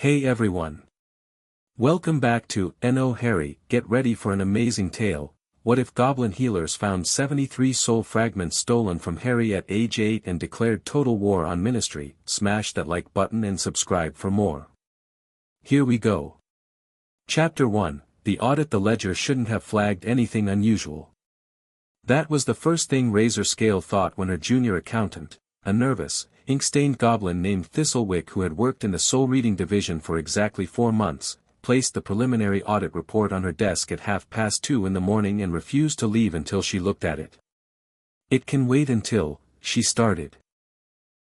Hey everyone. Welcome back to No Harry. Get ready for an amazing tale. What if Goblin healers found 73 soul fragments stolen from Harry at age 8 and declared total war on Ministry? Smash that like button and subscribe for more. Here we go. Chapter 1, The Audit. The ledger shouldn't have flagged anything unusual. That was the first thing Razorscale thought when her junior accountant, a nervous, ink-stained goblin named Thistlewick, who had worked in the soul reading division for exactly 4 months, placed the preliminary audit report on her desk at 2:30 in the morning and refused to leave until she looked at it. "It can wait until," she started.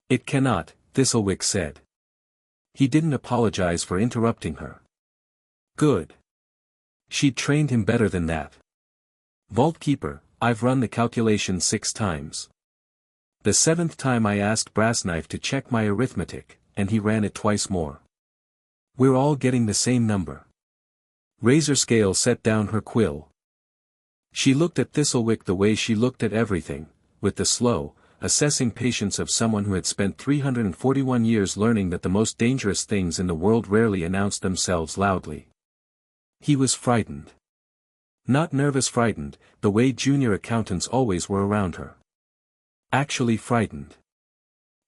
"It cannot," Thistlewick said. He didn't apologize for interrupting her. Good. She'd trained him better than that. "Vaultkeeper, I've run the calculation 6 times. The 7th time I asked Brassknife to check my arithmetic, and he ran it twice more. We're all getting the same number." Razorscale set down her quill. She looked at Thistlewick the way she looked at everything, with the slow, assessing patience of someone who had spent 341 years learning that the most dangerous things in the world rarely announced themselves loudly. He was frightened. Not nervous frightened, the way junior accountants always were around her. Actually frightened.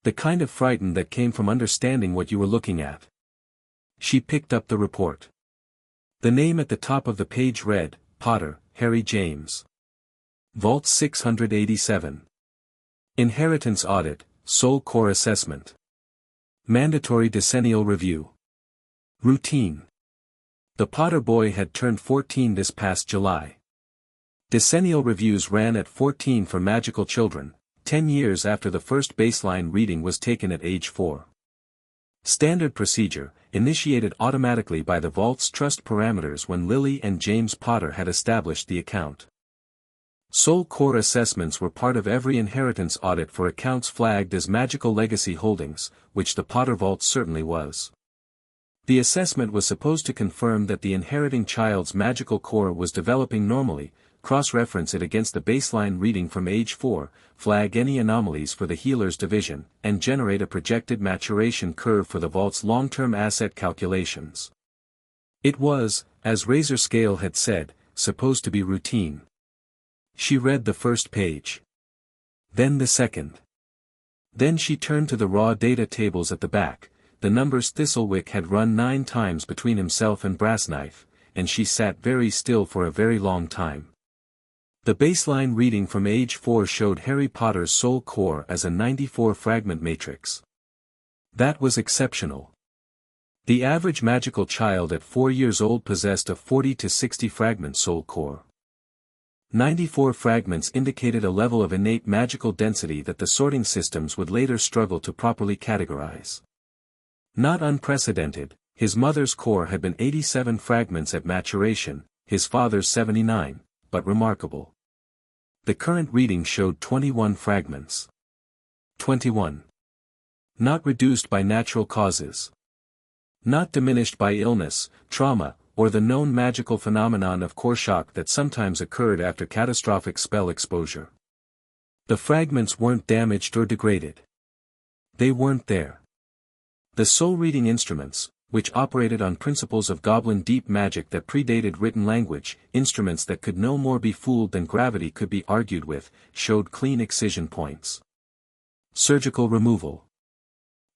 The kind of frightened that came from understanding what you were looking at. She picked up the report. The name at the top of the page read, Potter, Harry James. Vault 687. Inheritance Audit, Soul Core Assessment. Mandatory Decennial Review. Routine. The Potter boy had turned 14 this past July. Decennial reviews ran at 14 for magical children, 10 years after the first baseline reading was taken at age 4. Standard procedure, initiated automatically by the Vault's trust parameters when Lily and James Potter had established the account. Soul Core assessments were part of every inheritance audit for accounts flagged as magical legacy holdings, which the Potter Vault certainly was. The assessment was supposed to confirm that the inheriting child's magical core was developing normally, cross-reference it against the baseline reading from age 4, flag any anomalies for the healers division, and generate a projected maturation curve for the Vault's long-term asset calculations. It was, as Razorscale had said, supposed to be routine. She read the first page. Then the second. Then she turned to the raw data tables at the back, the numbers Thistlewick had run 9 times between himself and Brassknife, and she sat very still for a very long time. The baseline reading from age 4 showed Harry Potter's soul core as a 94 fragment matrix. That was exceptional. The average magical child at 4 years old possessed a 40 to 60 fragment soul core. 94 fragments indicated a level of innate magical density that the sorting systems would later struggle to properly categorize. Not unprecedented, his mother's core had been 87 fragments at maturation, his father's 79. But remarkable. The current reading showed 21 fragments. 21. Not reduced by natural causes. Not diminished by illness, trauma, or the known magical phenomenon of core shock that sometimes occurred after catastrophic spell exposure. The fragments weren't damaged or degraded. They weren't there. The soul reading instruments, which operated on principles of goblin deep magic that predated written language, instruments that could no more be fooled than gravity could be argued with, showed clean excision points. Surgical removal.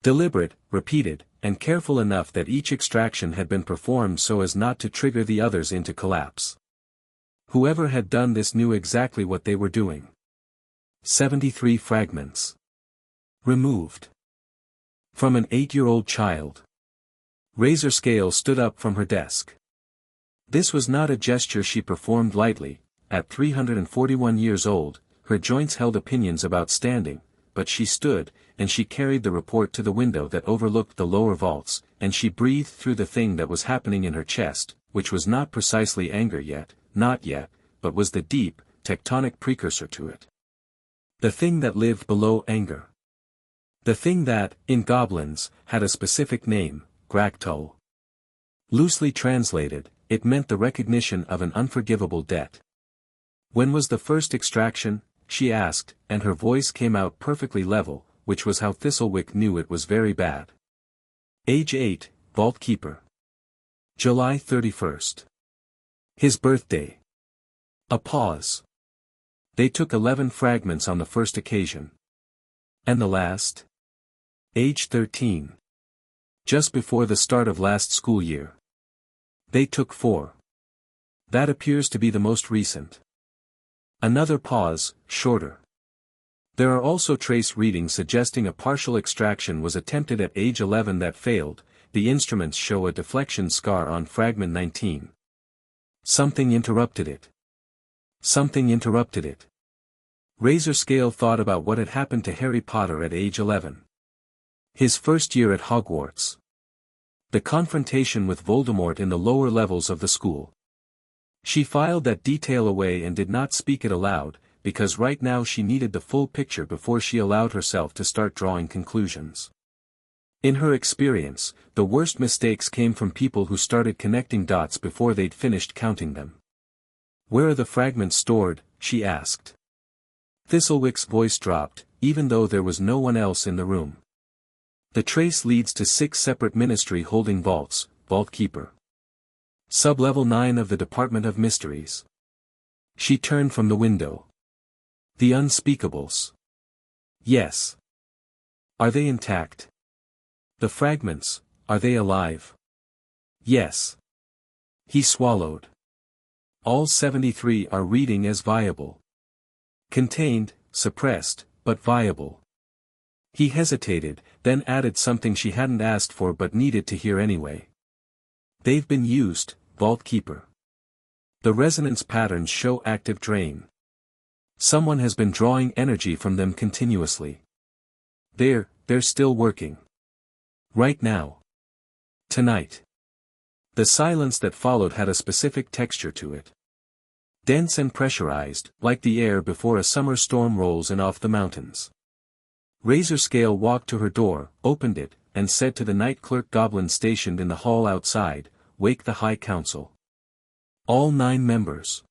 Deliberate, repeated, and careful enough that each extraction had been performed so as not to trigger the others into collapse. Whoever had done this knew exactly what they were doing. 73 fragments. Removed. From an 8-year-old child. Razorscale stood up from her desk. This was not a gesture she performed lightly. At 341 years old, her joints held opinions about standing, but she stood, and she carried the report to the window that overlooked the lower vaults, and she breathed through the thing that was happening in her chest, which was not precisely anger yet, not yet, but was the deep, tectonic precursor to it. The thing that lived below anger. The thing that, in goblins, had a specific name. Graktul. Loosely translated, it meant the recognition of an unforgivable debt. When was the first extraction? She asked, and her voice came out perfectly level, which was how Thistlewick knew it was very bad. Age 8, Vaultkeeper. July 31st. His birthday. A pause. They took 11 fragments on the first occasion. And the last? Age 13. Just before the start of last school year. They took 4. That appears to be the most recent. Another pause, shorter. There are also trace readings suggesting a partial extraction was attempted at age 11 that failed. The instruments show a deflection scar on fragment 19. Something interrupted it. Something interrupted it. Razorscale thought about what had happened to Harry Potter at age 11. His first year at Hogwarts. The confrontation with Voldemort in the lower levels of the school. She filed that detail away and did not speak it aloud, because right now she needed the full picture before she allowed herself to start drawing conclusions. In her experience, the worst mistakes came from people who started connecting dots before they'd finished counting them. "Where are the fragments stored?" she asked. Thistlewick's voice dropped, even though there was no one else in the room. "The trace leads to 6 separate ministry-holding vaults, Vaultkeeper. Sub-level 9 of the Department of Mysteries." She turned from the window. "The unspeakables." "Yes. Are they intact? The fragments, are they alive?" "Yes." He swallowed. "All 73 are reading as viable. Contained, suppressed, but viable." He hesitated, then added something she hadn't asked for but needed to hear anyway. "They've been used, Vaultkeeper. The resonance patterns show active drain. Someone has been drawing energy from them continuously. They're still working. Right now. Tonight." The silence that followed had a specific texture to it. Dense and pressurized, like the air before a summer storm rolls in off the mountains. Razorscale walked to her door, opened it, and said to the night clerk Goblin stationed in the hall outside, "Wake the High Council. All 9 members.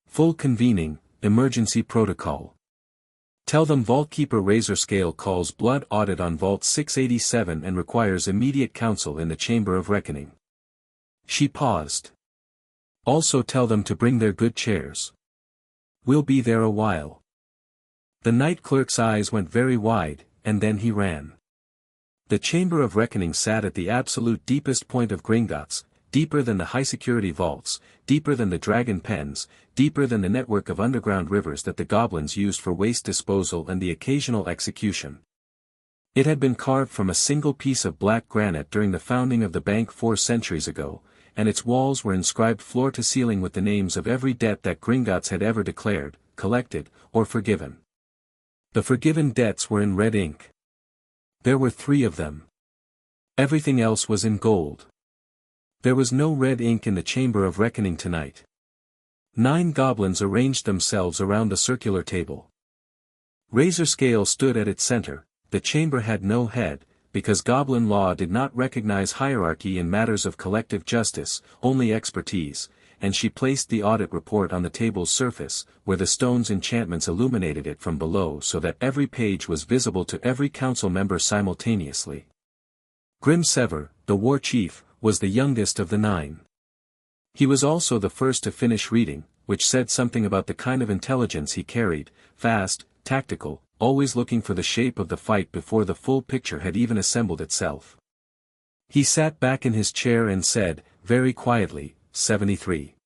Full convening, emergency protocol. Tell them Vaultkeeper Razorscale calls blood audit on Vault 687 and requires immediate counsel in the Chamber of Reckoning." She paused. "Also tell them to bring their good chairs. We'll be there a while." The night clerk's eyes went very wide, and then he ran. The Chamber of Reckoning sat at the absolute deepest point of Gringotts, deeper than the high-security vaults, deeper than the dragon pens, deeper than the network of underground rivers that the goblins used for waste disposal and the occasional execution. It had been carved from a single piece of black granite during the founding of the bank 4 centuries ago, and its walls were inscribed floor to ceiling with the names of every debt that Gringotts had ever declared, collected, or forgiven. The forgiven debts were in red ink. There were 3 of them. Everything else was in gold. There was no red ink in the Chamber of Reckoning tonight. 9 goblins arranged themselves around the circular table. Razorscale stood at its center. The chamber had no head, because goblin law did not recognize hierarchy in matters of collective justice, only expertise, and she placed the audit report on the table's surface, where the stone's enchantments illuminated it from below so that every page was visible to every council member simultaneously. Grim Sever, the war chief, was the youngest of the 9. He was also the first to finish reading, which said something about the kind of intelligence he carried, fast, tactical, always looking for the shape of the fight before the full picture had even assembled itself. He sat back in his chair and said, very quietly, 73.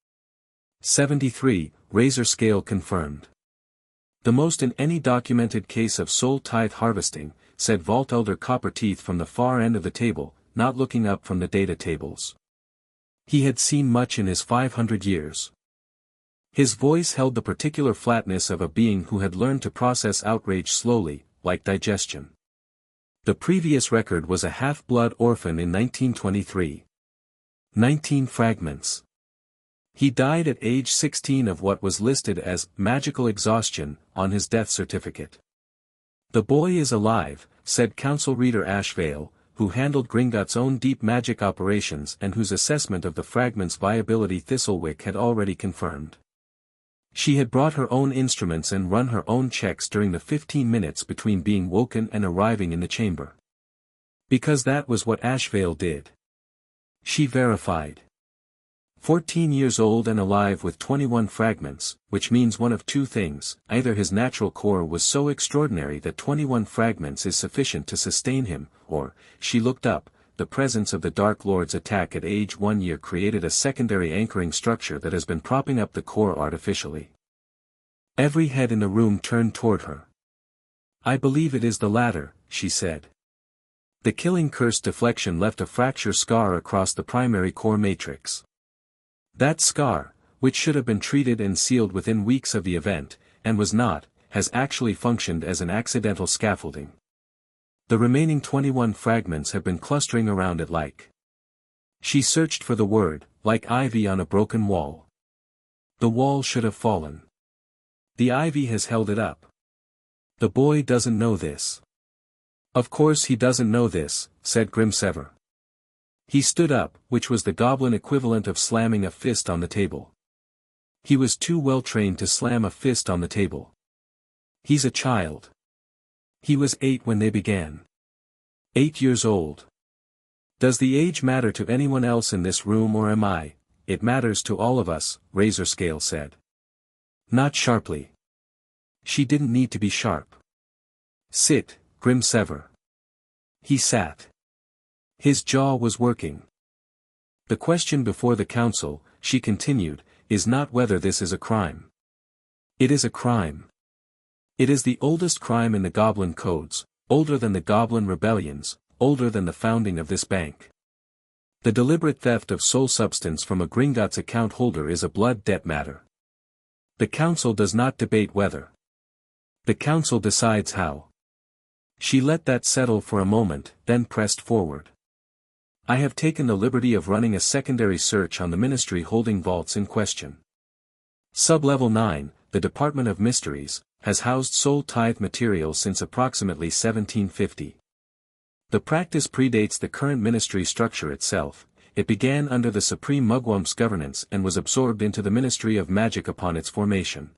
73, Razorscale confirmed. "The most in any documented case of soul tithe harvesting," said Vault Elder Copperteeth from the far end of the table, not looking up from the data tables. He had seen much in his 500 years. His voice held the particular flatness of a being who had learned to process outrage slowly, like digestion. The previous record was a half-blood orphan in 1923. 19 fragments. He died at age 16 of what was listed as magical exhaustion on his death certificate. "The boy is alive," said Council Reader Ashvale, who handled Gringotts' own deep magic operations and whose assessment of the fragment's viability Thistlewick had already confirmed. She had brought her own instruments and run her own checks during the 15 minutes between being woken and arriving in the chamber. Because that was what Ashvale did. She verified. 14 years old and alive with 21 fragments, which means one of two things: either his natural core was so extraordinary that 21 fragments is sufficient to sustain him, or, she looked up, the presence of the Dark Lord's attack at age 1 year created a secondary anchoring structure that has been propping up the core artificially. Every head in the room turned toward her. "I believe it is the latter," she said. The killing curse deflection left a fracture scar across the primary core matrix. That scar, which should have been treated and sealed within weeks of the event, and was not, has actually functioned as an accidental scaffolding. The remaining 21 fragments have been clustering around it like. She searched for the word, like ivy on a broken wall. The wall should have fallen. The ivy has held it up. The boy doesn't know this. "Of course he doesn't know this," said Grimsever. He stood up, which was the goblin equivalent of slamming a fist on the table. He was too well trained to slam a fist on the table. He's a child. He was 8 when they began. 8 years old. Does the age matter to anyone else in this room or am I? It matters to all of us, Razorscale said. Not sharply. She didn't need to be sharp. Sit, Grimsever. He sat. His jaw was working. The question before the council, she continued, is not whether this is a crime. It is a crime. It is the oldest crime in the Goblin codes, older than the Goblin rebellions, older than the founding of this bank. The deliberate theft of soul substance from a Gringotts account holder is a blood debt matter. The council does not debate whether. The council decides how. She let that settle for a moment, then pressed forward. I have taken the liberty of running a secondary search on the ministry holding vaults in question. Sub-level 9, the Department of Mysteries, has housed soul tithe material since approximately 1750. The practice predates the current ministry structure itself. It began under the Supreme Mugwump's governance and was absorbed into the Ministry of Magic upon its formation.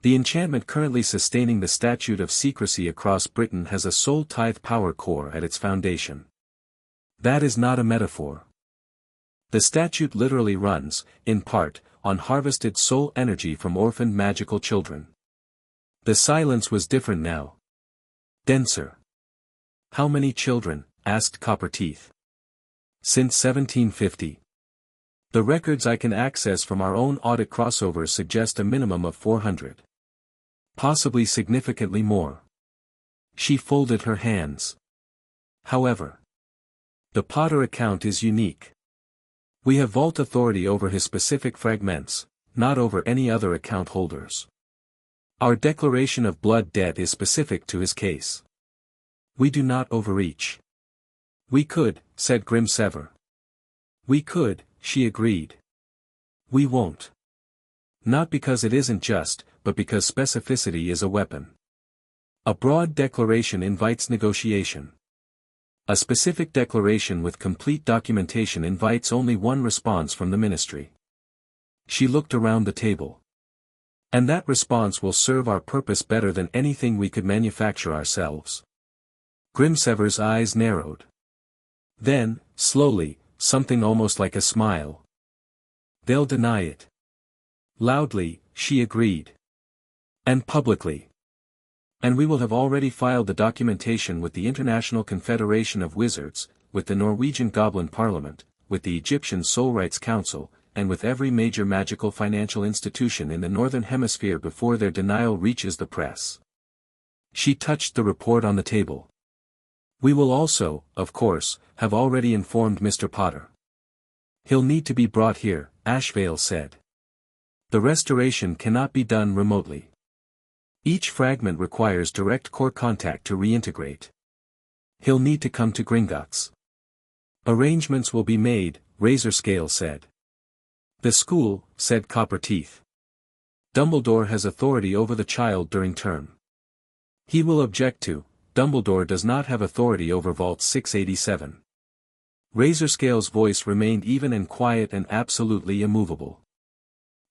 The enchantment currently sustaining the Statute of Secrecy across Britain has a soul tithe power core at its foundation. That is not a metaphor. The statute literally runs, in part, on harvested soul energy from orphaned magical children. The silence was different now. Denser. How many children? Asked Copperteeth. Since 1750. The records I can access from our own audit crossovers suggest a minimum of 400. Possibly significantly more. She folded her hands. However, the Potter account is unique. We have vault authority over his specific fragments, not over any other account holders. Our declaration of blood debt is specific to his case. We do not overreach. We could, said Grimsever. We could, she agreed. We won't. Not because it isn't just, but because specificity is a weapon. A broad declaration invites negotiation. A specific declaration with complete documentation invites only one response from the ministry. She looked around the table. And that response will serve our purpose better than anything we could manufacture ourselves. Grimsever's eyes narrowed. Then, slowly, something almost like a smile. They'll deny it. Loudly, she agreed. And publicly. And we will have already filed the documentation with the International Confederation of Wizards, with the Norwegian Goblin Parliament, with the Egyptian Soul Rights Council, and with every major magical financial institution in the Northern Hemisphere before their denial reaches the press. She touched the report on the table. We will also, of course, have already informed Mr. Potter. He'll need to be brought here, Ashvale said. The restoration cannot be done remotely. Each fragment requires direct core contact to reintegrate. He'll need to come to Gringotts. Arrangements will be made, Razorscale said. The school, said Copperteeth. Dumbledore has authority over the child during term. He will object to. Dumbledore does not have authority over Vault 687. Razorscale's voice remained even and quiet and absolutely immovable.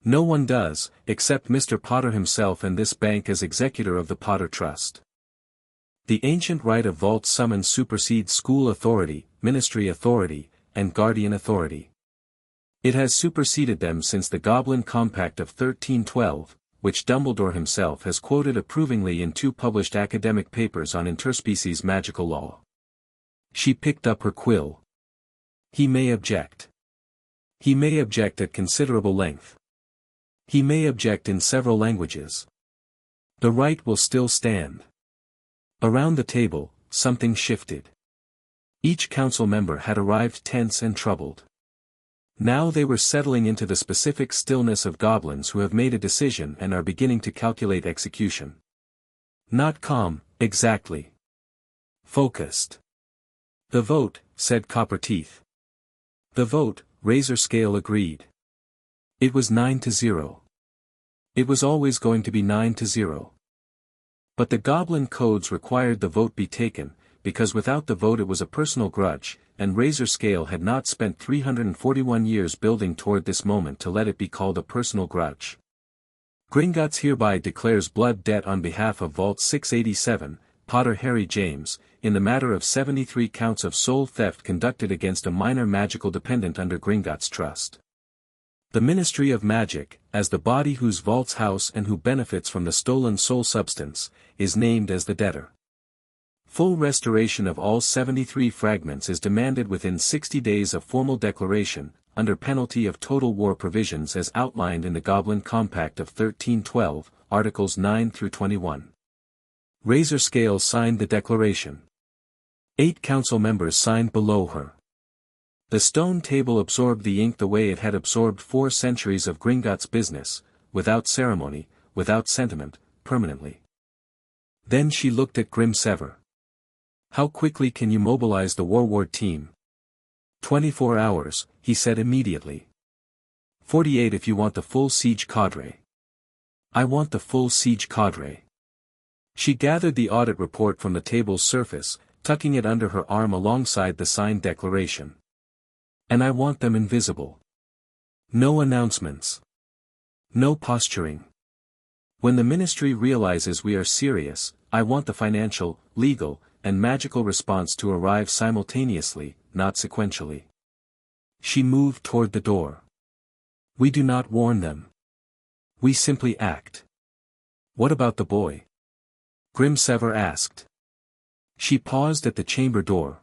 No one does, except Mr. Potter himself and this bank as executor of the Potter Trust. The ancient right of Vault summons supersedes school authority, ministry authority, and guardian authority. It has superseded them since the Goblin Compact of 1312, which Dumbledore himself has quoted approvingly in 2 published academic papers on interspecies magical law. She picked up her quill. He may object. He may object at considerable length. He may object in several languages. The right will still stand. Around the table, something shifted. Each council member had arrived tense and troubled. Now they were settling into the specific stillness of goblins who have made a decision and are beginning to calculate execution. Not calm, exactly. Focused. The vote, said Copperteeth. The vote, Razorscale agreed. It was 9-0. It was always going to be 9-0. But the Goblin codes required the vote be taken, because without the vote it was a personal grudge, and Razorscale had not spent 341 years building toward this moment to let it be called a personal grudge. Gringotts hereby declares blood debt on behalf of Vault 687, Potter Harry James, in the matter of 73 counts of soul theft conducted against a minor magical dependent under Gringotts Trust. The Ministry of Magic, as the body whose vaults house and who benefits from the stolen soul substance, is named as the debtor. Full restoration of all 73 fragments is demanded within 60 days of formal declaration, under penalty of total war provisions as outlined in the Goblin Compact of 1312, Articles 9-21. Razorscale signed the declaration. 8 council members signed below her. The stone table absorbed the ink the way it had absorbed 4 centuries of Gringotts business, without ceremony, without sentiment, permanently. Then she looked at Grimsever. How quickly can you mobilize the Warward team? 24 hours, he said immediately. 48 if you want the full siege cadre. I want the full siege cadre. She gathered the audit report from the table's surface, tucking it under her arm alongside the signed declaration. And I want them invisible. No announcements. No posturing. When the ministry realizes we are serious, I want the financial, legal, and magical response to arrive simultaneously, not sequentially. She moved toward the door. We do not warn them. We simply act. What about the boy? Grimsever asked. She paused at the chamber door.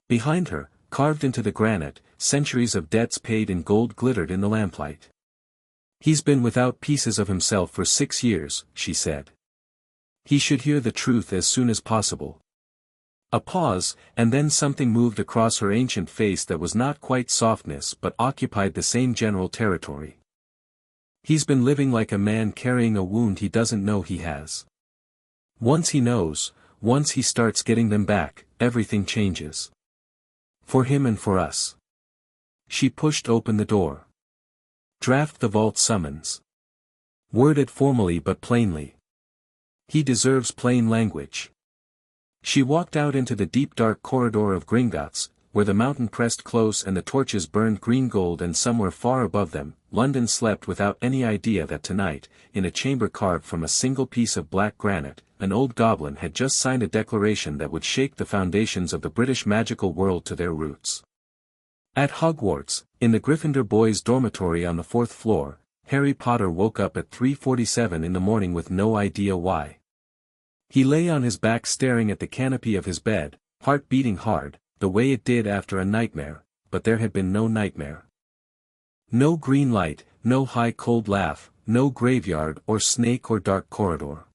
Behind her, carved into the granite, centuries of debts paid in gold glittered in the lamplight. He's been without pieces of himself for 6 years, she said. He should hear the truth as soon as possible. A pause, and then something moved across her ancient face that was not quite softness but occupied the same general territory. He's been living like a man carrying a wound he doesn't know he has. Once he knows, once he starts getting them back, everything changes. For him and for us. She pushed open the door. Draft the vault summons. Word it formally but plainly. He deserves plain language. She walked out into the deep dark corridor of Gringotts, where the mountain pressed close and the torches burned green gold, and somewhere far above them, London slept without any idea that tonight, in a chamber carved from a single piece of black granite, an old goblin had just signed a declaration that would shake the foundations of the British magical world to their roots. At Hogwarts, in the Gryffindor boys' dormitory on the 4th floor, Harry Potter woke up at 3:47 in the morning with no idea why. He lay on his back staring at the canopy of his bed, heart beating hard, the way it did after a nightmare, but there had been no nightmare. No green light, no high cold laugh, no graveyard or snake or dark corridor.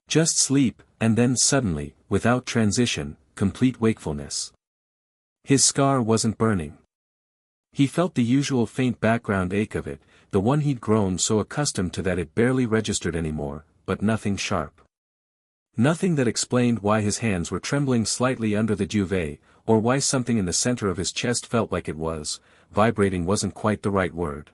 Just sleep, and then suddenly, without transition, complete wakefulness. His scar wasn't burning. He felt the usual faint background ache of it, the one he'd grown so accustomed to that it barely registered anymore, but nothing sharp. Nothing that explained why his hands were trembling slightly under the duvet, or why something in the center of his chest felt like it was, vibrating wasn't quite the right word.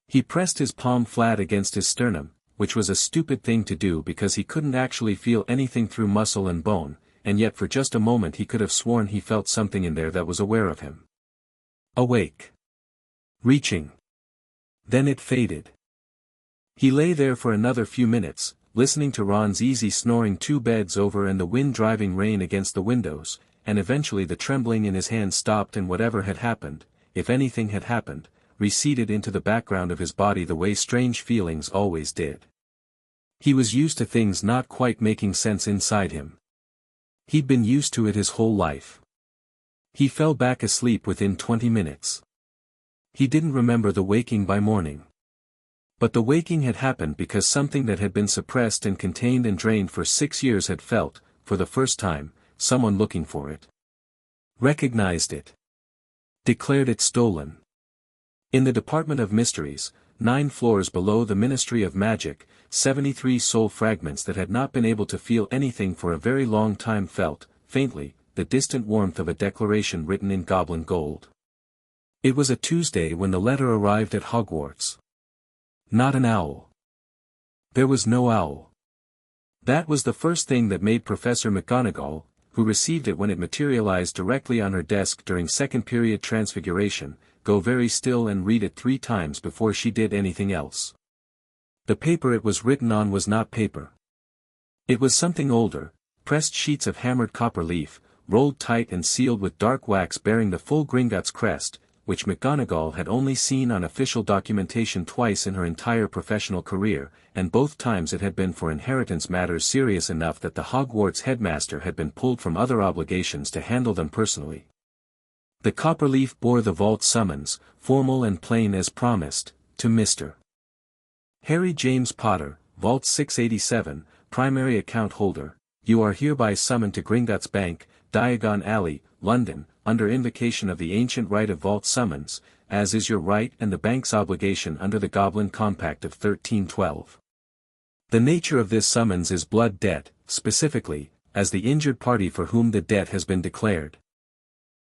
He pressed his palm flat against his sternum, which was a stupid thing to do because he couldn't actually feel anything through muscle and bone, and yet for just a moment he could have sworn he felt something in there that was aware of him. Awake. Reaching. Then it faded. He lay there for another few minutes, listening to Ron's easy snoring 2 beds over and the wind driving rain against the windows, and eventually the trembling in his hands stopped and whatever had happened, if anything had happened, receded into the background of his body the way strange feelings always did. He was used to things not quite making sense inside him. He'd been used to it his whole life. He fell back asleep within 20 minutes. He didn't remember the waking by morning. But the waking had happened because something that had been suppressed and contained and drained for 6 years had felt, for the first time, someone looking for it. Recognized it. Declared it stolen. In the Department of Mysteries, 9 floors below the Ministry of Magic, 73 soul fragments that had not been able to feel anything for a very long time felt, faintly, the distant warmth of a declaration written in goblin gold. It was a Tuesday when the letter arrived at Hogwarts. Not an owl. There was no owl. That was the first thing that made Professor McGonagall, who received it when it materialized directly on her desk during second period transfiguration, go very still and read it 3 times before she did anything else. The paper it was written on was not paper. It was something older, pressed sheets of hammered copper leaf, rolled tight and sealed with dark wax bearing the full Gringotts crest, which McGonagall had only seen on official documentation twice in her entire professional career, and both times it had been for inheritance matters serious enough that the Hogwarts headmaster had been pulled from other obligations to handle them personally. The copper leaf bore the vault summons, formal and plain as promised, to Mr. Harry James Potter, Vault 687, primary account holder. You are hereby summoned to Gringotts Bank, Diagon Alley, London, under invocation of the ancient right of vault summons, as is your right and the bank's obligation under the Goblin Compact of 1312. The nature of this summons is blood debt, specifically, as the injured party for whom the debt has been declared.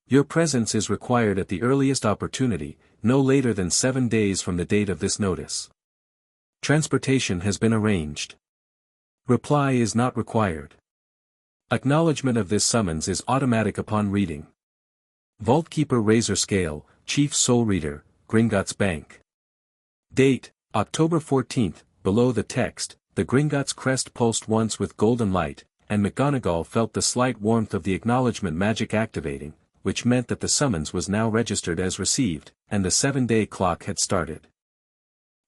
Your presence is required at the earliest opportunity, no later than 7 days from the date of this notice. Transportation has been arranged. Reply is not required. Acknowledgement of this summons is automatic upon reading. Vaultkeeper Razorscale, Chief Soul Reader, Gringotts Bank. Date, October 14th, below the text, the Gringotts crest pulsed once with golden light, and McGonagall felt the slight warmth of the acknowledgement magic activating, which meant that the summons was now registered as received, and the 7-day clock had started.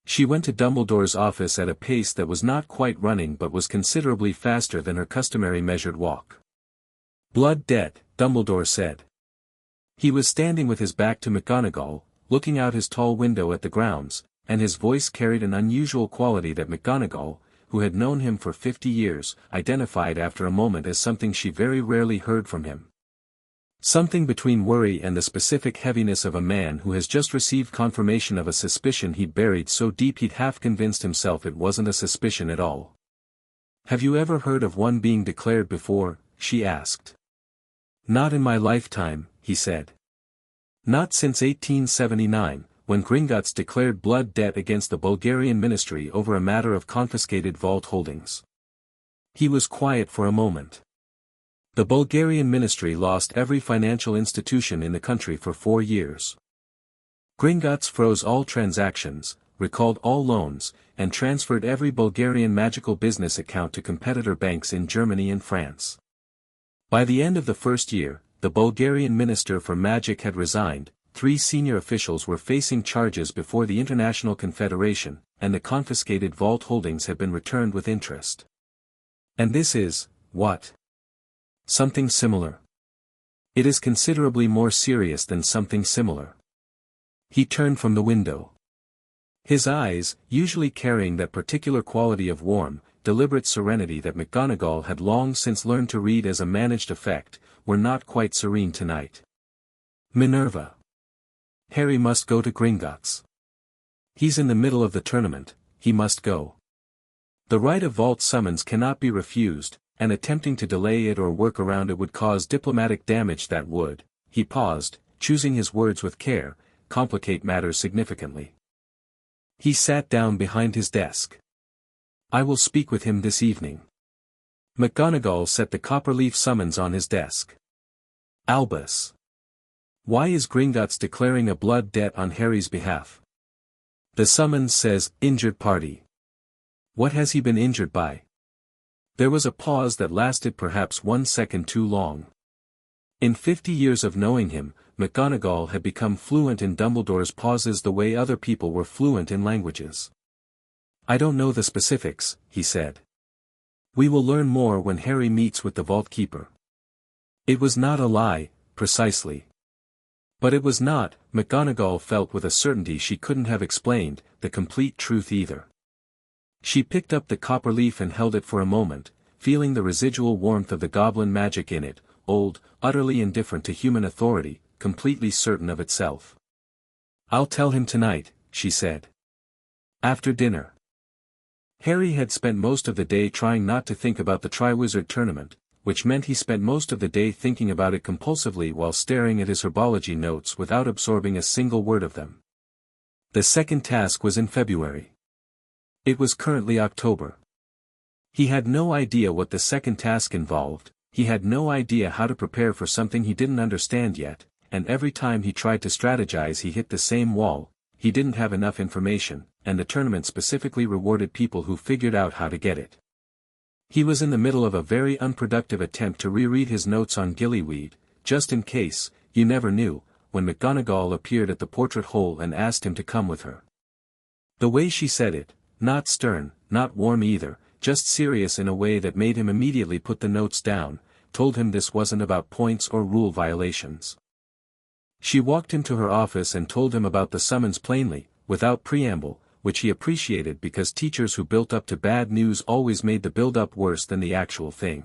She went to Dumbledore's office at a pace that was not quite running but was considerably faster than her customary measured walk. Blood debt, Dumbledore said. He was standing with his back to McGonagall, looking out his tall window at the grounds, and his voice carried an unusual quality that McGonagall, who had known him for 50 years, identified after a moment as something she very rarely heard from him. Something between worry and the specific heaviness of a man who has just received confirmation of a suspicion he'd buried so deep he'd half convinced himself it wasn't a suspicion at all. Have you ever heard of one being declared before? She asked. Not in my lifetime, he said. Not since 1879, when Gringotts declared blood debt against the Bulgarian ministry over a matter of confiscated vault holdings. He was quiet for a moment. The Bulgarian ministry lost every financial institution in the country for 4 years. Gringotts froze all transactions, recalled all loans, and transferred every Bulgarian magical business account to competitor banks in Germany and France. By the end of the first year, the Bulgarian Minister for Magic had resigned, 3 senior officials were facing charges before the International Confederation, and the confiscated vault holdings had been returned with interest. And this is, what? Something similar. It is considerably more serious than something similar. He turned from the window. His eyes, usually carrying that particular quality of warm, deliberate serenity that McGonagall had long since learned to read as a managed effect, were not quite serene tonight. Minerva. Harry must go to Gringotts. He's in the middle of the tournament, he must go. The right of vault summons cannot be refused, and attempting to delay it or work around it would cause diplomatic damage that would, he paused, choosing his words with care, complicate matters significantly. He sat down behind his desk. I will speak with him this evening. McGonagall set the copperleaf summons on his desk. Albus. Why is Gringotts declaring a blood debt on Harry's behalf? The summons says, injured party. What has he been injured by? There was a pause that lasted perhaps 1 second too long. In 50 years of knowing him, McGonagall had become fluent in Dumbledore's pauses the way other people were fluent in languages. "I don't know the specifics," he said. "We will learn more when Harry meets with the Vault Keeper." It was not a lie, precisely. But it was not, McGonagall felt with a certainty she couldn't have explained, the complete truth either. She picked up the copper leaf and held it for a moment, feeling the residual warmth of the goblin magic in it, old, utterly indifferent to human authority, completely certain of itself. "I'll tell him tonight," she said. After dinner. Harry had spent most of the day trying not to think about the Triwizard Tournament, which meant he spent most of the day thinking about it compulsively while staring at his herbology notes without absorbing a single word of them. The second task was in February. It was currently October. He had no idea what the second task involved, he had no idea how to prepare for something he didn't understand yet, and every time he tried to strategize he hit the same wall. He didn't have enough information, and the tournament specifically rewarded people who figured out how to get it. He was in the middle of a very unproductive attempt to reread his notes on gillyweed, just in case, you never knew, when McGonagall appeared at the portrait hole and asked him to come with her. The way she said it, not stern, not warm either, just serious in a way that made him immediately put the notes down, told him this wasn't about points or rule violations. She walked him to her office and told him about the summons plainly, without preamble, which he appreciated because teachers who built up to bad news always made the build-up worse than the actual thing.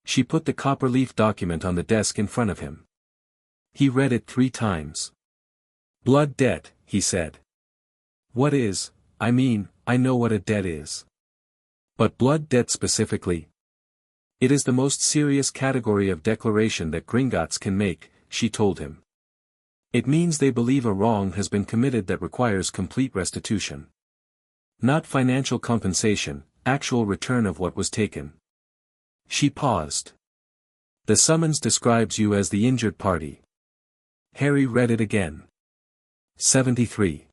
She put the copperleaf document on the desk in front of him. He read it 3 times. "Blood debt," he said. "What is, I mean, I know what a debt is. But blood debt specifically? It is the most serious category of declaration that Gringotts can make," she told him. "It means they believe a wrong has been committed that requires complete restitution. Not financial compensation, actual return of what was taken." She paused. "The summons describes you as the injured party." Harry read it again. 73.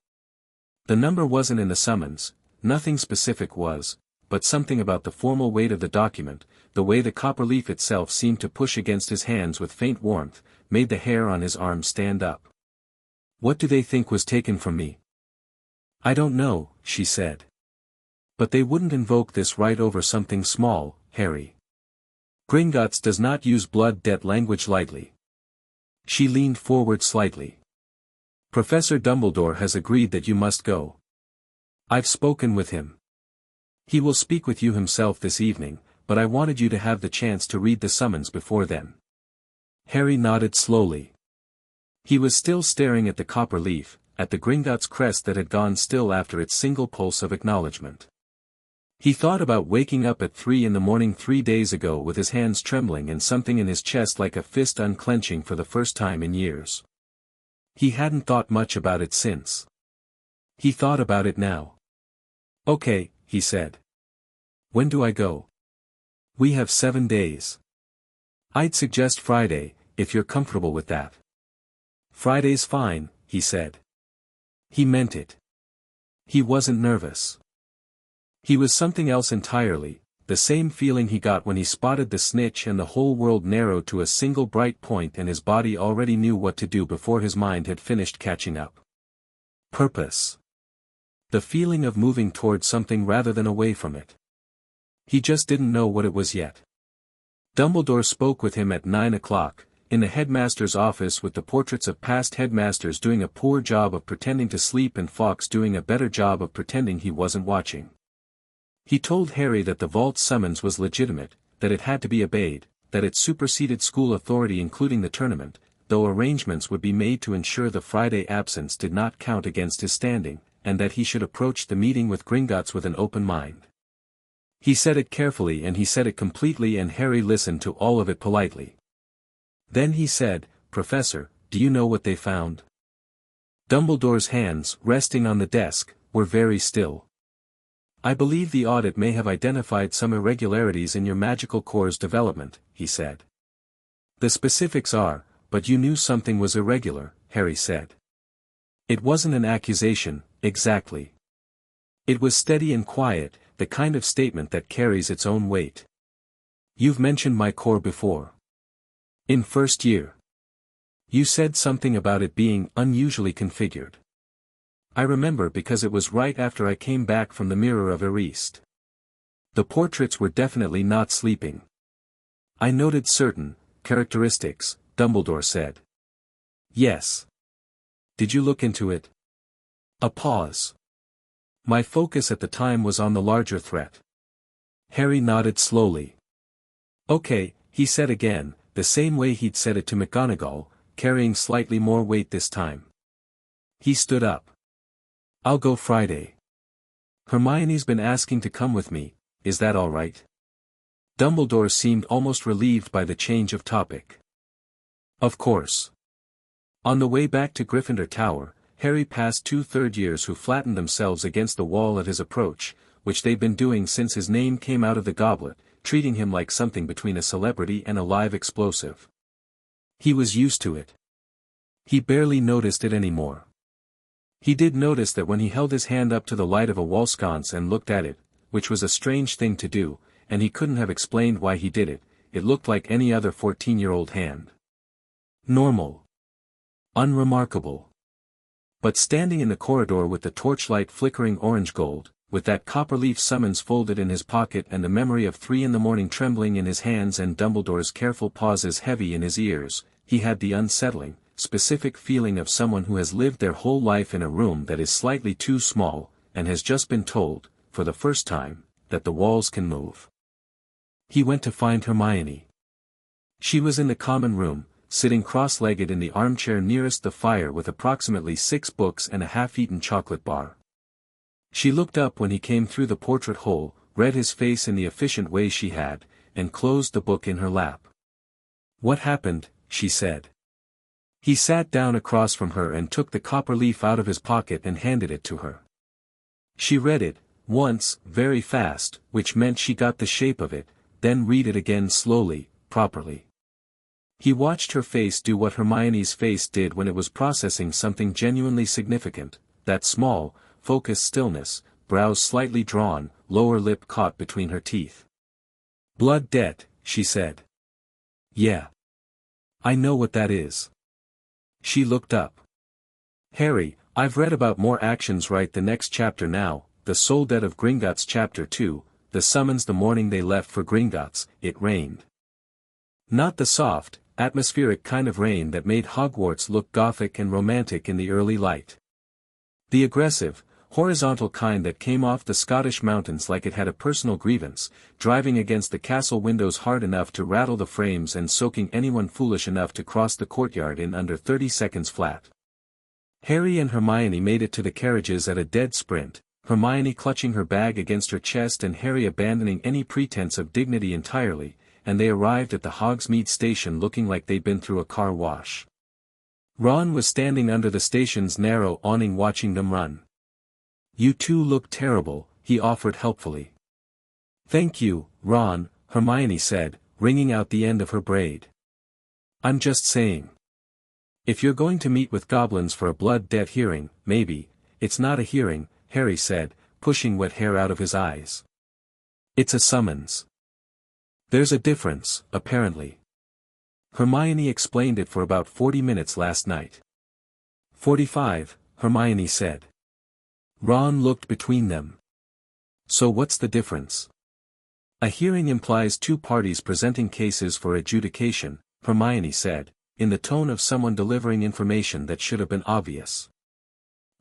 The number wasn't in the summons, nothing specific was, but something about the formal weight of the document, the way the copperleaf itself seemed to push against his hands with faint warmth, made the hair on his arm stand up. "What do they think was taken from me?" "I don't know," she said. "But they wouldn't invoke this right over something small, Harry. Gringotts does not use blood debt language lightly." She leaned forward slightly. "Professor Dumbledore has agreed that you must go. I've spoken with him. He will speak with you himself this evening, but I wanted you to have the chance to read the summons before then." Harry nodded slowly. He was still staring at the copper leaf, at the Gringotts crest that had gone still after its single pulse of acknowledgement. He thought about waking up at 3 in the morning 3 days ago with his hands trembling and something in his chest like a fist unclenching for the first time in years. He hadn't thought much about it since. He thought about it now. "Okay," he said. "When do I go?" "We have 7 days. I'd suggest Friday, if you're comfortable with that." "Friday's fine," he said. He meant it. He wasn't nervous. He was something else entirely, the same feeling he got when he spotted the snitch and the whole world narrowed to a single bright point and his body already knew what to do before his mind had finished catching up. Purpose. The feeling of moving towards something rather than away from it. He just didn't know what it was yet. Dumbledore spoke with him at 9 o'clock, in the headmaster's office with the portraits of past headmasters doing a poor job of pretending to sleep and Fawkes doing a better job of pretending he wasn't watching. He told Harry that the vault summons was legitimate, that it had to be obeyed, that it superseded school authority including the tournament, though arrangements would be made to ensure the Friday absence did not count against his standing, and that he should approach the meeting with Gringotts with an open mind. He said it carefully and he said it completely and Harry listened to all of it politely. Then he said, "Professor, do you know what they found?" Dumbledore's hands, resting on the desk, were very still. "I believe the audit may have identified some irregularities in your magical core's development," he said. "The specifics are, but you knew something was irregular," Harry said. It wasn't an accusation, exactly. It was steady and quiet, the kind of statement that carries its own weight. "You've mentioned my core before." In first year. You said something about it being unusually configured. I remember because it was right after I came back from the Mirror of Erist. The portraits were definitely not sleeping. I noted certain characteristics, Dumbledore said. Yes. Did you look into it? A pause. My focus at the time was on the larger threat. Harry nodded slowly. Okay, he said again, the same way he'd said it to McGonagall, carrying slightly more weight this time. He stood up. I'll go Friday. Hermione's been asking to come with me, is that all right? Dumbledore seemed almost relieved by the change of topic. Of course. On the way back to Gryffindor Tower, Harry passed 2 third-years who flattened themselves against the wall at his approach, which they'd been doing since his name came out of the goblet, treating him like something between a celebrity and a live explosive. He was used to it. He barely noticed it anymore. He did notice that when he held his hand up to the light of a wall sconce and looked at it, which was a strange thing to do, and he couldn't have explained why he did it, it looked like any other 14-year-old hand. Normal. Unremarkable. But standing in the corridor with the torchlight flickering orange gold, with that copperleaf summons folded in his pocket and the memory of 3 in the morning trembling in his hands and Dumbledore's careful pauses heavy in his ears, he had the unsettling, specific feeling of someone who has lived their whole life in a room that is slightly too small, and has just been told, for the first time, that the walls can move. He went to find Hermione. She was in the common room, sitting cross-legged in the armchair nearest the fire with approximately 6 books and a half-eaten chocolate bar. She looked up when he came through the portrait hole, read his face in the efficient way she had, and closed the book in her lap. What happened? She said. He sat down across from her and took the copper leaf out of his pocket and handed it to her. She read it, once, very fast, which meant she got the shape of it, then read it again slowly, properly. He watched her face do what Hermione's face did when it was processing something genuinely significant, that small, focused stillness, brows slightly drawn, lower lip caught between her teeth. Blood debt, she said. Yeah. I know what that is. She looked up. Harry, I've read about more actions right the next chapter now, the soul debt of Gringotts chapter 2, the summons the morning they left for Gringotts, it rained. Not the soft, atmospheric kind of rain that made Hogwarts look gothic and romantic in the early light. The aggressive, horizontal kind that came off the Scottish mountains like it had a personal grievance, driving against the castle windows hard enough to rattle the frames and soaking anyone foolish enough to cross the courtyard in under 30 seconds flat. Harry and Hermione made it to the carriages at a dead sprint, Hermione clutching her bag against her chest and Harry abandoning any pretense of dignity entirely, and they arrived at the Hogsmeade station looking like they'd been through a car wash. Ron was standing under the station's narrow awning watching them run. You two look terrible, he offered helpfully. Thank you, Ron, Hermione said, wringing out the end of her braid. I'm just saying. If you're going to meet with goblins for a blood debt hearing, maybe, it's not a hearing, Harry said, pushing wet hair out of his eyes. It's a summons. There's a difference, apparently. Hermione explained it for about 40 minutes last night. 45, Hermione said. Ron looked between them. So what's the difference? A hearing implies 2 parties presenting cases for adjudication, Hermione said, in the tone of someone delivering information that should have been obvious.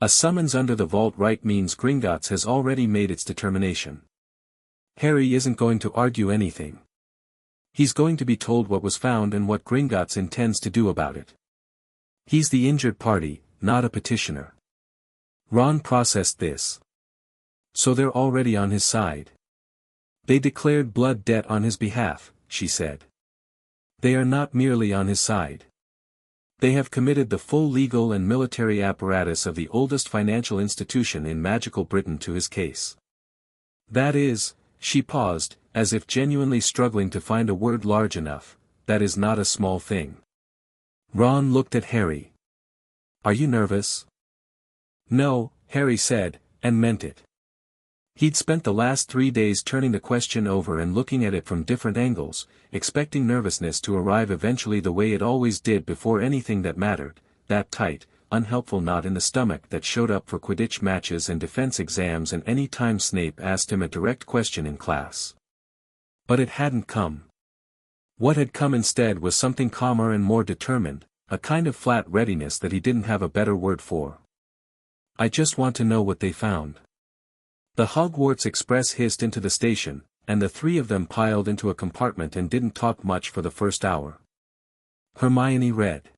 A summons under the vault right means Gringotts has already made its determination. Harry isn't going to argue anything. He's going to be told what was found and what Gringotts intends to do about it. He's the injured party, not a petitioner. Ron processed this. So they're already on his side. They declared blood debt on his behalf, she said. They are not merely on his side. They have committed the full legal and military apparatus of the oldest financial institution in magical Britain to his case. That is, she paused, as if genuinely struggling to find a word large enough, that is not a small thing. Ron looked at Harry. Are you nervous? No, Harry said, and meant it. He'd spent the last 3 days turning the question over and looking at it from different angles, expecting nervousness to arrive eventually the way it always did before anything that mattered, that tight, unhelpful knot in the stomach that showed up for Quidditch matches and defense exams and any time Snape asked him a direct question in class. But it hadn't come. What had come instead was something calmer and more determined, a kind of flat readiness that he didn't have a better word for. "I just want to know what they found." The Hogwarts Express hissed into the station, and the three of them piled into a compartment and didn't talk much for the first hour. Hermione read.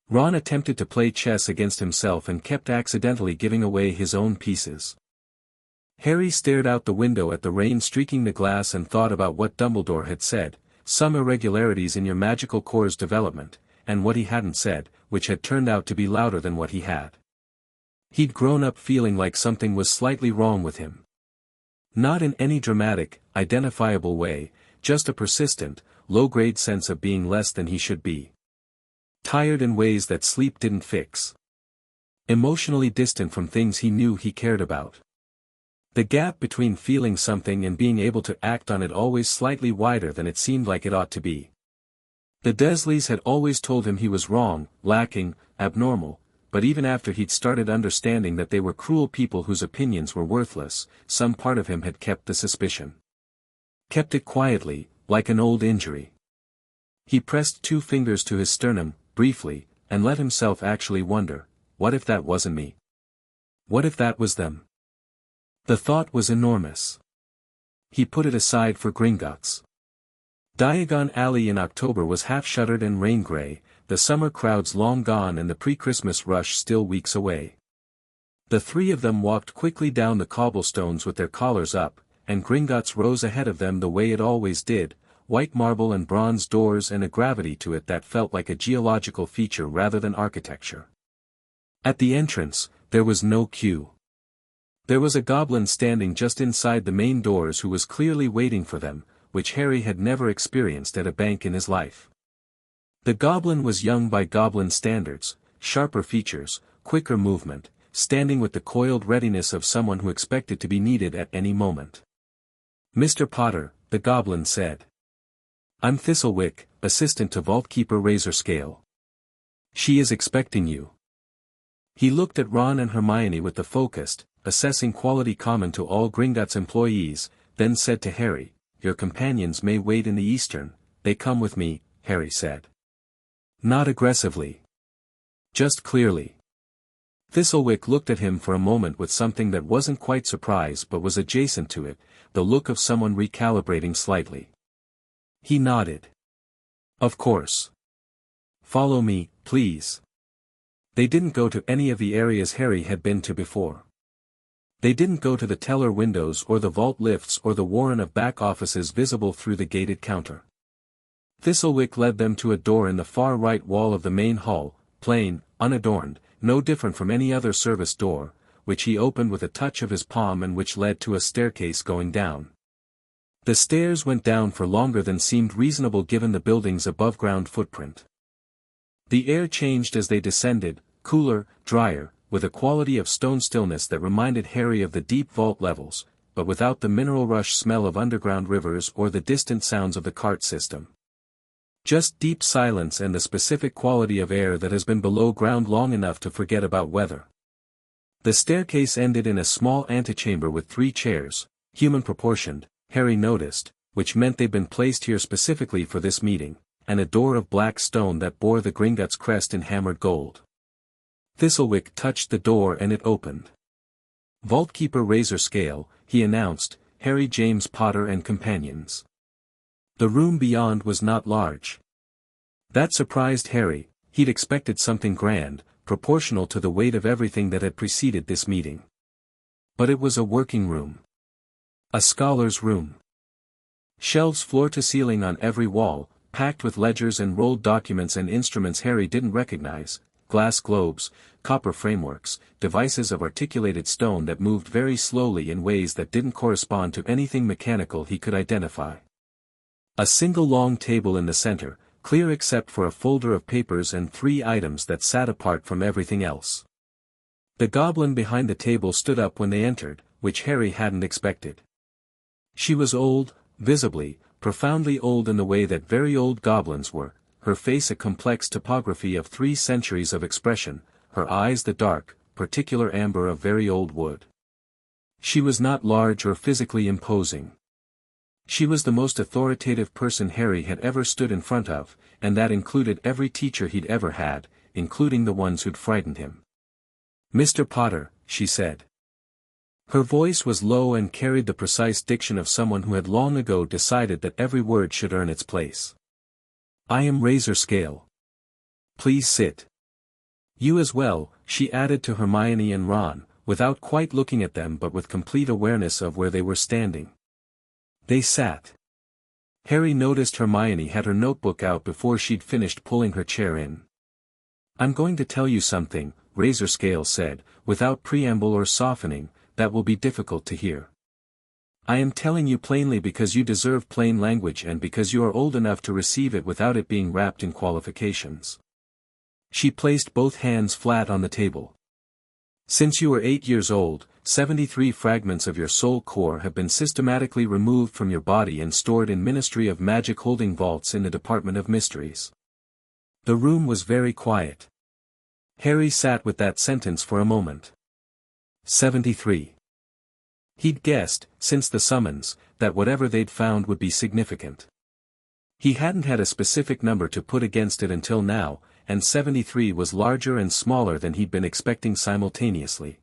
Ron attempted to play chess against himself and kept accidentally giving away his own pieces. Harry stared out the window at the rain streaking the glass and thought about what Dumbledore had said, some irregularities in your magical core's development, and what he hadn't said, which had turned out to be louder than what he had. He'd grown up feeling like something was slightly wrong with him. Not in any dramatic, identifiable way, just a persistent, low-grade sense of being less than he should be. Tired in ways that sleep didn't fix. Emotionally distant from things he knew he cared about. The gap between feeling something and being able to act on it always slightly wider than it seemed like it ought to be. The Dursleys had always told him he was wrong, lacking, abnormal, but even after he'd started understanding that they were cruel people whose opinions were worthless, some part of him had kept the suspicion. Kept it quietly, like an old injury. He pressed 2 fingers to his sternum, briefly, and let himself actually wonder, what if that wasn't me? What if that was them? The thought was enormous. He put it aside for Gringotts. Diagon Alley in October was half-shuttered and rain-gray, the summer crowds long gone and the pre-Christmas rush still weeks away. The three of them walked quickly down the cobblestones with their collars up, and Gringotts rose ahead of them the way it always did, white marble and bronze doors and a gravity to it that felt like a geological feature rather than architecture. At the entrance, there was no queue. There was a goblin standing just inside the main doors who was clearly waiting for them, which Harry had never experienced at a bank in his life. The goblin was young by goblin standards, sharper features, quicker movement, standing with the coiled readiness of someone who expected to be needed at any moment. "Mr. Potter," the goblin said. "I'm Thistlewick, assistant to Vaultkeeper Razorscale. She is expecting you." He looked at Ron and Hermione with the focused, assessing quality common to all Gringotts employees, then said to Harry, "Your companions may wait in the eastern, they come with me," Harry said. Not aggressively. Just clearly. Thistlewick looked at him for a moment with something that wasn't quite surprise but was adjacent to it, the look of someone recalibrating slightly. He nodded. "Of course. Follow me, please." They didn't go to any of the areas Harry had been to before. They didn't go to the teller windows or the vault lifts or the warren of back offices visible through the gated counter. Thistlewick led them to a door in the far right wall of the main hall, plain, unadorned, no different from any other service door, which he opened with a touch of his palm and which led to a staircase going down. The stairs went down for longer than seemed reasonable given the building's above-ground footprint. The air changed as they descended, cooler, drier, with a quality of stone stillness that reminded Harry of the deep vault levels, but without the mineral rush smell of underground rivers or the distant sounds of the cart system. Just deep silence and the specific quality of air that has been below ground long enough to forget about weather. The staircase ended in a small antechamber with 3 chairs, human-proportioned, Harry noticed, which meant they'd been placed here specifically for this meeting, and a door of black stone that bore the Gringotts crest in hammered gold. Thistlewick touched the door and it opened. "Vaultkeeper Razorscale," he announced, "Harry James Potter and companions." The room beyond was not large. That surprised Harry, he'd expected something grand, proportional to the weight of everything that had preceded this meeting. But it was a working room. A scholar's room. Shelves floor to ceiling on every wall, packed with ledgers and rolled documents and instruments Harry didn't recognize, glass globes, copper frameworks, devices of articulated stone that moved very slowly in ways that didn't correspond to anything mechanical he could identify. A single long table in the center, clear except for a folder of papers and 3 items that sat apart from everything else. The goblin behind the table stood up when they entered, which Harry hadn't expected. She was old, visibly, profoundly old in the way that very old goblins were, her face a complex topography of 3 centuries of expression, her eyes the dark, particular amber of very old wood. She was not large or physically imposing. She was the most authoritative person Harry had ever stood in front of, and that included every teacher he'd ever had, including the ones who'd frightened him. "Mr. Potter," she said. Her voice was low and carried the precise diction of someone who had long ago decided that every word should earn its place. "I am Razorscale. Please sit. You as well," she added to Hermione and Ron, without quite looking at them but with complete awareness of where they were standing. They sat. Harry noticed Hermione had her notebook out before she'd finished pulling her chair in. "I'm going to tell you something," Razorscale said, without preamble or softening, "that will be difficult to hear. I am telling you plainly because you deserve plain language and because you are old enough to receive it without it being wrapped in qualifications." She placed both hands flat on the table. "Since you were 8 years old, 73 fragments of your soul core have been systematically removed from your body and stored in Ministry of Magic holding vaults in the Department of Mysteries." The room was very quiet. Harry sat with that sentence for a moment. 73. He'd guessed, since the summons, that whatever they'd found would be significant. He hadn't had a specific number to put against it until now, and 73 was larger and smaller than he'd been expecting simultaneously.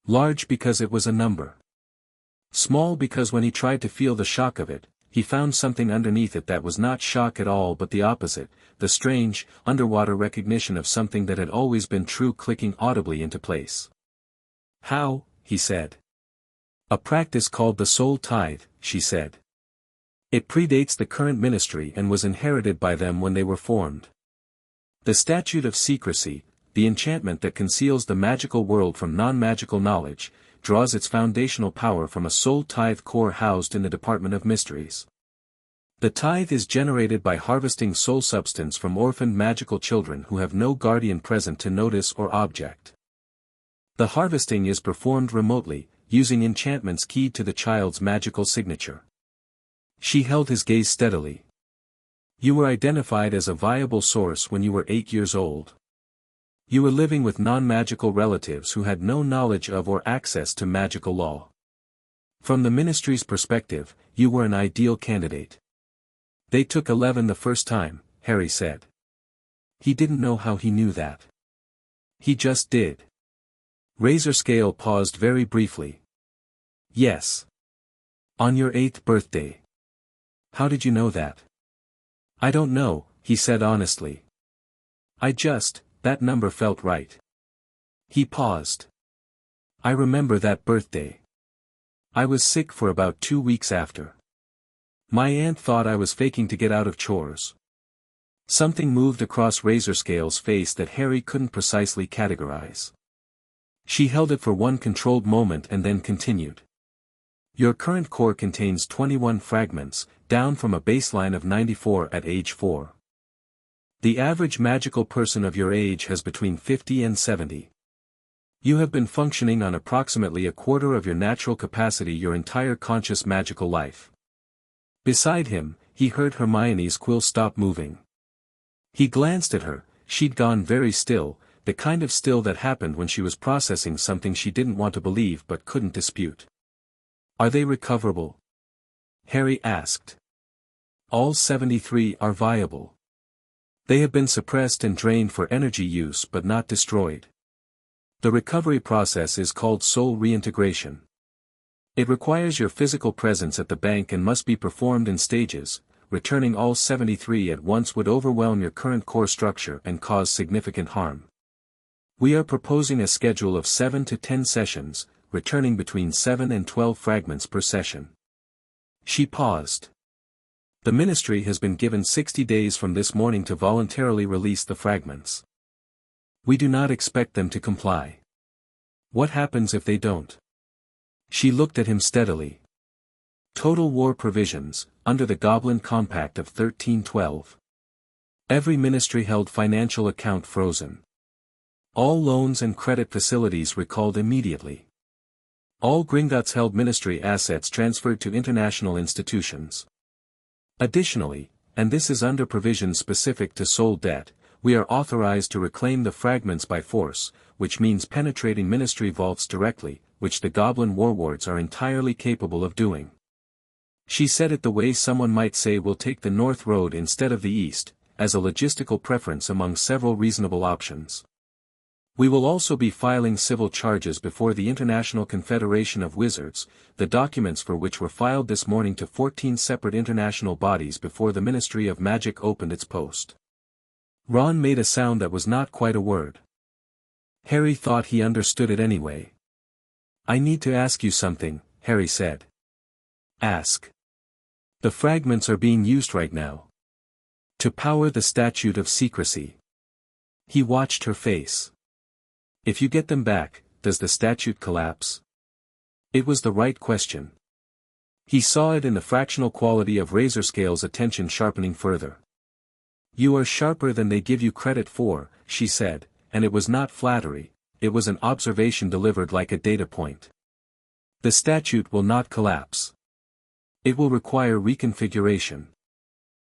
Large because it was a number. Small because when he tried to feel the shock of it, he found something underneath it that was not shock at all but the opposite, the strange, underwater recognition of something that had always been true clicking audibly into place. "How?" he said. "A practice called the Soul Tithe," she said. "It predates the current ministry and was inherited by them when they were formed. The statute of secrecy, the enchantment that conceals the magical world from non-magical knowledge, draws its foundational power from a soul tithe core housed in the Department of Mysteries. The tithe is generated by harvesting soul substance from orphaned magical children who have no guardian present to notice or object. The harvesting is performed remotely, using enchantments keyed to the child's magical signature." She held his gaze steadily. "You were identified as a viable source when you were 8 years old. You were living with non-magical relatives who had no knowledge of or access to magical law. From the ministry's perspective, you were an ideal candidate. They took 11 the first time," Harry said. He didn't know how he knew that. He just did. Razorscale paused very briefly. "Yes. On your 8th birthday. How did you know that?" "I don't know," he said honestly. That number felt right." He paused. "I remember that birthday. I was sick for about 2 weeks after. My aunt thought I was faking to get out of chores." Something moved across Razorscale's face that Harry couldn't precisely categorize. She held it for one controlled moment and then continued. "Your current core contains 21 fragments, down from a baseline of 94 at age 4. The average magical person of your age has between 50 and 70. You have been functioning on approximately a quarter of your natural capacity your entire conscious magical life." Beside him, he heard Hermione's quill stop moving. He glanced at her. She'd gone very still, the kind of still that happened when she was processing something she didn't want to believe but couldn't dispute. "Are they recoverable?" Harry asked. "All 73 are viable. They have been suppressed and drained for energy use but not destroyed. The recovery process is called soul reintegration. It requires your physical presence at the bank and must be performed in stages. Returning all 73 at once would overwhelm your current core structure and cause significant harm. We are proposing a schedule of 7 to 10 sessions, returning between 7 and 12 fragments per session." She paused. "The ministry has been given 60 days from this morning to voluntarily release the fragments. We do not expect them to comply. What happens if they don't?" She looked at him steadily. "Total war provisions, under the Goblin Compact of 1312. Every ministry-held financial account frozen. All loans and credit facilities recalled immediately. All Gringotts held ministry assets transferred to international institutions. Additionally, and this is under provisions specific to soul debt, we are authorized to reclaim the fragments by force, which means penetrating ministry vaults directly, which the Goblin warlords are entirely capable of doing. She said it the way someone might say we'll take the north road instead of the east, as a logistical preference among several reasonable options. We will also be filing civil charges before the International Confederation of Wizards, the documents for which were filed this morning to 14 separate international bodies before the Ministry of Magic opened its post. Ron made a sound that was not quite a word. Harry thought he understood it anyway. I need to ask you something, Harry said. Ask. The fragments are being used right now. To power the Statute of Secrecy. He watched her face. If you get them back, does the statute collapse? It was the right question. He saw it in the fractional quality of Razorscale's attention sharpening further. You are sharper than they give you credit for, she said, and it was not flattery, it was an observation delivered like a data point. The statute will not collapse. It will require reconfiguration.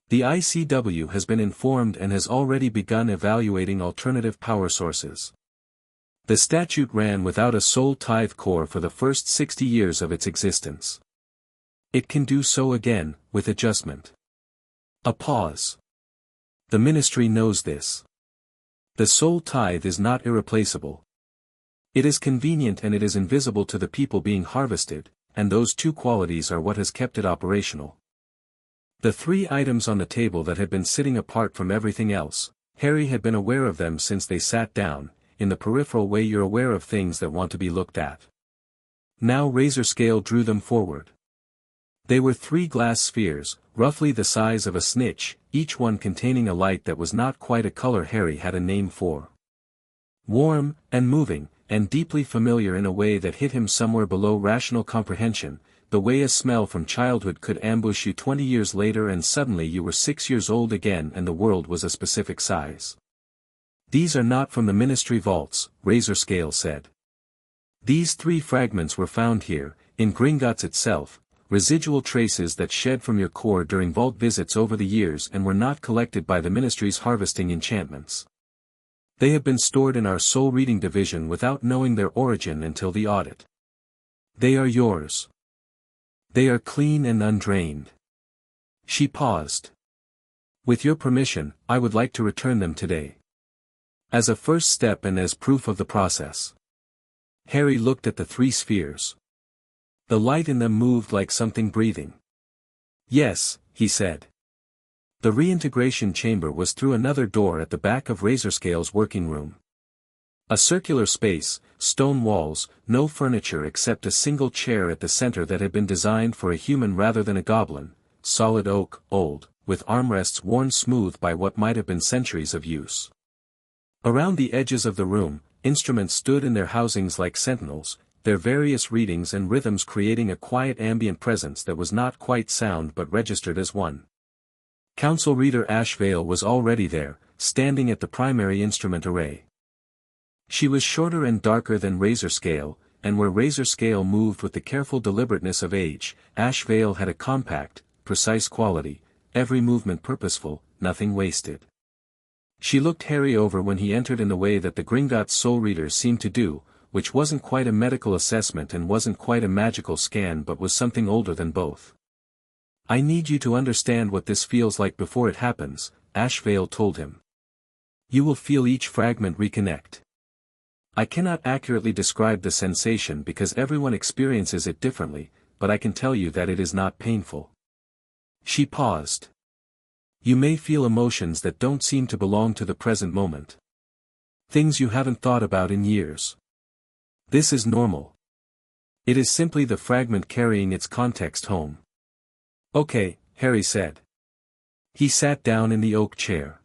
The ICW has been informed and has already begun evaluating alternative power sources. The statute ran without a soul tithe core for the first 60 years of its existence. It can do so again, with adjustment. A pause. The ministry knows this. The soul tithe is not irreplaceable. It is convenient and it is invisible to the people being harvested, and those two qualities are what has kept it operational. The three items on the table that had been sitting apart from everything else, Harry had been aware of them since they sat down, in the peripheral way you're aware of things that want to be looked at. Now Razorscale drew them forward. They were 3 glass spheres, roughly the size of a snitch, each one containing a light that was not quite a color Harry had a name for. Warm, and moving, and deeply familiar in a way that hit him somewhere below rational comprehension, the way a smell from childhood could ambush you 20 years later and suddenly you were 6 years old again and the world was a specific size. These are not from the ministry vaults, Razorscale said. These 3 fragments were found here, in Gringotts itself, residual traces that shed from your core during vault visits over the years and were not collected by the ministry's harvesting enchantments. They have been stored in our soul reading division without knowing their origin until the audit. They are yours. They are clean and undrained. She paused. With your permission, I would like to return them today. As a first step and as proof of the process. Harry looked at the 3 spheres. The light in them moved like something breathing. Yes, he said. The reintegration chamber was through another door at the back of Razorscale's working room. A circular space, stone walls, no furniture except a single chair at the center that had been designed for a human rather than a goblin, solid oak, old, with armrests worn smooth by what might have been centuries of use. Around the edges of the room, instruments stood in their housings like sentinels, their various readings and rhythms creating a quiet ambient presence that was not quite sound but registered as one. Council Reader Ashvale was already there, standing at the primary instrument array. She was shorter and darker than Razorscale, and where Razorscale moved with the careful deliberateness of age, Ashvale had a compact, precise quality, every movement purposeful, nothing wasted. She looked Harry over when he entered in the way that the Gringotts soul readers seemed to do, which wasn't quite a medical assessment and wasn't quite a magical scan but was something older than both. I need you to understand what this feels like before it happens, Ashvale told him. You will feel each fragment reconnect. I cannot accurately describe the sensation because everyone experiences it differently, but I can tell you that it is not painful. She paused. You may feel emotions that don't seem to belong to the present moment. Things you haven't thought about in years. This is normal. It is simply the fragment carrying its context home. Okay, Harry said. He sat down in the oak chair.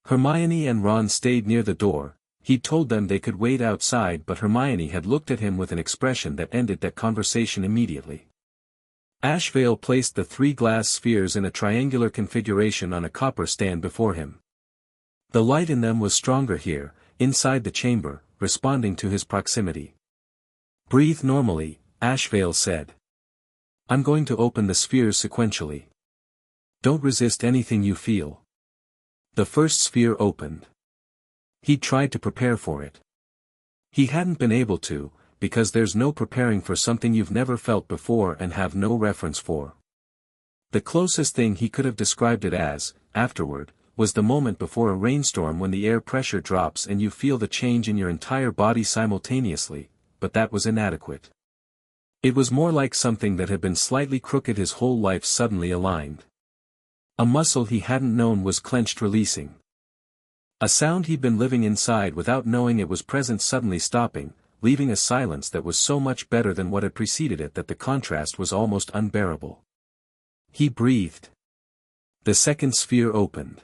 Hermione and Ron stayed near the door. He told them they could wait outside but Hermione had looked at him with an expression that ended that conversation immediately. Ashvale placed the 3 glass spheres in a triangular configuration on a copper stand before him. The light in them was stronger here, inside the chamber, responding to his proximity. Breathe normally, Ashvale said. I'm going to open the spheres sequentially. Don't resist anything you feel. The first sphere opened. He tried to prepare for it. He hadn't been able to, because there's no preparing for something you've never felt before and have no reference for. The closest thing he could have described it as, afterward, was the moment before a rainstorm when the air pressure drops and you feel the change in your entire body simultaneously, but that was inadequate. It was more like something that had been slightly crooked his whole life suddenly aligned. A muscle he hadn't known was clenched releasing. A sound he'd been living inside without knowing it was present suddenly stopping, leaving a silence that was so much better than what had preceded it that the contrast was almost unbearable. He breathed. The second sphere opened.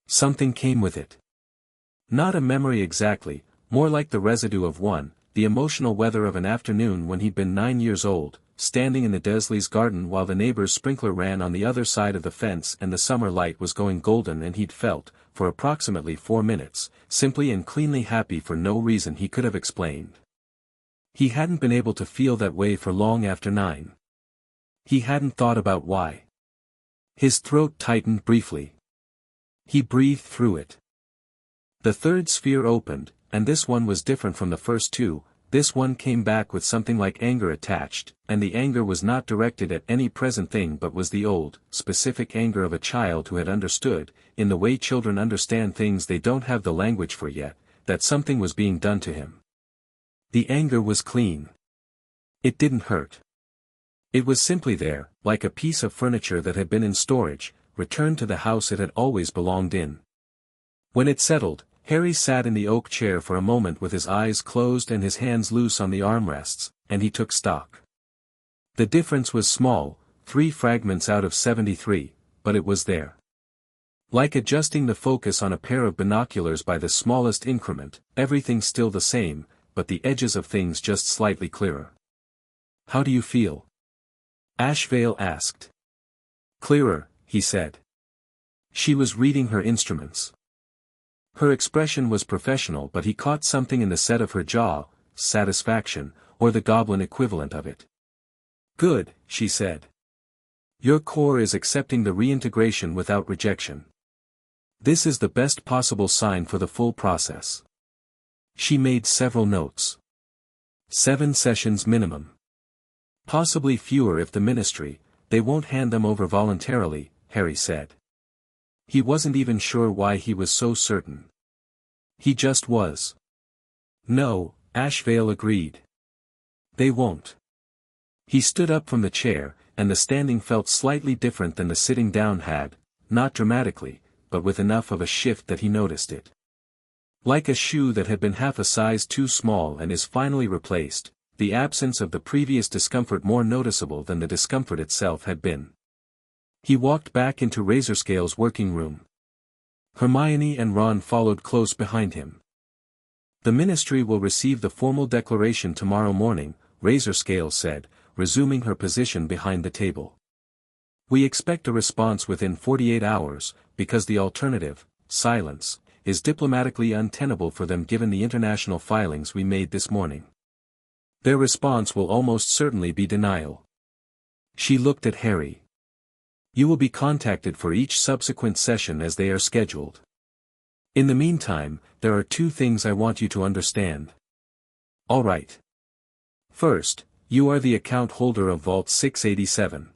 Something came with it. Not a memory exactly, more like the residue of one, the emotional weather of an afternoon when he'd been 9 years old, standing in the Desley's garden while the neighbor's sprinkler ran on the other side of the fence and the summer light was going golden, and he'd felt, for approximately 4 minutes, simply and cleanly happy for no reason he could have explained. He hadn't been able to feel that way for long after 9. He hadn't thought about why. His throat tightened briefly. He breathed through it. The third sphere opened, and this one was different from the first two. This one came back with something like anger attached, and the anger was not directed at any present thing but was the old, specific anger of a child who had understood, in the way children understand things they don't have the language for yet, that something was being done to him. The anger was clean. It didn't hurt. It was simply there, like a piece of furniture that had been in storage, returned to the house it had always belonged in. When it settled, Harry sat in the oak chair for a moment with his eyes closed and his hands loose on the armrests, and he took stock. The difference was small, 3 fragments out of 73, but it was there. Like adjusting the focus on a pair of binoculars by the smallest increment, everything still the same, but the edges of things just slightly clearer. How do you feel? Ashvale asked. Clearer, he said. She was reading her instruments. Her expression was professional, but he caught something in the set of her jaw, satisfaction, or the Goblin equivalent of it. Good, she said. Your core is accepting the reintegration without rejection. This is the best possible sign for the full process. She made several notes. 7 sessions minimum. Possibly fewer if the ministry, they won't hand them over voluntarily, Harry said. He wasn't even sure why he was so certain. He just was. No, Ashvale agreed. They won't. He stood up from the chair, and the standing felt slightly different than the sitting down had, not dramatically, but with enough of a shift that he noticed it. Like a shoe that had been half a size too small and is finally replaced, the absence of the previous discomfort more noticeable than the discomfort itself had been. He walked back into Razorscale's working room. Hermione and Ron followed close behind him. The ministry will receive the formal declaration tomorrow morning, Razorscale said, resuming her position behind the table. We expect a response within 48 hours, because the alternative, silence, is diplomatically untenable for them given the international filings we made this morning. Their response will almost certainly be denial. She looked at Harry. You will be contacted for each subsequent session as they are scheduled. In the meantime, there are 2 things I want you to understand. All right. First, you are the account holder of Vault 687.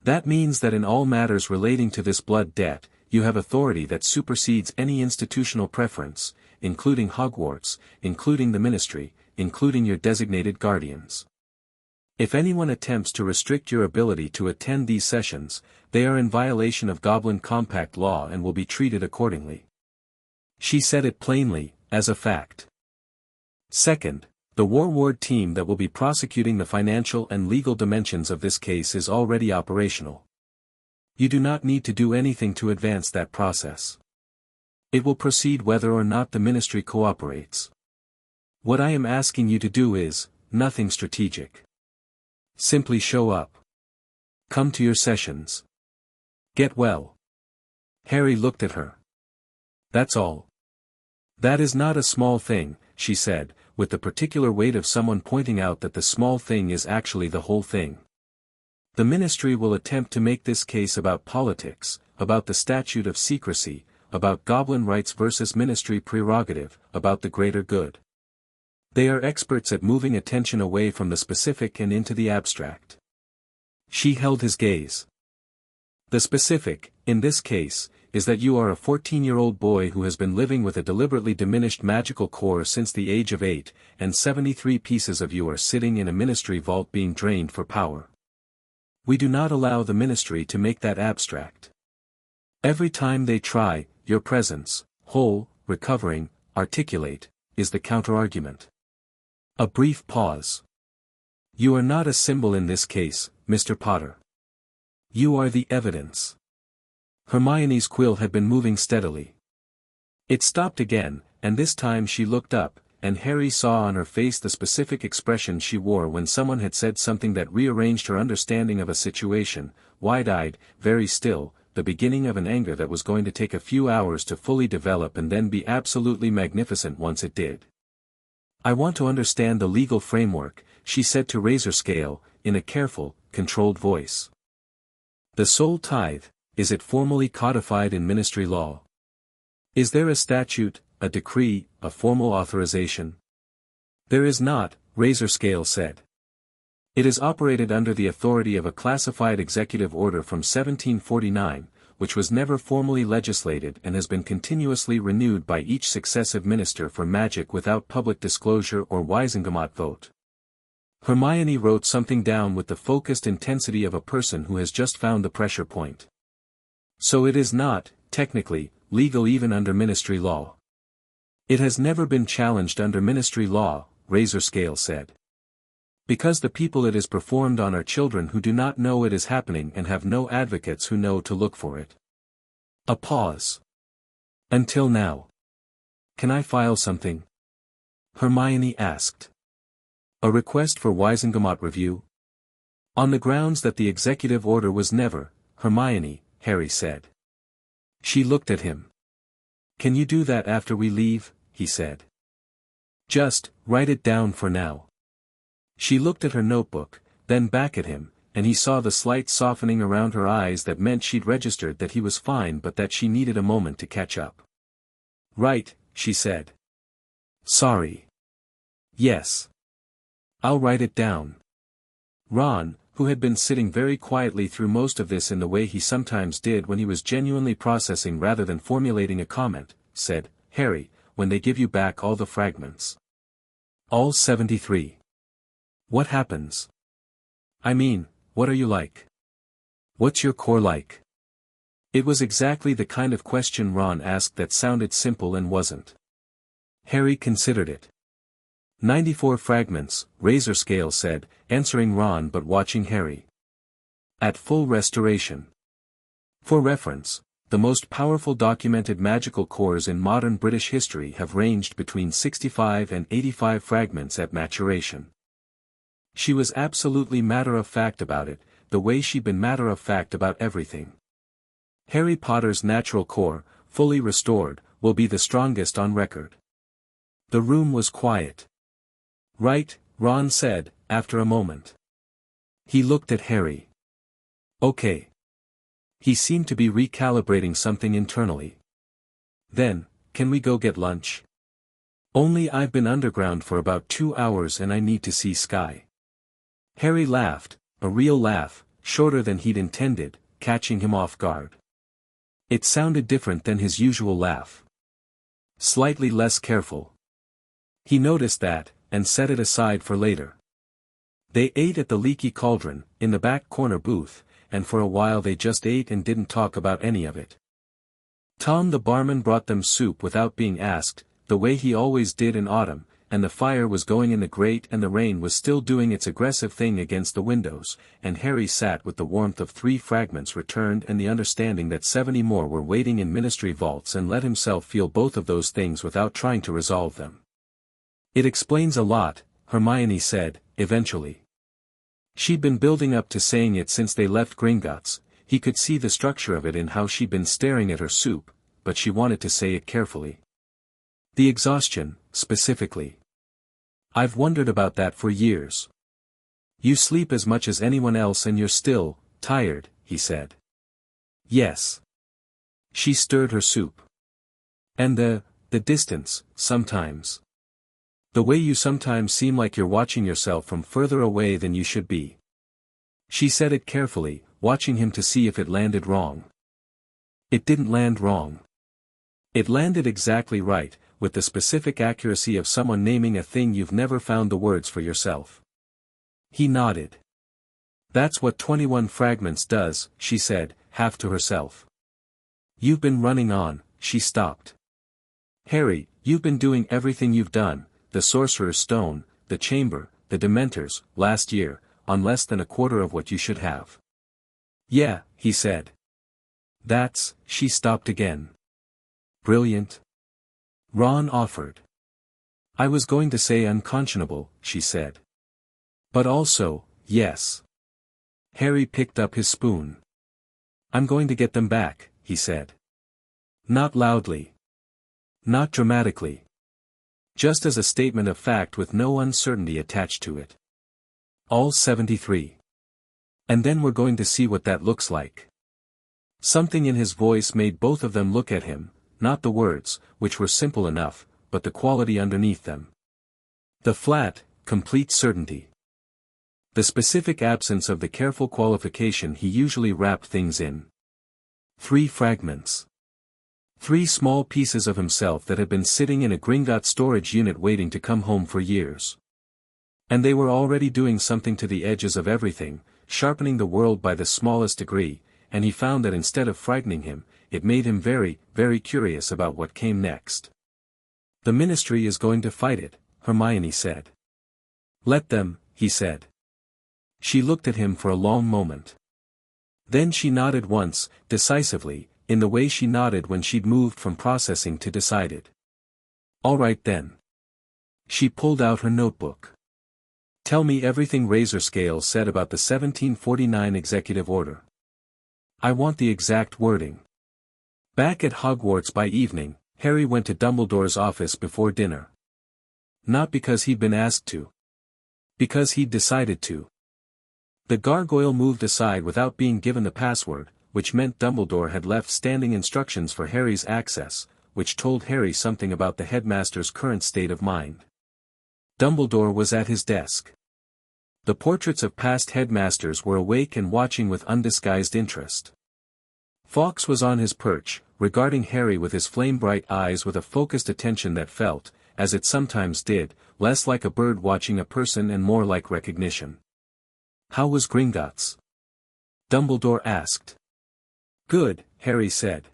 That means that in all matters relating to this blood debt, you have authority that supersedes any institutional preference, including Hogwarts, including the ministry, including your designated guardians. If anyone attempts to restrict your ability to attend these sessions, they are in violation of Goblin Compact law and will be treated accordingly. She said it plainly, as a fact. Second, the War Ward team that will be prosecuting the financial and legal dimensions of this case is already operational. You do not need to do anything to advance that process. It will proceed whether or not the ministry cooperates. What I am asking you to do is, nothing strategic. Simply show up. Come to your sessions. Get well. Harry looked at her. That's all. That is not a small thing, she said, with the particular weight of someone pointing out that the small thing is actually the whole thing. The ministry will attempt to make this case about politics, about the statute of secrecy, about goblin rights versus ministry prerogative, about the greater good. They are experts at moving attention away from the specific and into the abstract. She held his gaze. The specific, in this case, is that you are a 14-year-old boy who has been living with a deliberately diminished magical core since the age of 8, and 73 pieces of you are sitting in a ministry vault being drained for power. We do not allow the ministry to make that abstract. Every time they try, your presence, whole, recovering, articulate, is the counterargument. A brief pause. You are not a symbol in this case, Mr. Potter. You are the evidence. Hermione's quill had been moving steadily. It stopped again, and this time she looked up, and Harry saw on her face the specific expression she wore when someone had said something that rearranged her understanding of a situation, wide-eyed, very still, the beginning of an anger that was going to take a few hours to fully develop and then be absolutely magnificent once it did. I want to understand the legal framework, she said to Razorscale, in a careful, controlled voice. The soul tithe, is it formally codified in ministry law? Is there a statute, a decree, a formal authorization? There is not, Razorscale said. It is operated under the authority of a classified executive order from 1749, which was never formally legislated and has been continuously renewed by each successive minister for magic without public disclosure or Wisengamot vote. Hermione wrote something down with the focused intensity of a person who has just found the pressure point. So it is not, technically, legal even under ministry law. It has never been challenged under ministry law, Razorscale said. Because the people it is performed on are children who do not know it is happening and have no advocates who know to look for it. A pause. Until now. Can I file something? Hermione asked. A request for Wisengamot review? On the grounds that the executive order was never, Hermione, Harry said. She looked at him. Can you do that after we leave? He said. Just, write it down for now. She looked at her notebook, then back at him, and he saw the slight softening around her eyes that meant she'd registered that he was fine but that she needed a moment to catch up. Right, she said. Sorry. Yes. I'll write it down. Ron, who had been sitting very quietly through most of this in the way he sometimes did when he was genuinely processing rather than formulating a comment, said, Harry, when they give you back all the fragments. All 73. What happens? I mean, what are you like? What's your core like? It was exactly the kind of question Ron asked that sounded simple and wasn't. Harry considered it. 94 fragments, Razorscale said, answering Ron but watching Harry. At full restoration. For reference, the most powerful documented magical cores in modern British history have ranged between 65 and 85 fragments at maturation. She was absolutely matter-of-fact about it, the way she'd been matter-of-fact about everything. Harry Potter's natural core, fully restored, will be the strongest on record. The room was quiet. Right, Ron said, after a moment. He looked at Harry. Okay. He seemed to be recalibrating something internally. Then, can we go get lunch? Only I've been underground for about 2 hours and I need to see sky. Harry laughed, a real laugh, shorter than he'd intended, catching him off guard. It sounded different than his usual laugh. Slightly less careful. He noticed that, and set it aside for later. They ate at the Leaky Cauldron, in the back corner booth, and for a while they just ate and didn't talk about any of it. Tom the barman brought them soup without being asked, the way he always did in autumn, and the fire was going in the grate and the rain was still doing its aggressive thing against the windows, and Harry sat with the warmth of 3 fragments returned and the understanding that 70 more were waiting in ministry vaults and let himself feel both of those things without trying to resolve them. It explains a lot, Hermione said, eventually. She'd been building up to saying it since they left Gringotts. He could see the structure of it in how she'd been staring at her soup, but she wanted to say it carefully. The exhaustion, specifically. I've wondered about that for years. You sleep as much as anyone else and you're still tired, he said. Yes. She stirred her soup. And the distance, sometimes. The way you sometimes seem like you're watching yourself from further away than you should be. She said it carefully, watching him to see if it landed wrong. It didn't land wrong. It landed exactly right, with the specific accuracy of someone naming a thing you've never found the words for yourself. He nodded. That's what 21 Fragments does, she said, half to herself. You've been running on, she stopped. Harry, you've been doing everything you've done, the Sorcerer's Stone, the Chamber, the Dementors, last year, on less than a quarter of what you should have. Yeah, he said. She stopped again. Brilliant. Ron offered. I was going to say unconscionable, she said. But also, yes. Harry picked up his spoon. I'm going to get them back, he said. Not loudly. Not dramatically. Just as a statement of fact with no uncertainty attached to it. All 73. And then we're going to see what that looks like. Something in his voice made both of them look at him, not the words, which were simple enough, but the quality underneath them. The flat, complete certainty. The specific absence of the careful qualification he usually wrapped things in. 3 fragments. 3 small pieces of himself that had been sitting in a Gringotts storage unit waiting to come home for years. And they were already doing something to the edges of everything, sharpening the world by the smallest degree, and he found that instead of frightening him, it made him very, very curious about what came next. The Ministry is going to fight it, Hermione said. Let them, he said. She looked at him for a long moment. Then she nodded once, decisively, in the way she nodded when she'd moved from processing to decided. All right then. She pulled out her notebook. Tell me everything Razorscale said about the 1749 executive order. I want the exact wording. Back at Hogwarts by evening, Harry went to Dumbledore's office before dinner. Not because he'd been asked to. Because he'd decided to. The gargoyle moved aside without being given the password, which meant Dumbledore had left standing instructions for Harry's access, which told Harry something about the headmaster's current state of mind. Dumbledore was at his desk. The portraits of past headmasters were awake and watching with undisguised interest. Fawkes was on his perch, regarding Harry with his flame-bright eyes with a focused attention that felt, as it sometimes did, less like a bird watching a person and more like recognition. How was Gringotts? Dumbledore asked. Good, Harry said.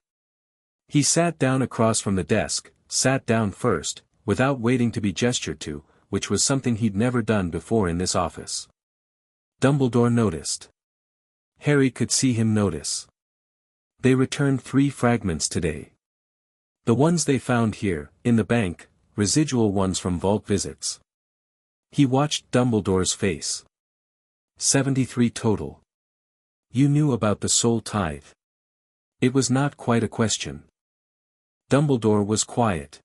He sat down across from the desk, sat down first, without waiting to be gestured to, which was something he'd never done before in this office. Dumbledore noticed. Harry could see him notice. They returned 3 fragments today. The ones they found here, in the bank, residual ones from vault visits. He watched Dumbledore's face. 73 total. You knew about the soul tithe. It was not quite a question. Dumbledore was quiet.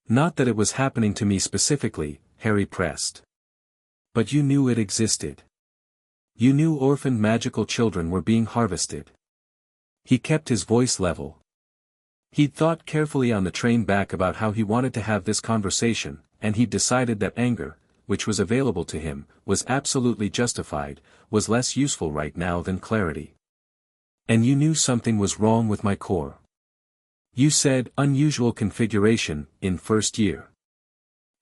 Not that it was happening to me specifically, Harry pressed. But you knew it existed. You knew orphaned magical children were being harvested. He kept his voice level. He'd thought carefully on the train back about how he wanted to have this conversation, and he'd decided that anger, which was available to him, was absolutely justified, was less useful right now than clarity. And you knew something was wrong with my core. You said unusual configuration, in first year.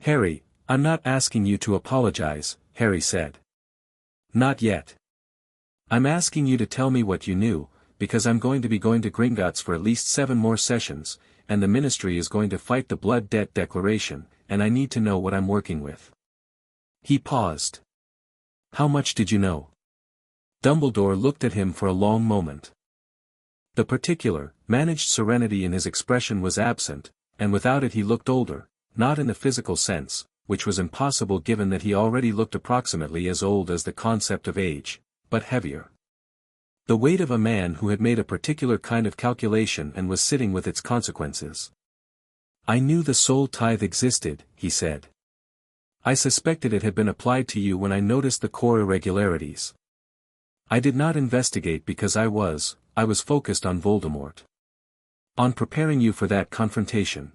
Harry, I'm not asking you to apologize, Harry said. Not yet. I'm asking you to tell me what you knew, because I'm going to be going to Gringotts for at least 7 more sessions, and the Ministry is going to fight the Blood Debt Declaration, and I need to know what I'm working with. He paused. How much did you know? Dumbledore looked at him for a long moment. The particular, managed serenity in his expression was absent, and without it he looked older, not in the physical sense, which was impossible given that he already looked approximately as old as the concept of age, but heavier. The weight of a man who had made a particular kind of calculation and was sitting with its consequences. I knew the soul tithe existed, he said. I suspected it had been applied to you when I noticed the core irregularities. I did not investigate because I was focused on Voldemort. On preparing you for that confrontation.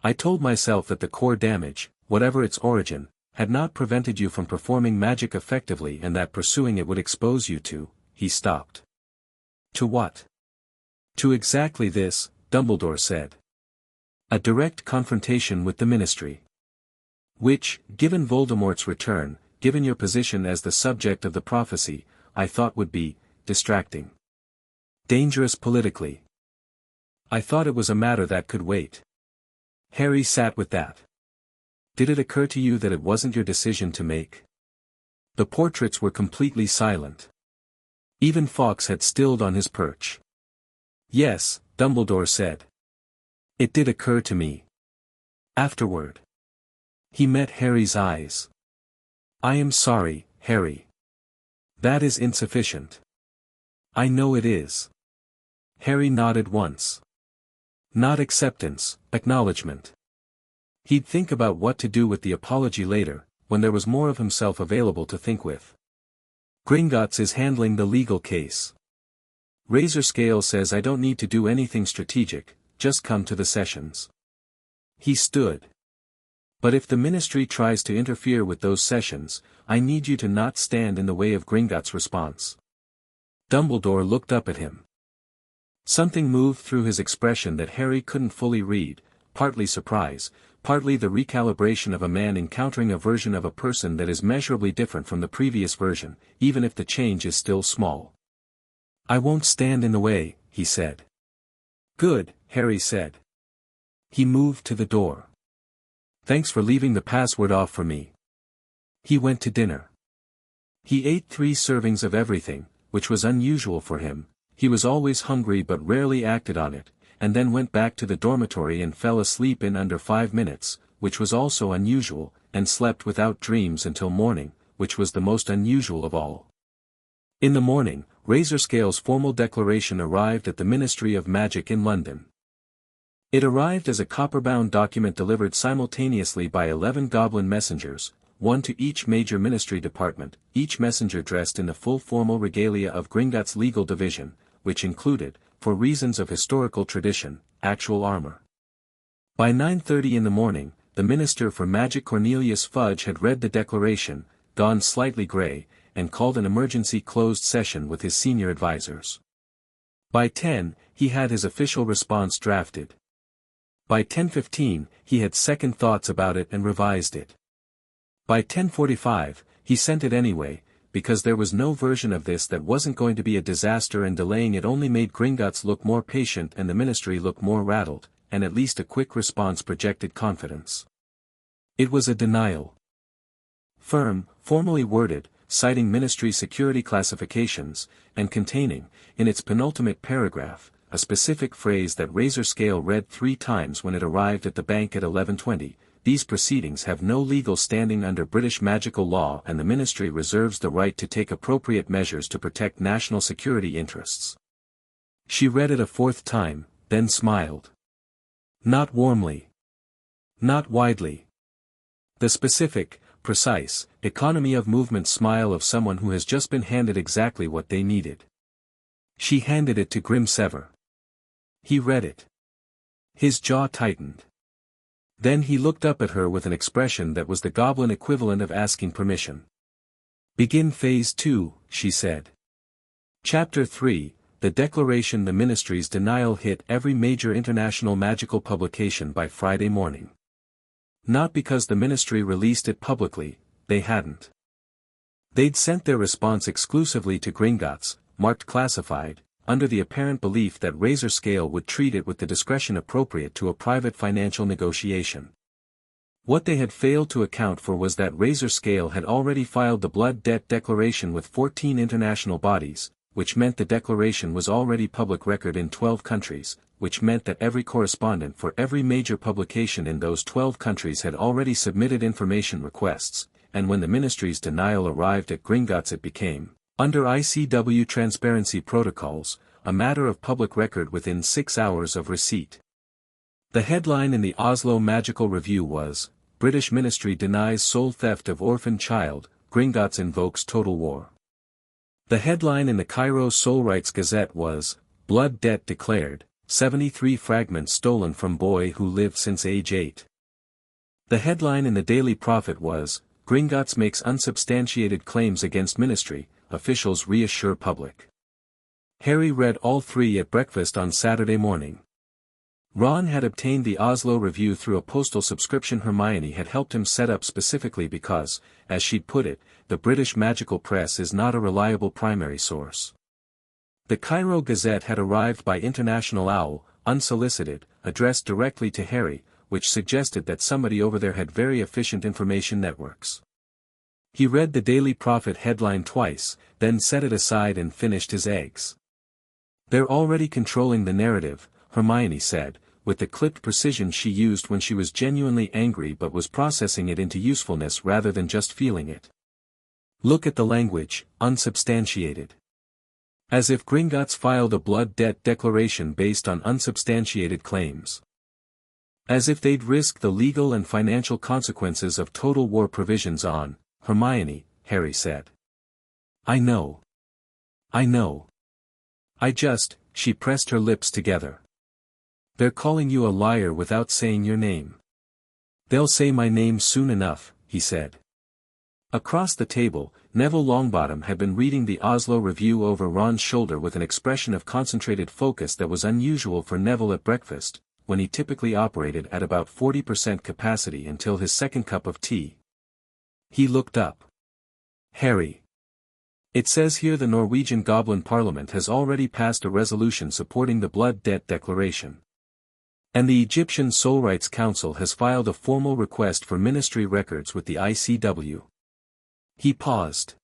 I told myself that the core damage, whatever its origin, had not prevented you from performing magic effectively and that pursuing it would expose you to, he stopped. To what? To exactly this, Dumbledore said. A direct confrontation with the Ministry. Which, given Voldemort's return, given your position as the subject of the prophecy, I thought would be, distracting. Dangerous politically. I thought it was a matter that could wait. Harry sat with that. Did it occur to you that it wasn't your decision to make? The portraits were completely silent. Even Fawkes had stilled on his perch. Yes, Dumbledore said. It did occur to me. Afterward. He met Harry's eyes. I am sorry, Harry. That is insufficient. I know it is. Harry nodded once. Not acceptance, acknowledgement. He'd think about what to do with the apology later, when there was more of himself available to think with. Gringotts is handling the legal case. Razorscale says I don't need to do anything strategic, just come to the sessions. He stood. But if the Ministry tries to interfere with those sessions, I need you to not stand in the way of Gringotts' response. Dumbledore looked up at him. Something moved through his expression that Harry couldn't fully read, partly surprise, partly the recalibration of a man encountering a version of a person that is measurably different from the previous version, even if the change is still small. I won't stand in the way, he said. Good, Harry said. He moved to the door. Thanks for leaving the password off for me. He went to dinner. He ate 3 servings of everything, which was unusual for him. He was always hungry but rarely acted on it, and then went back to the dormitory and fell asleep in under 5 minutes, which was also unusual, and slept without dreams until morning, which was the most unusual of all. In the morning, Razorscale's formal declaration arrived at the Ministry of Magic in London. It arrived as a copper-bound document delivered simultaneously by 11 goblin messengers, one to each major ministry department, each messenger dressed in the full formal regalia of Gringotts' legal division, which included, for reasons of historical tradition, actual armor. By 9:30 in the morning, the Minister for Magic Cornelius Fudge had read the declaration, gone slightly grey, and called an emergency closed session with his senior advisors. By 10, he had his official response drafted. By 10:15, he had second thoughts about it and revised it. By 10:45, he sent it anyway, because there was no version of this that wasn't going to be a disaster, and delaying it only made Gringotts look more patient and the Ministry look more rattled, and at least a quick response projected confidence. It was a denial. Firm, formally worded, citing Ministry security classifications, and containing, in its penultimate paragraph, a specific phrase that Razorscale read 3 times when it arrived at the bank at 11:20. These proceedings have no legal standing under British magical law, and the Ministry reserves the right to take appropriate measures to protect national security interests. She read it a 4th time, then smiled. Not warmly. Not widely. The specific, precise, economy of movement smile of someone who has just been handed exactly what they needed. She handed it to Grimsever. He read it. His jaw tightened. Then he looked up at her with an expression that was the goblin equivalent of asking permission. Begin Phase 2, she said. Chapter 3, The Declaration. The Ministry's denial hit every major international magical publication by Friday morning. Not because the Ministry released it publicly, they hadn't. They'd sent their response exclusively to Gringotts, marked classified, under the apparent belief that Razorscale would treat it with the discretion appropriate to a private financial negotiation. What they had failed to account for was that Razorscale had already filed the blood debt declaration with 14 international bodies, which meant the declaration was already public record in 12 countries, which meant that every correspondent for every major publication in those 12 countries had already submitted information requests, and when the Ministry's denial arrived at Gringotts it became, under ICW transparency protocols, a matter of public record within 6 hours of receipt. The headline in the Oslo Magical Review was, British Ministry denies soul theft of orphan child, Gringotts invokes total war. The headline in the Cairo Soul Rights Gazette was, Blood Debt Declared, 73 Fragments Stolen from Boy Who Lived Since Age 8. The headline in the Daily Prophet was, Gringotts Makes Unsubstantiated Claims Against Ministry, Officials Reassure Public. Harry read all three at breakfast on Saturday morning. Ron had obtained the Oslo Review through a postal subscription Hermione had helped him set up specifically because, as she'd put it, the British magical press is not a reliable primary source. The Cairo Gazette had arrived by International Owl, unsolicited, addressed directly to Harry, which suggested that somebody over there had very efficient information networks. He read the Daily Prophet headline twice, then set it aside and finished his eggs. They're already controlling the narrative, Hermione said, with the clipped precision she used when she was genuinely angry but was processing it into usefulness rather than just feeling it. Look at the language, unsubstantiated. As if Gringotts filed a blood debt declaration based on unsubstantiated claims. As if they'd risk the legal and financial consequences of total war provisions on, Hermione, Harry said. I know. She pressed her lips together. They're calling you a liar without saying your name. They'll say my name soon enough, he said. Across the table, Neville Longbottom had been reading the Oslo Review over Ron's shoulder with an expression of concentrated focus that was unusual for Neville at breakfast, when he typically operated at about 40% capacity until his second cup of tea. He looked up. Harry. It says here the Norwegian Goblin Parliament has already passed a resolution supporting the Blood Debt Declaration. And the Egyptian Soul Rights Council has filed a formal request for ministry records with the ICW. He paused.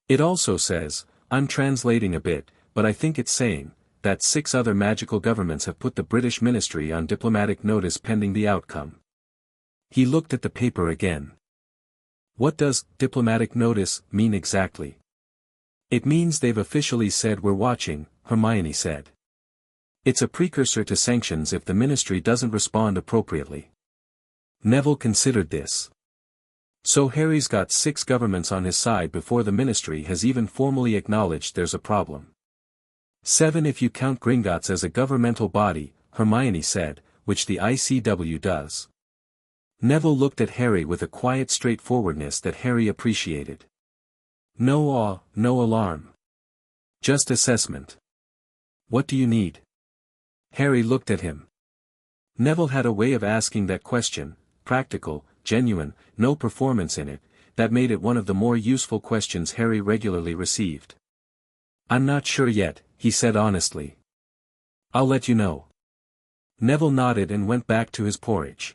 It also says, I'm translating a bit, but I think it's saying, that 6 other magical governments have put the British ministry on diplomatic notice pending the outcome. He looked at the paper again. What does diplomatic notice mean exactly? It means they've officially said we're watching, Hermione said. It's a precursor to sanctions if the ministry doesn't respond appropriately. Neville considered this. So Harry's got 6 governments on his side before the ministry has even formally acknowledged there's a problem. 7 if you count Gringotts as a governmental body, Hermione said, which the ICW does. Neville looked at Harry with a quiet straightforwardness that Harry appreciated. No awe, no alarm. Just assessment. What do you need? Harry looked at him. Neville had a way of asking that question, practical, genuine, no performance in it, that made it one of the more useful questions Harry regularly received. I'm not sure yet, he said honestly. I'll let you know. Neville nodded and went back to his porridge.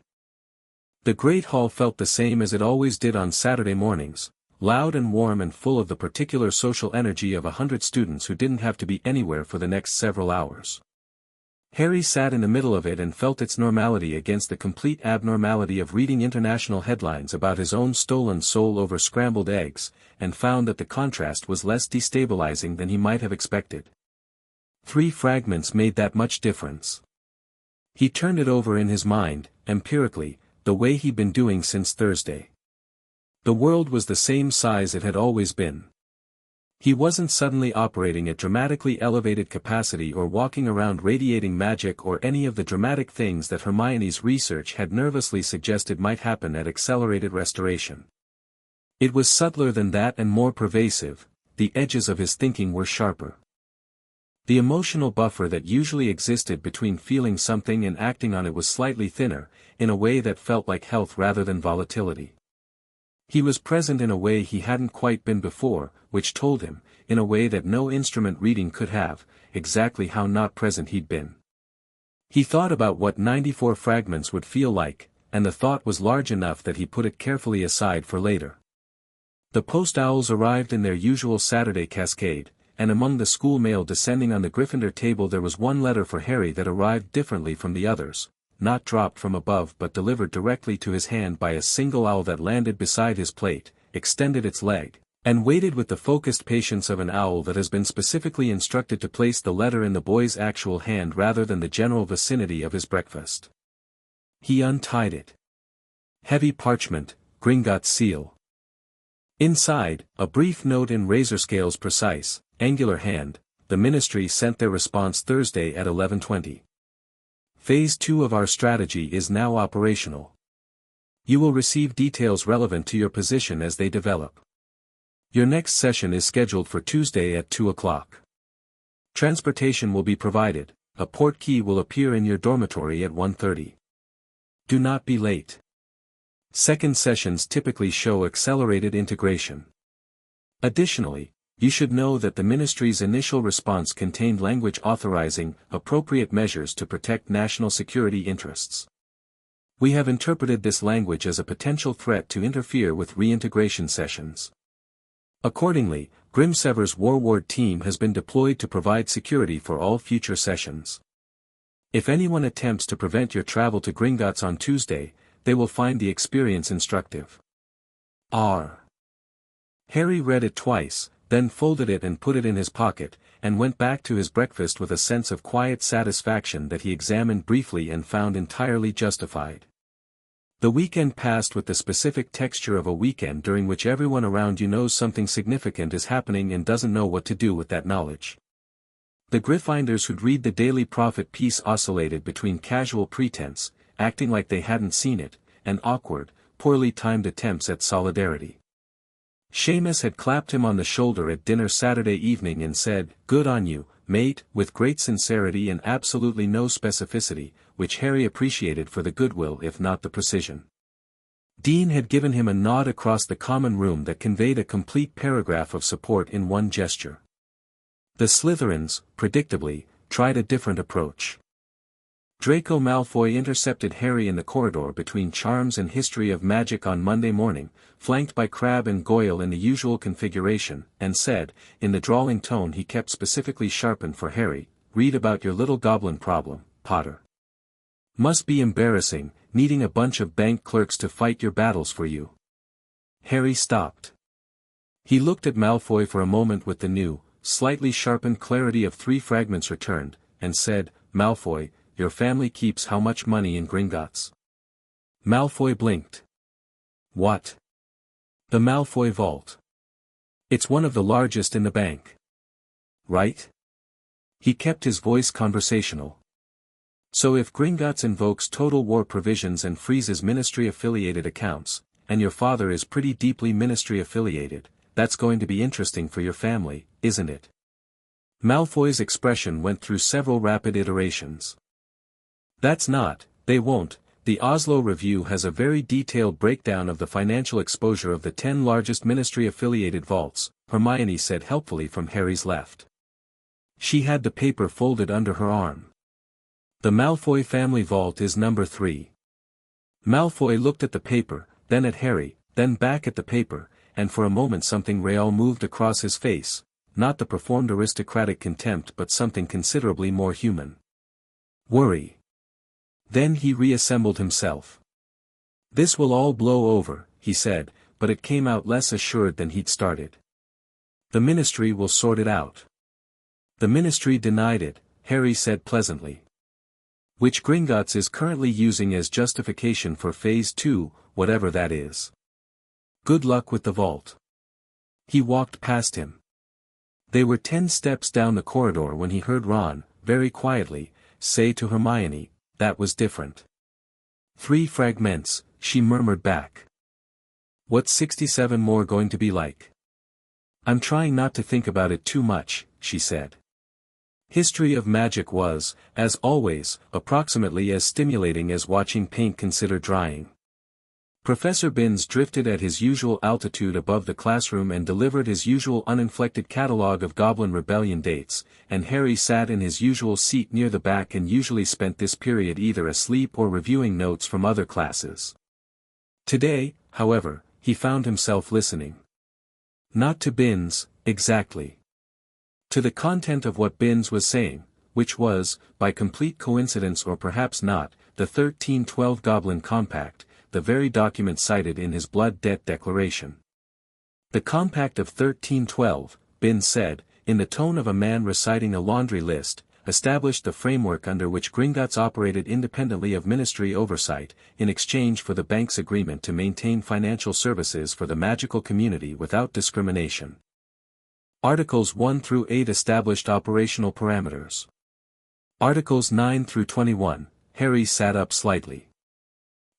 The Great Hall felt the same as it always did on Saturday mornings, loud and warm and full of the particular social energy of 100 students who didn't have to be anywhere for the next several hours. Harry sat in the middle of it and felt its normality against the complete abnormality of reading international headlines about his own stolen soul over scrambled eggs, and found that the contrast was less destabilizing than he might have expected. 3 fragments made that much difference. He turned it over in his mind, empirically, the way he'd been doing since Thursday. The world was the same size it had always been. He wasn't suddenly operating at dramatically elevated capacity or walking around radiating magic or any of the dramatic things that Hermione's research had nervously suggested might happen at accelerated restoration. It was subtler than that and more pervasive, the edges of his thinking were sharper. The emotional buffer that usually existed between feeling something and acting on it was slightly thinner, in a way that felt like health rather than volatility. He was present in a way he hadn't quite been before, which told him, in a way that no instrument reading could have, exactly how not present he'd been. He thought about what 94 fragments would feel like, and the thought was large enough that he put it carefully aside for later. The post owls arrived in their usual Saturday cascade, and among the school mail descending on the Gryffindor table there was one letter for Harry that arrived differently from the others, not dropped from above but delivered directly to his hand by a single owl that landed beside his plate, extended its leg, and waited with the focused patience of an owl that has been specifically instructed to place the letter in the boy's actual hand rather than the general vicinity of his breakfast. He untied it. Heavy parchment, Gringotts seal. Inside, a brief note in Razorscale's precise, angular hand. The ministry sent their response Thursday at 11:20. Phase 2 of our strategy is now operational. You will receive details relevant to your position as they develop. Your next session is scheduled for Tuesday at 2 o'clock. Transportation will be provided. A port key will appear in your dormitory at 1:30. Do not be late. Second sessions typically show accelerated integration. Additionally, you should know that the ministry's initial response contained language authorizing appropriate measures to protect national security interests. We have interpreted this language as a potential threat to interfere with reintegration sessions. Accordingly, Grimsever's War Ward team has been deployed to provide security for all future sessions. If anyone attempts to prevent your travel to Gringotts on Tuesday, they will find the experience instructive. R. Harry read it twice, then folded it and put it in his pocket, and went back to his breakfast with a sense of quiet satisfaction that he examined briefly and found entirely justified. The weekend passed with the specific texture of a weekend during which everyone around you knows something significant is happening and doesn't know what to do with that knowledge. The Gryffindors who'd read the Daily Prophet piece oscillated between casual pretense, acting like they hadn't seen it, and awkward, poorly timed attempts at solidarity. Seamus had clapped him on the shoulder at dinner Saturday evening and said, "Good on you, mate," with great sincerity and absolutely no specificity, which Harry appreciated for the goodwill if not the precision. Dean had given him a nod across the common room that conveyed a complete paragraph of support in one gesture. The Slytherins, predictably, tried a different approach. Draco Malfoy intercepted Harry in the corridor between Charms and History of Magic on Monday morning, flanked by Crabbe and Goyle in the usual configuration, and said, in the drawling tone he kept specifically sharpened for Harry, "Read about your little goblin problem, Potter. Must be embarrassing, needing a bunch of bank clerks to fight your battles for you." Harry stopped. He looked at Malfoy for a moment with the new, slightly sharpened clarity of 3 fragments returned, and said, "Malfoy, your family keeps how much money in Gringotts?" Malfoy blinked. "What?" "The Malfoy Vault. It's one of the largest in the bank." "Right?" He kept his voice conversational. "So if Gringotts invokes total war provisions and freezes ministry-affiliated accounts, and your father is pretty deeply ministry-affiliated, that's going to be interesting for your family, isn't it?" Malfoy's expression went through several rapid iterations. "That's not, they won't. The Oslo Review has a very detailed breakdown of the financial exposure of the 10 largest ministry-affiliated vaults," Hermione said helpfully from Harry's left. She had the paper folded under her arm. "The Malfoy family vault is number 3. Malfoy looked at the paper, then at Harry, then back at the paper, and for a moment something real moved across his face, not the performed aristocratic contempt but something considerably more human. Worry. Then he reassembled himself. "This will all blow over," he said, but it came out less assured than he'd started. "The ministry will sort it out." "The ministry denied it," Harry said pleasantly. "Which Gringotts is currently using as justification for Phase 2, whatever that is. Good luck with the vault." He walked past him. They were 10 steps down the corridor when he heard Ron, very quietly, say to Hermione, "That was different." 3 fragments, she murmured back. "What's 67 more going to be like?" "I'm trying not to think about it too much," she said. History of Magic was, as always, approximately as stimulating as watching paint consider drying. Professor Binns drifted at his usual altitude above the classroom and delivered his usual uninflected catalogue of Goblin Rebellion dates, and Harry sat in his usual seat near the back and usually spent this period either asleep or reviewing notes from other classes. Today, however, he found himself listening. Not to Binns, exactly. To the content of what Binns was saying, which was, by complete coincidence or perhaps not, the 1312 Goblin Compact, the very document cited in his blood debt declaration. "The Compact of 1312, Binns said, in the tone of a man reciting a laundry list, established the framework under which Gringotts operated independently of ministry oversight, in exchange for the bank's agreement to maintain financial services for the magical community without discrimination. Articles 1 through 8 established operational parameters. Articles 9 through 21, Harry sat up slightly.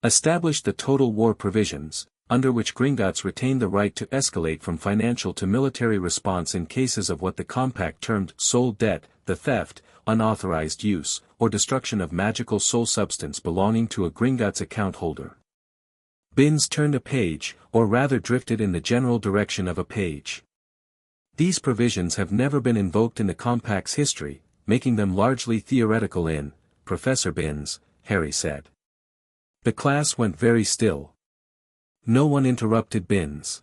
Established the total war provisions, under which Gringotts retained the right to escalate from financial to military response in cases of what the compact termed soul debt, the theft, unauthorized use, or destruction of magical soul substance belonging to a Gringotts account holder. Binns turned a page, or rather drifted in the general direction of a page. These provisions have never been invoked in the compact's history, making them largely theoretical in, Professor Binns, Harry said. The class went very still. No one interrupted Binns.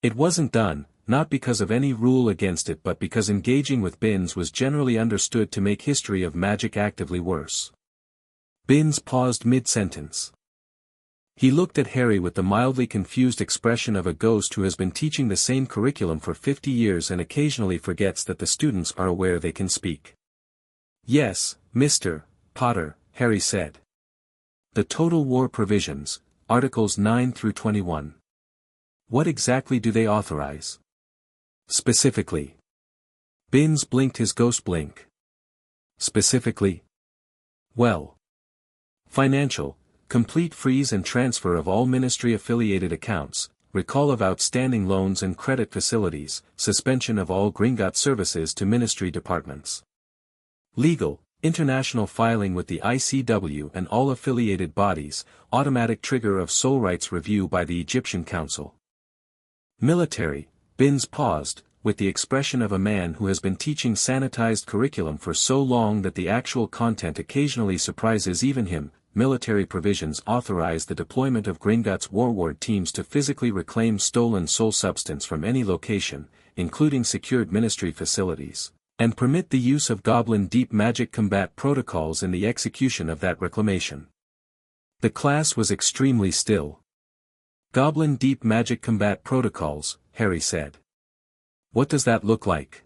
It wasn't done, not because of any rule against it but because engaging with Binns was generally understood to make history of magic actively worse. Binns paused mid-sentence. He looked at Harry with the mildly confused expression of a ghost who has been teaching the same curriculum for 50 years and occasionally forgets that the students are aware they can speak. "Yes, Mr. Potter," Harry said. "The total war provisions, Articles 9 through 21. What exactly do they authorize? Specifically." Binns blinked his ghost blink. "Specifically? Well. Financial, complete freeze and transfer of all ministry-affiliated accounts, recall of outstanding loans and credit facilities, suspension of all Gringotts services to ministry departments. Legal, international filing with the ICW and all affiliated bodies, automatic trigger of soul rights review by the Egyptian Council. Military," Binns paused, with the expression of a man who has been teaching sanitized curriculum for so long that the actual content occasionally surprises even him. "Military provisions authorize the deployment of Gringotts warward teams to physically reclaim stolen soul substance from any location, including secured ministry facilities, and permit the use of Goblin deep magic combat protocols in the execution of that reclamation." The class was extremely still. "Goblin deep magic combat protocols," Harry said. "What does that look like?"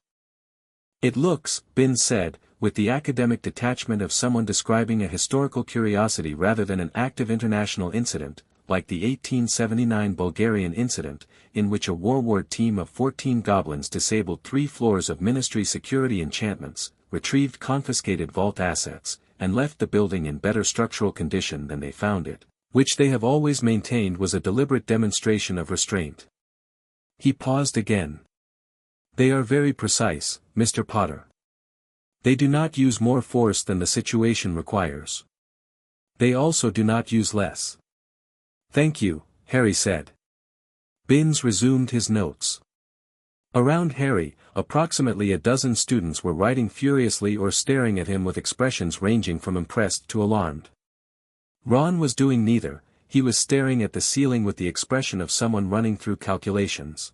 "It looks," Binns said, with the academic detachment of someone describing a historical curiosity rather than an active international incident, like the 1879 Bulgarian incident, in which a warward team of 14 goblins disabled 3 floors of ministry security enchantments, retrieved confiscated vault assets, and left the building in better structural condition than they found it, which they have always maintained was a deliberate demonstration of restraint. He paused again. "They are very precise, Mr. Potter. They do not use more force than the situation requires. They also do not use less." "Thank you," Harry said. Binns resumed his notes. Around Harry, approximately a dozen students were writing furiously or staring at him with expressions ranging from impressed to alarmed. Ron was doing neither, he was staring at the ceiling with the expression of someone running through calculations.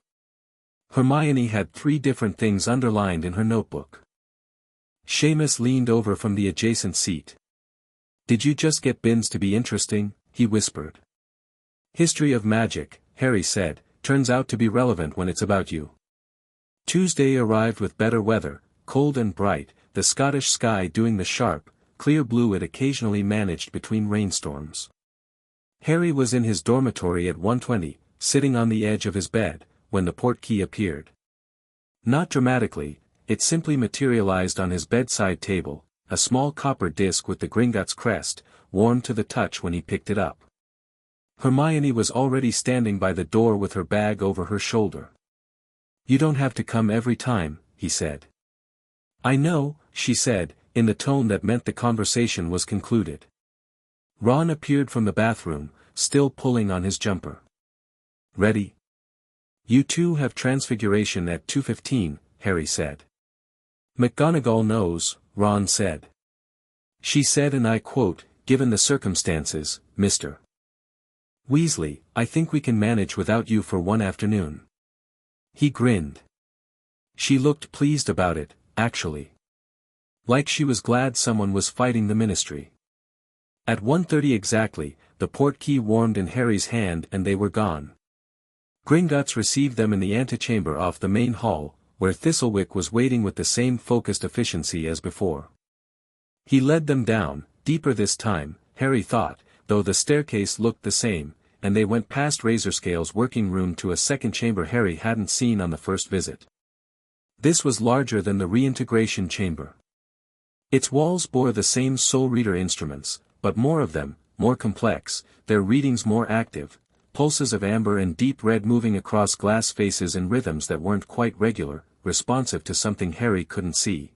Hermione had 3 different things underlined in her notebook. Seamus leaned over from the adjacent seat. "Did you just get Binns to be interesting?" he whispered. "History of magic," Harry said, "turns out to be relevant when it's about you." Tuesday arrived with better weather, cold and bright, the Scottish sky doing the sharp, clear blue it occasionally managed between rainstorms. Harry was in his dormitory at 1:20, sitting on the edge of his bed, when the portkey appeared. Not dramatically, it simply materialized on his bedside table, a small copper disc with the Gringotts crest, warm to the touch when he picked it up. Hermione was already standing by the door with her bag over her shoulder. "You don't have to come every time," he said. "I know," she said, in the tone that meant the conversation was concluded. Ron appeared from the bathroom, still pulling on his jumper. "Ready?" "You two have transfiguration at 2:15, Harry said. "McGonagall knows," Ron said. "She said, and I quote, 'Given the circumstances, Mr. Weasley, I think we can manage without you for one afternoon.'" He grinned. She looked pleased about it, actually. Like she was glad someone was fighting the ministry. At 1:30 exactly, the portkey warmed in Harry's hand and they were gone. Gringotts received them in the antechamber off the main hall, where Thistlewick was waiting with the same focused efficiency as before. He led them down, deeper this time, Harry thought, though the staircase looked the same, and they went past Razorscale's working room to a second chamber Harry hadn't seen on the first visit. This was larger than the reintegration chamber. Its walls bore the same soul reader instruments, but more of them, more complex, their readings more active, pulses of amber and deep red moving across glass faces in rhythms that weren't quite regular, responsive to something Harry couldn't see.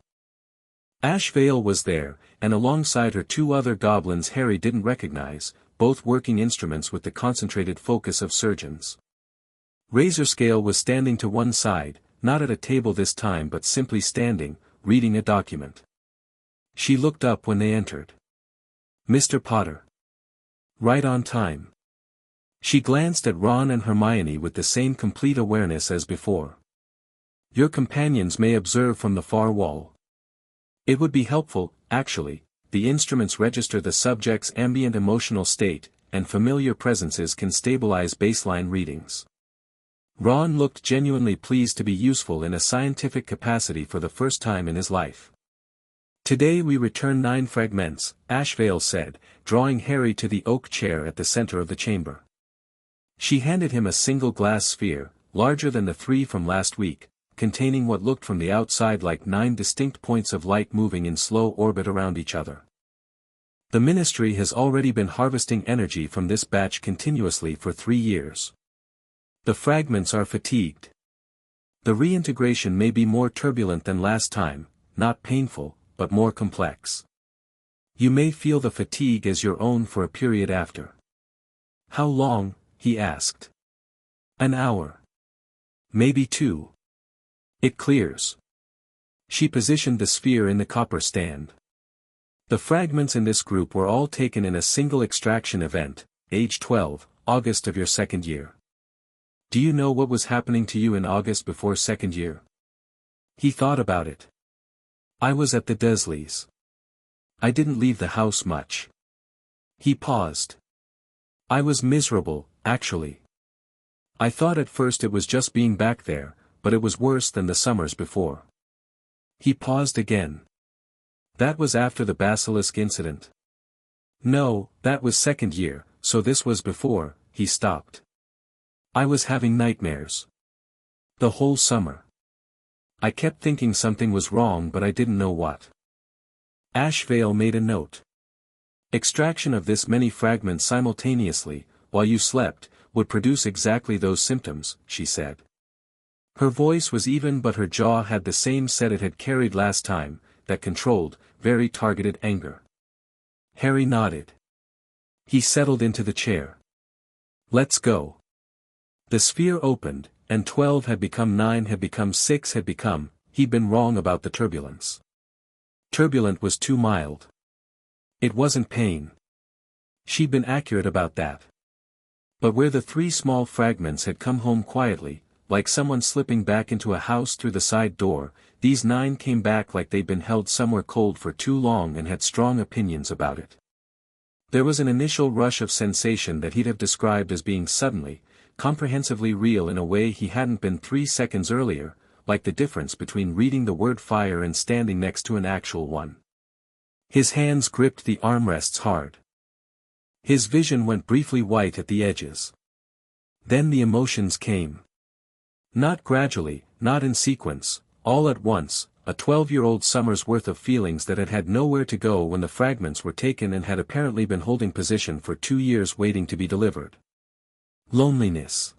Ash Vale was there, and alongside her two other goblins Harry didn't recognize, both working instruments with the concentrated focus of surgeons. Razorscale was standing to one side, not at a table this time but simply standing, reading a document. She looked up when they entered. "Mr. Potter. Right on time." She glanced at Ron and Hermione with the same complete awareness as before. "Your companions may observe from the far wall. It would be helpful, actually. The instruments register the subject's ambient emotional state, and familiar presences can stabilize baseline readings." Ron looked genuinely pleased to be useful in a scientific capacity for the first time in his life. "Today we return 9 fragments," Ash Vale said, drawing Harry to the oak chair at the center of the chamber. She handed him a single glass sphere, larger than the 3 from last week, containing what looked from the outside like 9 distinct points of light moving in slow orbit around each other. "The Ministry has already been harvesting energy from this batch continuously for 3 years. The fragments are fatigued. The reintegration may be more turbulent than last time, not painful, but more complex. You may feel the fatigue as your own for a period after." "How long?" he asked. "An hour. Maybe 2. It clears." She positioned the sphere in the copper stand. "The fragments in this group were all taken in a single extraction event, age 12, August of your second year. Do you know what was happening to you in August before second year?" He thought about it. "I was at the Dursleys. I didn't leave the house much." He paused. "I was miserable, actually. I thought at first it was just being back there, but it was worse than the summers before." He paused again. "That was after the basilisk incident?" "No, that was second year, so this was before." He stopped. "I was having nightmares. The whole summer. I kept thinking something was wrong but I didn't know what." Ash Vale made a note. "Extraction of this many fragments simultaneously, while you slept, would produce exactly those symptoms," she said. Her voice was even but her jaw had the same set it had carried last time, that controlled, very targeted anger. Harry nodded. He settled into the chair. "Let's go." The sphere opened, and 12 had become 9 had become 6 had become, he'd been wrong about the turbulence. Turbulent was too mild. It wasn't pain. She'd been accurate about that. But where the 3 small fragments had come home quietly, like someone slipping back into a house through the side door, these 9 came back like they'd been held somewhere cold for too long and had strong opinions about it. There was an initial rush of sensation that he'd have described as being suddenly, comprehensively real in a way he hadn't been 3 seconds earlier, like the difference between reading the word fire and standing next to an actual one. His hands gripped the armrests hard. His vision went briefly white at the edges. Then the emotions came. Not gradually, not in sequence, all at once, a 12-year-old summer's worth of feelings that had had nowhere to go when the fragments were taken and had apparently been holding position for 2 years waiting to be delivered. Loneliness.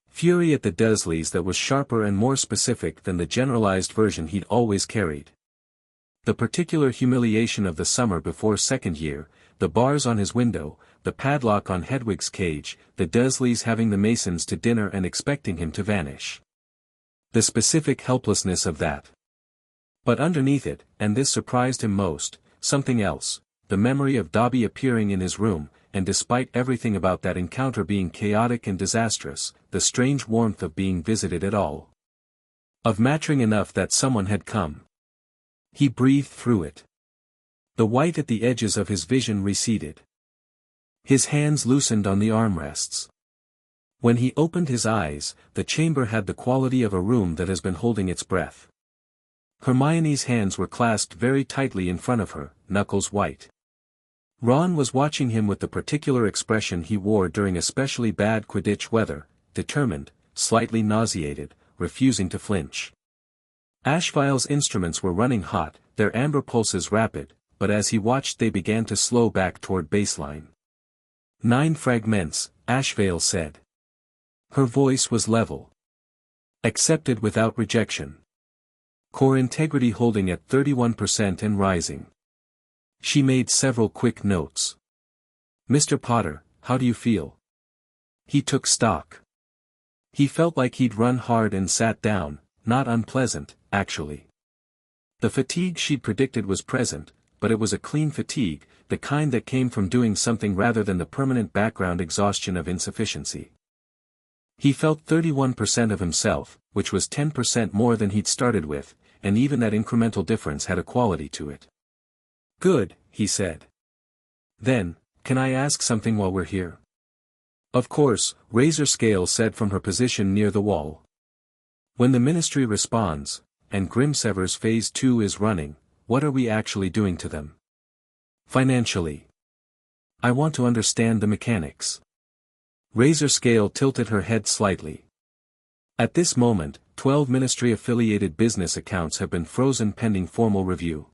Fury at the Dursleys that was sharper and more specific than the generalized version he'd always carried. The particular humiliation of the summer before second year, the bars on his window, the padlock on Hedwig's cage, the Dursleys having the Masons to dinner and expecting him to vanish. The specific helplessness of that. But underneath it, and this surprised him most, something else, the memory of Dobby appearing in his room, and despite everything about that encounter being chaotic and disastrous, the strange warmth of being visited at all. Of mattering enough that someone had come. He breathed through it. The white at the edges of his vision receded. His hands loosened on the armrests. When he opened his eyes, the chamber had the quality of a room that has been holding its breath. Hermione's hands were clasped very tightly in front of her, knuckles white. Ron was watching him with the particular expression he wore during especially bad Quidditch weather, determined, slightly nauseated, refusing to flinch. Ashvile's instruments were running hot, their amber pulses rapid, but as he watched they began to slow back toward baseline. 9 fragments, Ashvale said. Her voice was level. Accepted without rejection. Core integrity holding at 31% and rising. She made several quick notes. Mr. Potter, how do you feel? He took stock. He felt like he'd run hard and sat down, not unpleasant, actually. The fatigue she'd predicted was present, but it was a clean fatigue, the kind that came from doing something rather than the permanent background exhaustion of insufficiency. He felt 31% of himself, which was 10% more than he'd started with, and even that incremental difference had a quality to it. Good, he said. Then, can I ask something while we're here? Of course, Razorscale said from her position near the wall. When the Ministry responds, and Grimsever's Phase 2 is running, what are we actually doing to them? Financially. I want to understand the mechanics. Razorscale tilted her head slightly. At this moment, 12 Ministry-affiliated business accounts have been frozen pending formal review.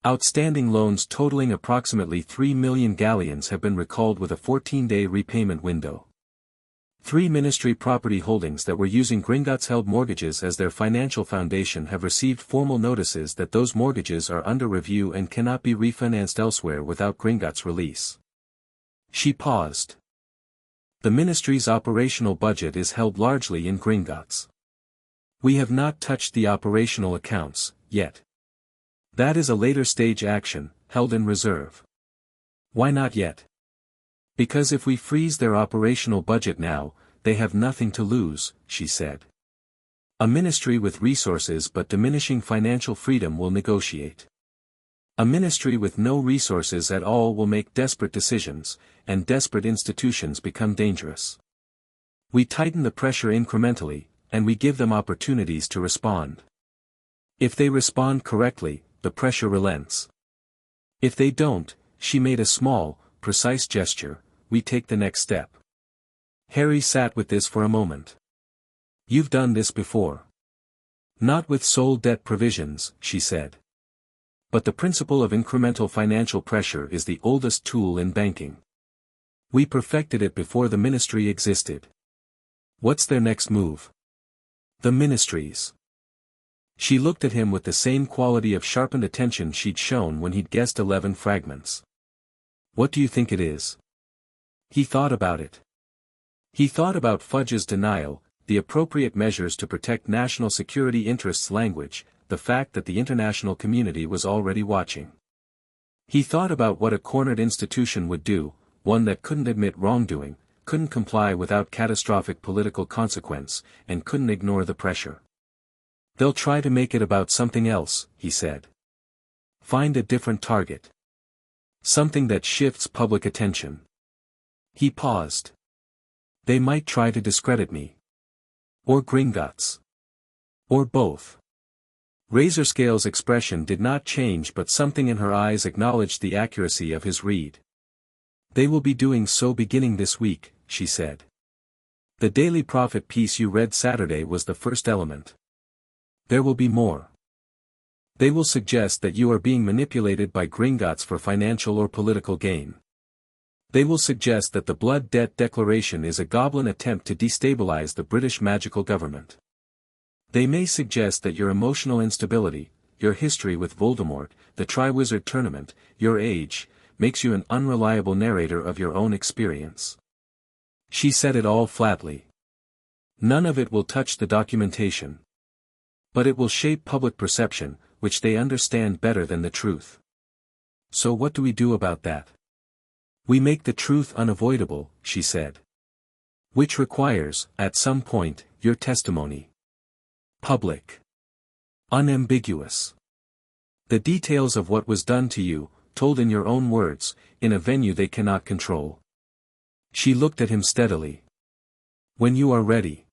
Outstanding loans totaling approximately 3 million galleons have been recalled with a 14-day repayment window. 3 Ministry property holdings that were using Gringotts-held mortgages as their financial foundation have received formal notices that those mortgages are under review and cannot be refinanced elsewhere without Gringotts' release. She paused. The Ministry's operational budget is held largely in Gringotts. We have not touched the operational accounts, yet. That is a later stage action, held in reserve. Why not yet? Because if we freeze their operational budget now, they have nothing to lose, she said. A ministry with resources but diminishing financial freedom will negotiate. A ministry with no resources at all will make desperate decisions, and desperate institutions become dangerous. We tighten the pressure incrementally, and we give them opportunities to respond. If they respond correctly, the pressure relents. If they don't, she made a small, precise gesture, we take the next step. Harry sat with this for a moment. You've done this before. Not with sole debt provisions, she said. But the principle of incremental financial pressure is the oldest tool in banking. We perfected it before the Ministry existed. What's their next move? The Ministry's. She looked at him with the same quality of sharpened attention she'd shown when he'd guessed 11 fragments. What do you think it is? He thought about it. He thought about Fudge's denial, the appropriate measures to protect national security interests language, the fact that the international community was already watching. He thought about what a cornered institution would do, one that couldn't admit wrongdoing, couldn't comply without catastrophic political consequence, and couldn't ignore the pressure. They'll try to make it about something else, he said. Find a different target. Something that shifts public attention. He paused. They might try to discredit me. Or Gringotts. Or both. Razorscale's expression did not change, but something in her eyes acknowledged the accuracy of his read. They will be doing so beginning this week, she said. The Daily Prophet piece you read Saturday was the first element. There will be more. They will suggest that you are being manipulated by Gringotts for financial or political gain. They will suggest that the Blood Debt Declaration is a Goblin attempt to destabilize the British magical government. They may suggest that your emotional instability, your history with Voldemort, the Triwizard Tournament, your age, makes you an unreliable narrator of your own experience. She said it all flatly. None of it will touch the documentation. But it will shape public perception, which they understand better than the truth. So what do we do about that? We make the truth unavoidable, she said. Which requires, at some point, your testimony. Public. Unambiguous. The details of what was done to you, told in your own words, in a venue they cannot control. She looked at him steadily. When you are ready.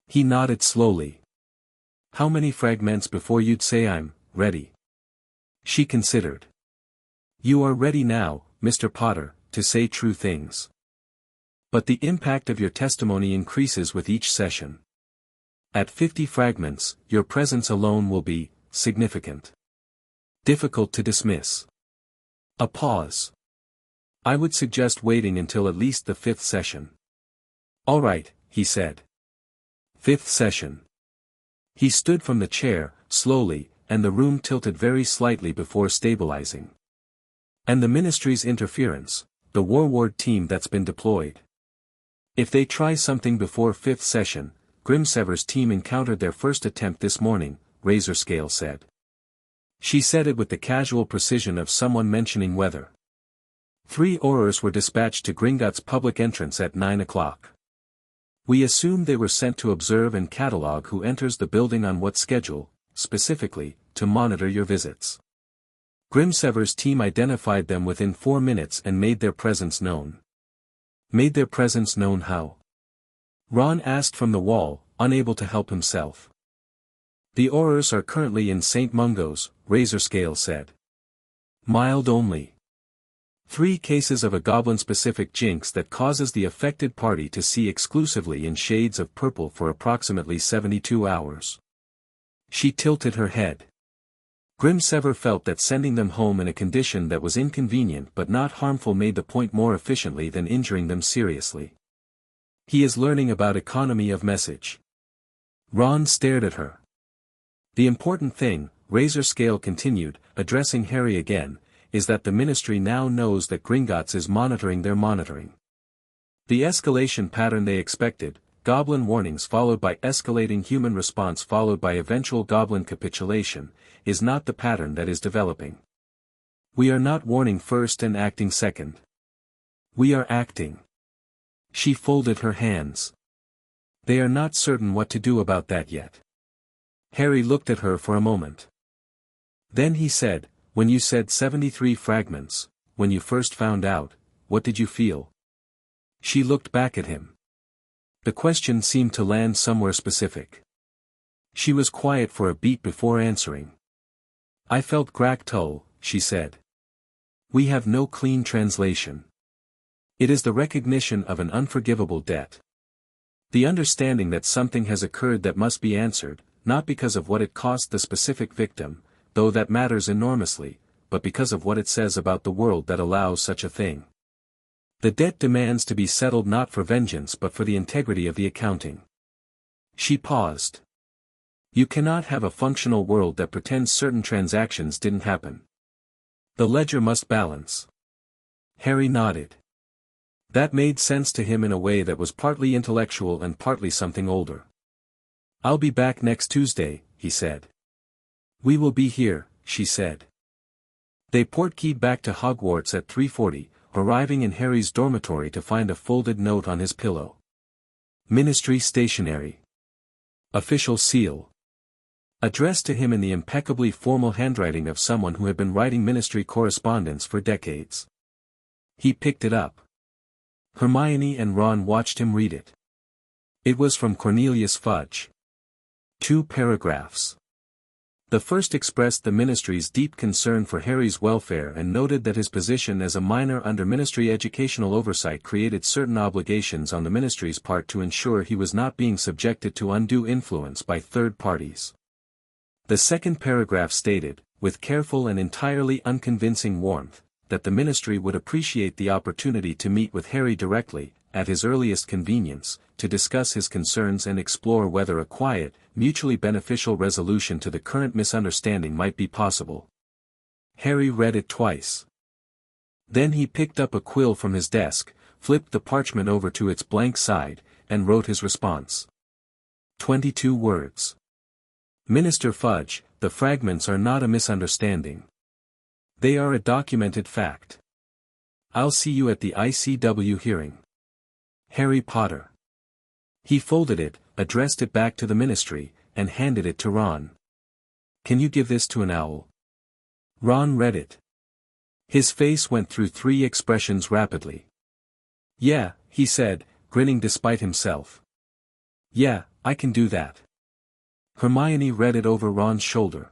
He nodded slowly. How many fragments before you'd say I'm ready? She considered. You are ready now, Mr. Potter, to say true things. But the impact of your testimony increases with each session. At 50 fragments, your presence alone will be significant. Difficult to dismiss. A pause. I would suggest waiting until at least the 5th session. All right, he said. 5th session. He stood from the chair, slowly, and the room tilted very slightly before stabilizing. And the Ministry's interference, the war ward team that's been deployed. If they try something before 5th session, Grimsever's team encountered their first attempt this morning, Razorscale said. She said it with the casual precision of someone mentioning weather. 3 Aurors were dispatched to Gringotts' public entrance at 9 o'clock. We assume they were sent to observe and catalog who enters the building on what schedule, specifically, to monitor your visits. Grimsever's team identified them within 4 minutes and made their presence known. Made their presence known how? Ron asked from the wall, unable to help himself. The Aurors are currently in St. Mungo's, Razorscale said. Mild only. 3 cases of a goblin-specific jinx that causes the affected party to see exclusively in shades of purple for approximately 72 hours. She tilted her head. Grimsever felt that sending them home in a condition that was inconvenient but not harmful made the point more efficiently than injuring them seriously. He is learning about economy of message. Ron stared at her. The important thing, Razorscale continued, addressing Harry again, is that the Ministry now knows that Gringotts is monitoring their monitoring. The escalation pattern they expected, goblin warnings followed by escalating human response followed by eventual goblin capitulation, is not the pattern that is developing. We are not warning first and acting second. We are acting. She folded her hands. They are not certain what to do about that yet. Harry looked at her for a moment. Then he said, when you said 73 fragments, when you first found out, what did you feel? She looked back at him. The question seemed to land somewhere specific. She was quiet for a beat before answering. I felt Graktul, she said. We have no clean translation. It is the recognition of an unforgivable debt. The understanding that something has occurred that must be answered, not because of what it cost the specific victim, though that matters enormously, but because of what it says about the world that allows such a thing. The debt demands to be settled not for vengeance but for the integrity of the accounting. She paused. You cannot have a functional world that pretends certain transactions didn't happen. The ledger must balance. Harry nodded. That made sense to him in a way that was partly intellectual and partly something older. I'll be back next Tuesday, he said. We will be here, she said. They portkeyed back to Hogwarts at 3:40, arriving in Harry's dormitory to find a folded note on his pillow. Ministry stationery. Official seal. Addressed to him in the impeccably formal handwriting of someone who had been writing ministry correspondence for decades. He picked it up. Hermione and Ron watched him read it. It was from Cornelius Fudge. 2 paragraphs. The first expressed the Ministry's deep concern for Harry's welfare and noted that his position as a minor under Ministry educational oversight created certain obligations on the Ministry's part to ensure he was not being subjected to undue influence by third parties. The second paragraph stated, with careful and entirely unconvincing warmth, that the Ministry would appreciate the opportunity to meet with Harry directly, at his earliest convenience, to discuss his concerns and explore whether a quiet, mutually beneficial resolution to the current misunderstanding might be possible. Harry read it twice. Then he picked up a quill from his desk, flipped the parchment over to its blank side, and wrote his response. 22 words. Minister Fudge, the fragments are not a misunderstanding. They are a documented fact. I'll see you at the ICW hearing. Harry Potter. He folded it, addressed it back to the Ministry, and handed it to Ron. Can you give this to an owl? Ron read it. His face went through 3 expressions rapidly. Yeah, he said, grinning despite himself. Yeah, I can do that. Hermione read it over Ron's shoulder.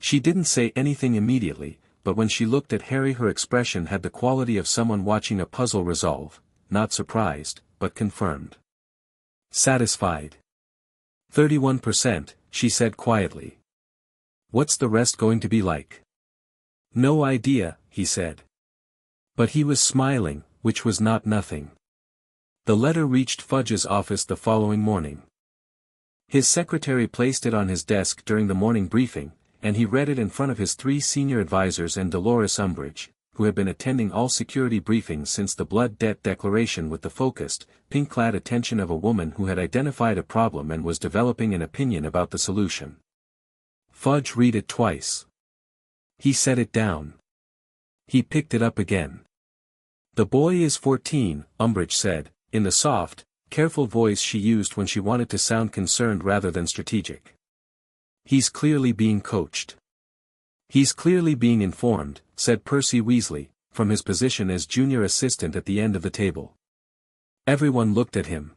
She didn't say anything immediately, but when she looked at Harry her expression had the quality of someone watching a puzzle resolve, not surprised, but confirmed. Satisfied. 31%, she said quietly. What's the rest going to be like? No idea, he said. But he was smiling, which was not nothing. The letter reached Fudge's office the following morning. His secretary placed it on his desk during the morning briefing, and he read it in front of his 3 senior advisors and Dolores Umbridge, who had been attending all security briefings since the Blood Debt Declaration with the focused, pink-clad attention of a woman who had identified a problem and was developing an opinion about the solution. Fudge read it twice. He set it down. He picked it up again. The boy is 14, Umbridge said, in the soft, careful voice she used when she wanted to sound concerned rather than strategic. He's clearly being coached. He's clearly being informed, said Percy Weasley, from his position as junior assistant at the end of the table. Everyone looked at him.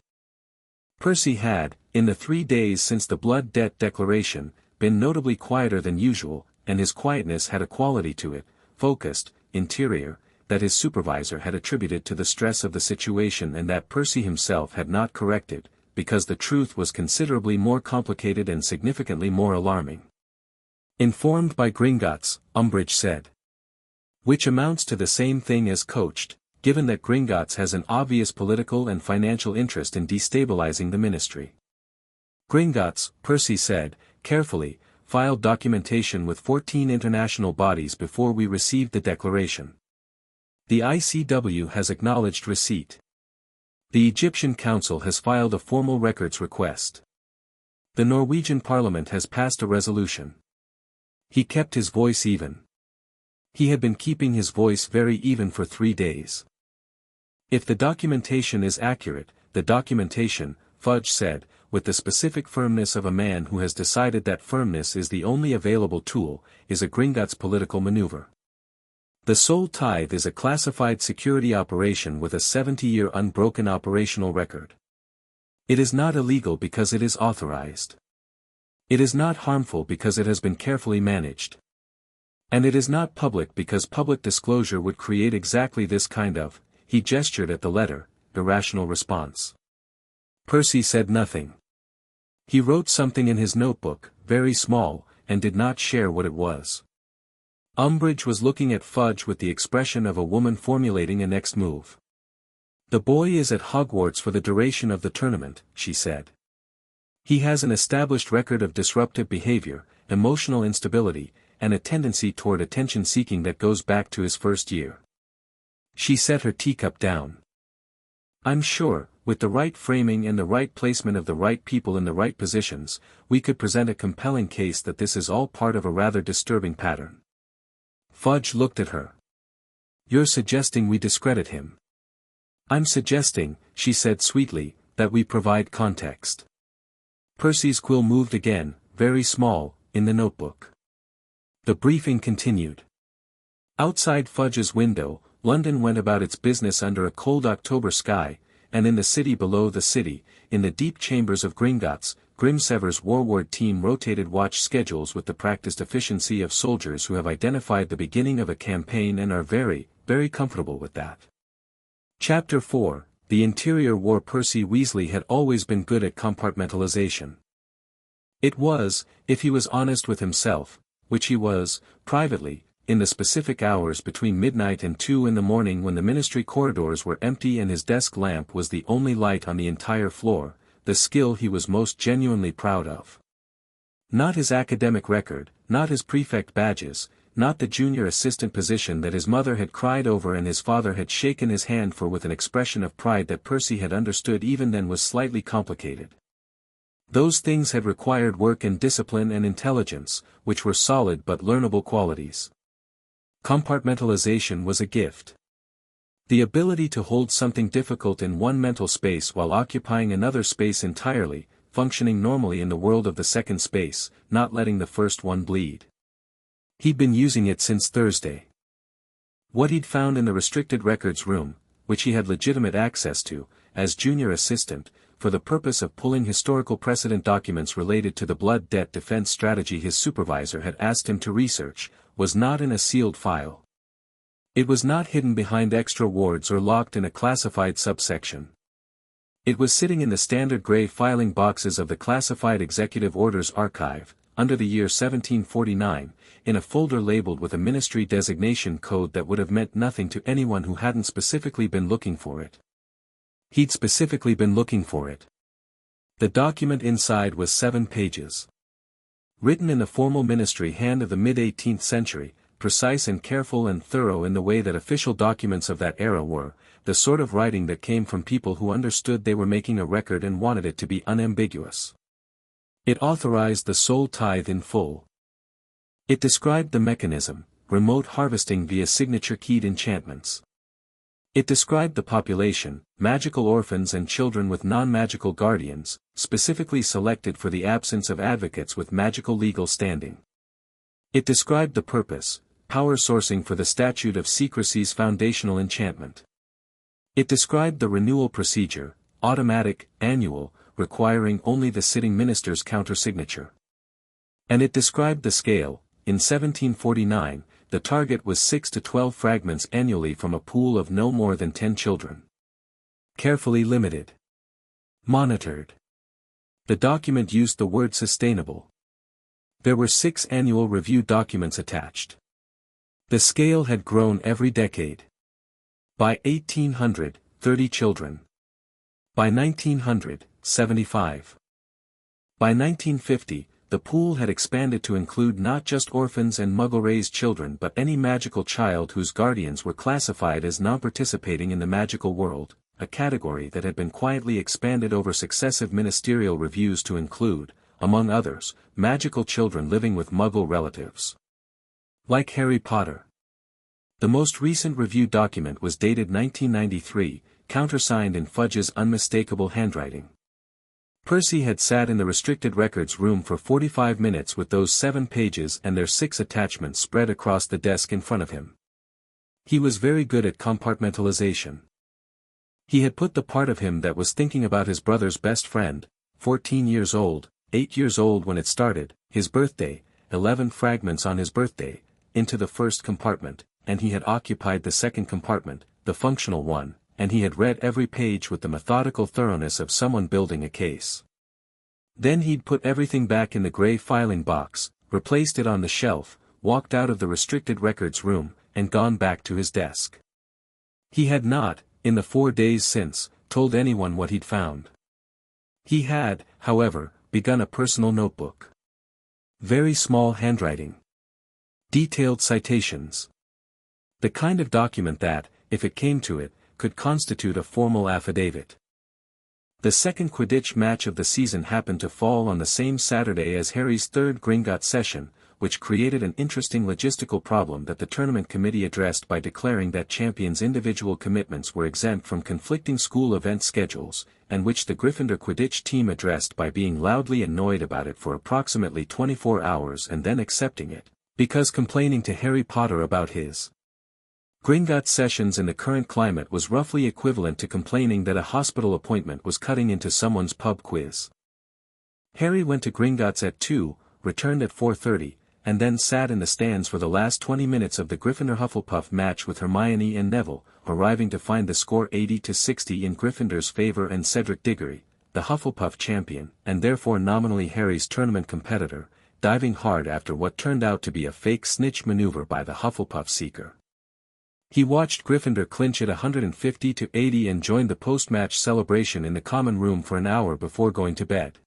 Percy had, in the 3 days since the Blood Debt Declaration, been notably quieter than usual, and his quietness had a quality to it, focused, interior, that his supervisor had attributed to the stress of the situation and that Percy himself had not corrected, because the truth was considerably more complicated and significantly more alarming. Informed by Gringotts, Umbridge said. Which amounts to the same thing as coached, given that Gringotts has an obvious political and financial interest in destabilizing the ministry. Gringotts, Percy said, carefully, filed documentation with 14 international bodies before we received the declaration. The ICW has acknowledged receipt. The Egyptian Council has filed a formal records request. The Norwegian Parliament has passed a resolution. He kept his voice even. He had been keeping his voice very even for 3 days. If the documentation is accurate, the documentation, Fudge said, with the specific firmness of a man who has decided that firmness is the only available tool, is a Gringotts political maneuver. The Soul Tithe is a classified security operation with a 70-year unbroken operational record. It is not illegal because it is authorized. It is not harmful because it has been carefully managed. And it is not public because public disclosure would create exactly this kind of, he gestured at the letter, irrational response. Percy said nothing. He wrote something in his notebook, very small, and did not share what it was. Umbridge was looking at Fudge with the expression of a woman formulating a next move. The boy is at Hogwarts for the duration of the tournament, she said. He has an established record of disruptive behavior, emotional instability, and a tendency toward attention-seeking that goes back to his first year. She set her teacup down. I'm sure, with the right framing and the right placement of the right people in the right positions, we could present a compelling case that this is all part of a rather disturbing pattern. Fudge looked at her. You're suggesting we discredit him. I'm suggesting, she said sweetly, that we provide context. Percy's quill moved again, very small, in the notebook. The briefing continued. Outside Fudge's window, London went about its business under a cold October sky, and in the city below the city, in the deep chambers of Gringotts, Grimsever's Warward team rotated watch schedules with the practiced efficiency of soldiers who have identified the beginning of a campaign and are very, very comfortable with that. Chapter 4, The Interior War. Percy Weasley had always been good at compartmentalization. It was, if he was honest with himself, which he was, privately, in the specific hours between midnight and 2 in the morning when the ministry corridors were empty and his desk lamp was the only light on the entire floor, the skill he was most genuinely proud of. Not his academic record, not his prefect badges, not the junior assistant position that his mother had cried over and his father had shaken his hand for with an expression of pride that Percy had understood even then was slightly complicated. Those things had required work and discipline and intelligence, which were solid but learnable qualities. Compartmentalization was a gift. The ability to hold something difficult in one mental space while occupying another space entirely, functioning normally in the world of the second space, not letting the first one bleed. He'd been using it since Thursday. What he'd found in the restricted records room, which he had legitimate access to, as junior assistant, for the purpose of pulling historical precedent documents related to the blood debt defense strategy his supervisor had asked him to research, was not in a sealed file. It was not hidden behind extra wards or locked in a classified subsection. It was sitting in the standard gray filing boxes of the Classified Executive Orders Archive, under the year 1749, in a folder labeled with a ministry designation code that would have meant nothing to anyone who hadn't specifically been looking for it. He'd specifically been looking for it. The document inside was 7 pages. Written in the formal ministry hand of the mid-18th century, precise and careful and thorough in the way that official documents of that era were, the sort of writing that came from people who understood they were making a record and wanted it to be unambiguous. It authorized the sole tithe in full. It described the mechanism, remote harvesting via signature-keyed enchantments. It described the population, magical orphans and children with non-magical guardians, specifically selected for the absence of advocates with magical legal standing. It described the purpose, power sourcing for the Statute of Secrecy's foundational enchantment. It described the renewal procedure, automatic, annual, requiring only the sitting minister's countersignature. And it described the scale. In 1749, the target was 6 to 12 fragments annually from a pool of no more than 10 children. Carefully limited. Monitored. The document used the word sustainable. There were 6 annual review documents attached. The scale had grown every decade. By 1800, 30 children. By 1900, 75. By 1950, the pool had expanded to include not just orphans and muggle-raised children but any magical child whose guardians were classified as non-participating in the magical world, a category that had been quietly expanded over successive ministerial reviews to include, among others, magical children living with muggle relatives. Like Harry Potter. The most recent review document was dated 1993, countersigned in Fudge's unmistakable handwriting. Percy had sat in the restricted records room for 45 minutes with those 7 pages and their 6 attachments spread across the desk in front of him. He was very good at compartmentalization. He had put the part of him that was thinking about his brother's best friend, 14 years old, 8 years old when it started, his birthday, 11 fragments on his birthday, into the first compartment, and he had occupied the second compartment, the functional one, and he had read every page with the methodical thoroughness of someone building a case. Then he'd put everything back in the gray filing box, replaced it on the shelf, walked out of the restricted records room, and gone back to his desk. He had not, in the 4 days since, told anyone what he'd found. He had, however, begun a personal notebook. Very small handwriting. Detailed citations. The kind of document that, if it came to it, could constitute a formal affidavit. The second Quidditch match of the season happened to fall on the same Saturday as Harry's third Gringotts session, which created an interesting logistical problem that the tournament committee addressed by declaring that champions' individual commitments were exempt from conflicting school event schedules, and which the Gryffindor Quidditch team addressed by being loudly annoyed about it for approximately 24 hours and then accepting it, because complaining to Harry Potter about his Gringotts sessions in the current climate was roughly equivalent to complaining that a hospital appointment was cutting into someone's pub quiz. Harry went to Gringotts at 2, returned at 4:30, and then sat in the stands for the last 20 minutes of the Gryffindor-Hufflepuff match with Hermione and Neville, arriving to find the score 80-60 in Gryffindor's favor and Cedric Diggory, the Hufflepuff champion, and therefore nominally Harry's tournament competitor, diving hard after what turned out to be a fake snitch maneuver by the Hufflepuff seeker. He watched Gryffindor clinch at 150-80 and joined the post-match celebration in the common room for an hour before going to bed.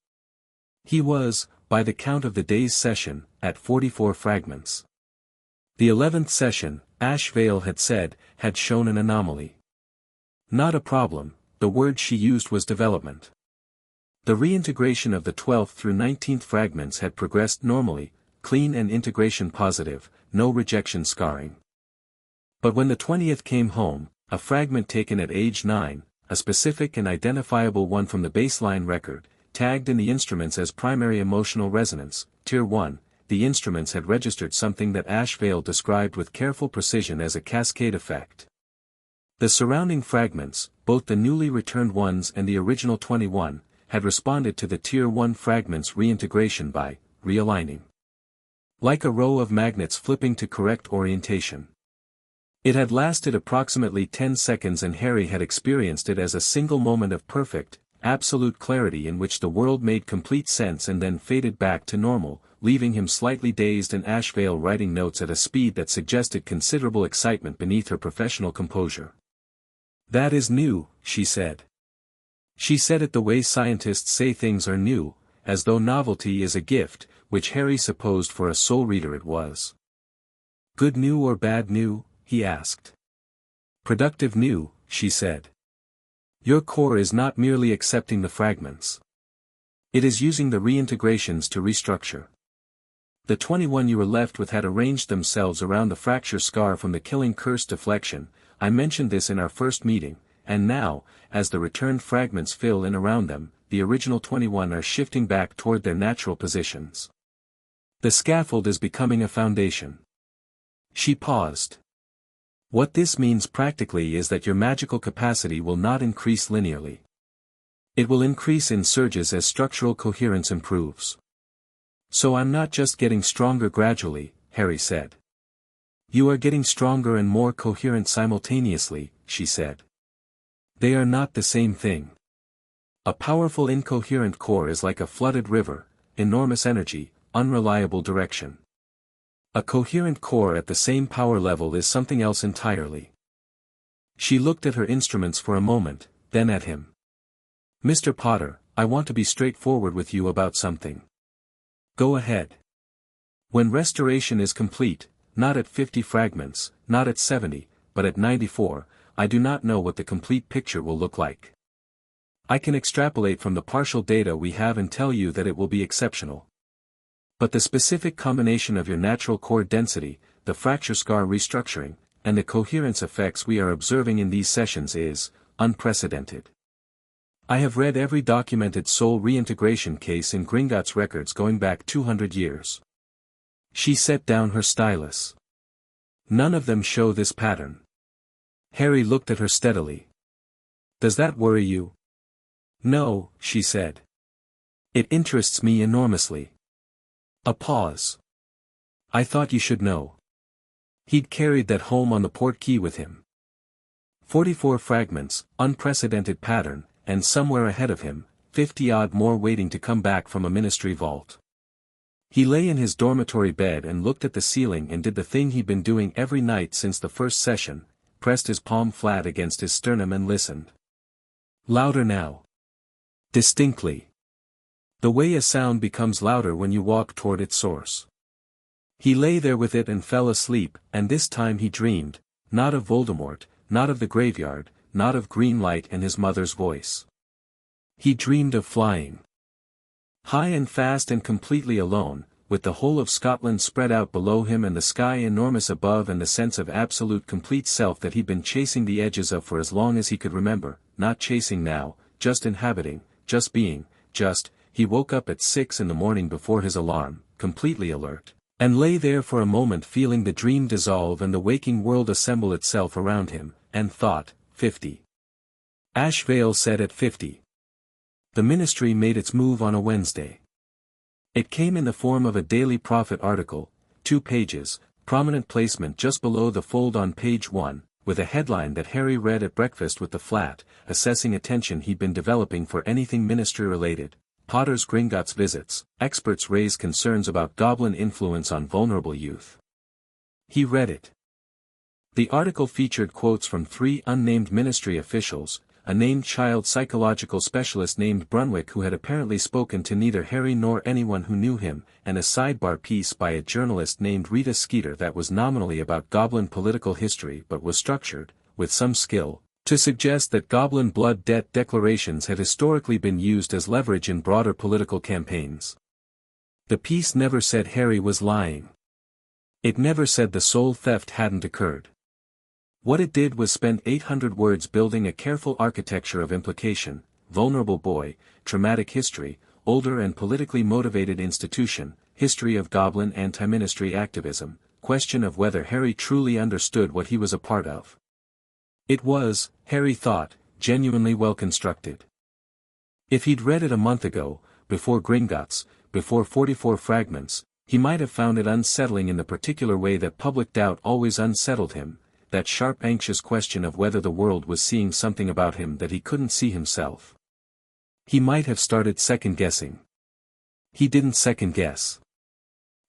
He was, by the count of the day's session, at 44 fragments. The 11th session, Ash Vale had said, had shown an anomaly. Not a problem, the word she used was development. The reintegration of the 12th through 19th fragments had progressed normally, clean and integration positive, no rejection scarring. But when the 20th came home, a fragment taken at age 9, a specific and identifiable one from the baseline record, tagged in the instruments as primary emotional resonance, Tier 1, the instruments had registered something that Ash Vale described with careful precision as a cascade effect. The surrounding fragments, both the newly returned ones and the original 21, had responded to the Tier 1 fragments reintegration by realigning. Like a row of magnets flipping to correct orientation. It had lasted approximately 10 seconds and Harry had experienced it as a single moment of perfect, absolute clarity in which the world made complete sense and then faded back to normal, leaving him slightly dazed and Ashvale writing notes at a speed that suggested considerable excitement beneath her professional composure. "That is new," she said. She said it the way scientists say things are new, as though novelty is a gift, which Harry supposed for a soul reader it was. "Good new or bad new?" he asked. "Productive new," she said. "Your core is not merely accepting the fragments. It is using the reintegrations to restructure. The 21 you were left with had arranged themselves around the fracture scar from the killing curse deflection. I mentioned this in our first meeting, and now, as the returned fragments fill in around them, the original 21 are shifting back toward their natural positions. The scaffold is becoming a foundation." She paused. "What this means practically is that your magical capacity will not increase linearly. It will increase in surges as structural coherence improves." "So I'm not just getting stronger gradually," Harry said. "You are getting stronger and more coherent simultaneously," she said. "They are not the same thing. A powerful incoherent core is like a flooded river, enormous energy, unreliable direction. A coherent core at the same power level is something else entirely." She looked at her instruments for a moment, then at him. "Mr. Potter, I want to be straightforward with you about something." "Go ahead." "When restoration is complete, not at 50 fragments, not at 70, but at 94, I do not know what the complete picture will look like. I can extrapolate from the partial data we have and tell you that it will be exceptional. But the specific combination of your natural core density, the fracture scar restructuring, and the coherence effects we are observing in these sessions is unprecedented. I have read every documented soul reintegration case in Gringotts records going back 200 years. She set down her stylus. None of them show this pattern. Harry looked at her steadily. "Does that worry you?" "No," she said. "It interests me enormously." A pause. "I thought you should know." He'd carried that home on the port key with him. 44 fragments, unprecedented pattern, and somewhere ahead of him, 50-odd more waiting to come back from a ministry vault. He lay in his dormitory bed and looked at the ceiling and did the thing he'd been doing every night since the first session, pressed his palm flat against his sternum and listened. Louder now. Distinctly. The way a sound becomes louder when you walk toward its source. He lay there with it and fell asleep, and this time he dreamed, not of Voldemort, not of the graveyard, not of green light and his mother's voice. He dreamed of flying. High and fast and completely alone, with the whole of Scotland spread out below him and the sky enormous above and the sense of absolute complete self that he'd been chasing the edges of for as long as he could remember, not chasing now, just inhabiting, just being, just. He woke up at 6 in the morning before his alarm, completely alert, and lay there for a moment feeling the dream dissolve and the waking world assemble itself around him, and thought, 50. Ashvale said at 50. The ministry made its move on a Wednesday. It came in the form of a Daily Prophet article, 2 pages, prominent placement just below the fold on page 1, with a headline that Harry read at breakfast with the flat, assessing attention he'd been developing for anything ministry-related. Potter's Gringotts visits, experts raise concerns about Goblin influence on vulnerable youth. He read it. The article featured quotes from 3 unnamed ministry officials, a named child psychological specialist named Brunwick who had apparently spoken to neither Harry nor anyone who knew him, and a sidebar piece by a journalist named Rita Skeeter that was nominally about Goblin political history but was structured, with some skill, to suggest that Goblin blood debt declarations had historically been used as leverage in broader political campaigns. The piece never said Harry was lying. It never said the soul theft hadn't occurred. What it did was spend 800 words building a careful architecture of implication: vulnerable boy, traumatic history, older and politically motivated institution, history of Goblin anti-ministry activism, question of whether Harry truly understood what he was a part of. It was, Harry thought, genuinely well constructed. If he'd read it a month ago, before Gringotts, before 44 Fragments, he might have found it unsettling in the particular way that public doubt always unsettled him, that sharp anxious question of whether the world was seeing something about him that he couldn't see himself. He might have started second-guessing. He didn't second-guess.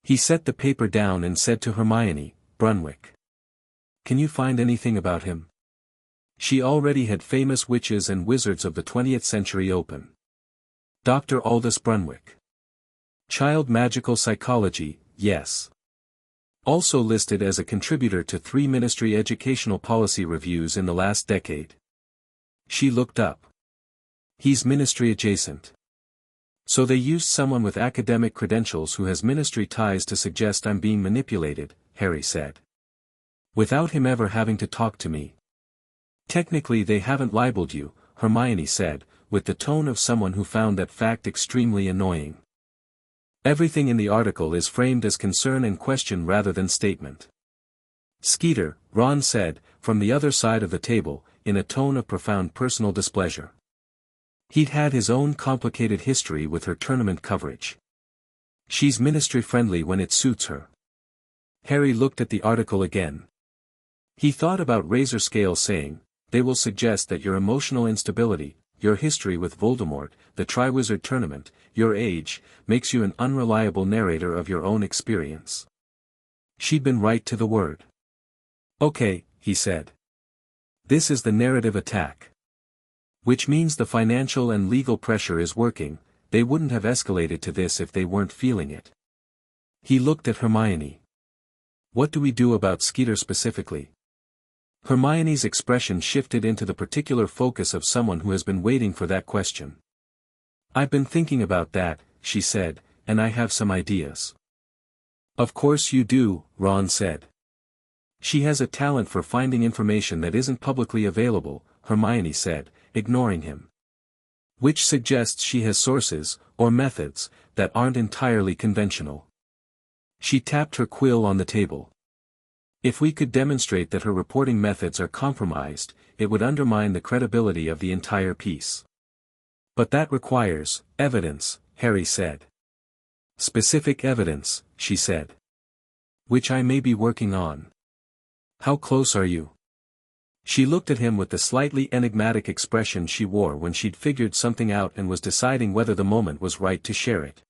He set the paper down and said to Hermione, "Brunwick. Can you find anything about him?" She already had famous witches and wizards of the 20th century open. Dr. Aldous Brunwick. Child magical psychology, yes. Also listed as a contributor to 3 ministry educational policy reviews in the last decade. She looked up. He's ministry adjacent. So they used someone with academic credentials who has ministry ties to suggest I'm being manipulated, Harry said. Without him ever having to talk to me. Technically they haven't libeled you, Hermione said, with the tone of someone who found that fact extremely annoying. Everything in the article is framed as concern and question rather than statement. Skeeter, Ron said, from the other side of the table, in a tone of profound personal displeasure. He'd had his own complicated history with her tournament coverage. She's ministry-friendly when it suits her. Harry looked at the article again. He thought about Razorscale saying, they will suggest that your emotional instability, your history with Voldemort, the Triwizard Tournament, your age, makes you an unreliable narrator of your own experience. She'd been right to the word. Okay, he said. This is the narrative attack. Which means the financial and legal pressure is working, they wouldn't have escalated to this if they weren't feeling it. He looked at Hermione. What do we do about Skeeter specifically? Hermione's expression shifted into the particular focus of someone who has been waiting for that question. I've been thinking about that, she said, and I have some ideas. Of course you do, Ron said. She has a talent for finding information that isn't publicly available, Hermione said, ignoring him. Which suggests she has sources, or methods, that aren't entirely conventional. She tapped her quill on the table. If we could demonstrate that her reporting methods are compromised, it would undermine the credibility of the entire piece. But that requires evidence, Harry said. Specific evidence, she said. Which I may be working on. How close are you? She looked at him with the slightly enigmatic expression she wore when she'd figured something out and was deciding whether the moment was right to share it.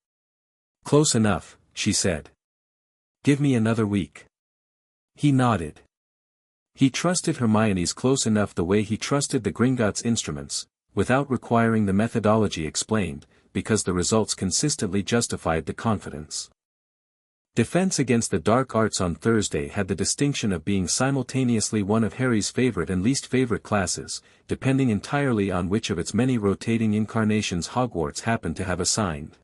Close enough, she said. Give me another week. He nodded. He trusted Hermione's close enough the way he trusted the Gringotts instruments, without requiring the methodology explained, because the results consistently justified the confidence. Defense Against the Dark Arts on Thursday had the distinction of being simultaneously one of Harry's favorite and least favorite classes, depending entirely on which of its many rotating incarnations Hogwarts happened to have assigned.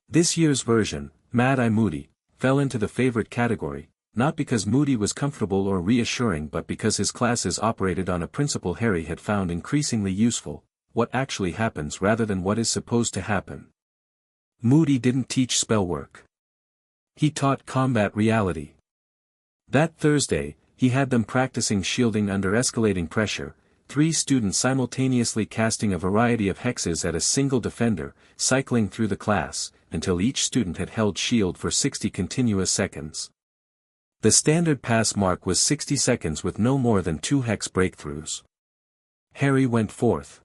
This year's version, Mad-Eye Moody, fell into the favorite category, not because Moody was comfortable or reassuring but because his classes operated on a principle Harry had found increasingly useful, what actually happens rather than what is supposed to happen. Moody didn't teach spell work. He taught combat reality. That Thursday, he had them practicing shielding under escalating pressure, 3 students simultaneously casting a variety of hexes at a single defender, cycling through the class, until each student had held shield for 60 continuous seconds. The standard pass mark was 60 seconds with no more than 2 hex breakthroughs. Harry went forth.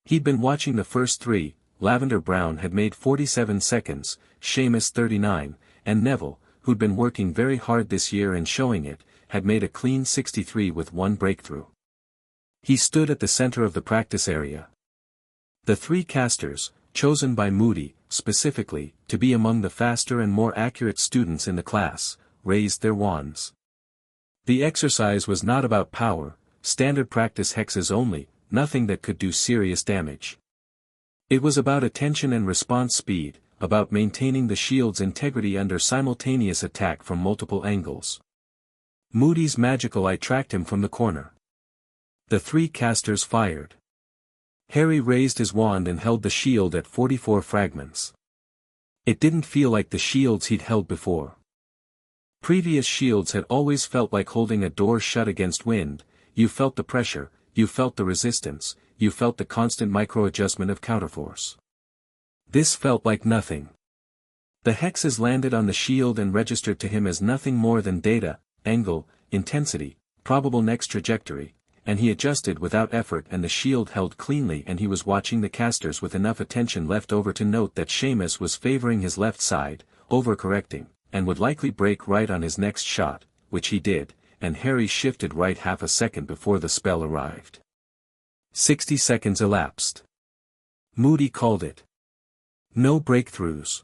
He'd been watching the first 3, Lavender Brown had made 47 seconds, Seamus 39, and Neville, who'd been working very hard this year and showing it, had made a clean 63 with 1 breakthrough. He stood at the center of the practice area. The 3 casters, chosen by Moody, specifically, to be among the faster and more accurate students in the class, raised their wands. The exercise was not about power, standard practice hexes only, nothing that could do serious damage. It was about attention and response speed, about maintaining the shield's integrity under simultaneous attack from multiple angles. Moody's magical eye tracked him from the corner. The 3 casters fired. Harry raised his wand and held the shield at 44 fragments. It didn't feel like the shields he'd held before. Previous shields had always felt like holding a door shut against wind, you felt the pressure, you felt the resistance, you felt the constant micro-adjustment of counterforce. This felt like nothing. The hexes landed on the shield and registered to him as nothing more than data, angle, intensity, probable next trajectory, and he adjusted without effort and the shield held cleanly and he was watching the casters with enough attention left over to note that Seamus was favoring his left side, overcorrecting, and would likely break right on his next shot, which he did, and Harry shifted right half a second before the spell arrived. 60 seconds elapsed. Moody called it. No breakthroughs.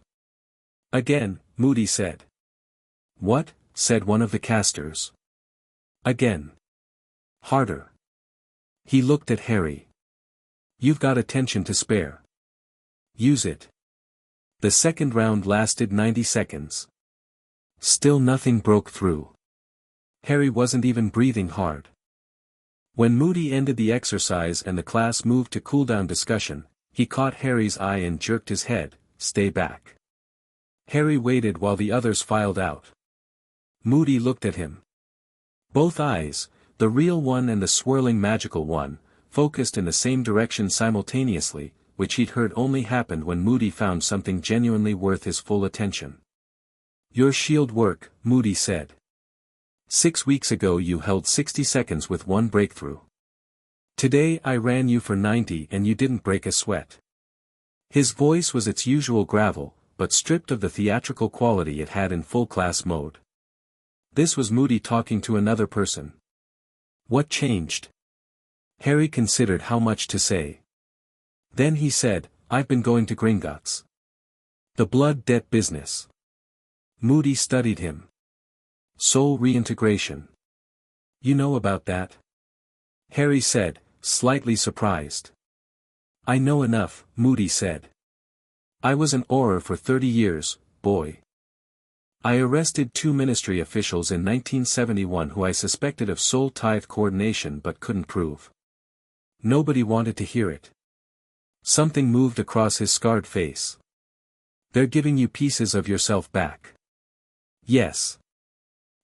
Again, Moody said. What? Said one of the casters. Again. Harder. He looked at Harry. You've got attention to spare. Use it. The second round lasted 90 seconds. Still nothing broke through. Harry wasn't even breathing hard. When Moody ended the exercise and the class moved to cool-down discussion, he caught Harry's eye and jerked his head, "Stay back." Harry waited while the others filed out. Moody looked at him. Both eyes, the real one and the swirling magical one, focused in the same direction simultaneously, which he'd heard only happened when Moody found something genuinely worth his full attention. Your shield work, Moody said. 6 weeks ago you held 60 seconds with one breakthrough. Today I ran you for 90 and you didn't break a sweat. His voice was its usual gravel, but stripped of the theatrical quality it had in full class mode. This was Moody talking to another person. What changed? Harry considered how much to say. Then he said, I've been going to Gringotts. The blood debt business. Moody studied him. Soul reintegration. You know about that? Harry said, slightly surprised. I know enough, Moody said. I was an Auror for 30 years, boy. I arrested 2 ministry officials in 1971 who I suspected of soul tithe coordination but couldn't prove. Nobody wanted to hear it. Something moved across his scarred face. They're giving you pieces of yourself back. Yes.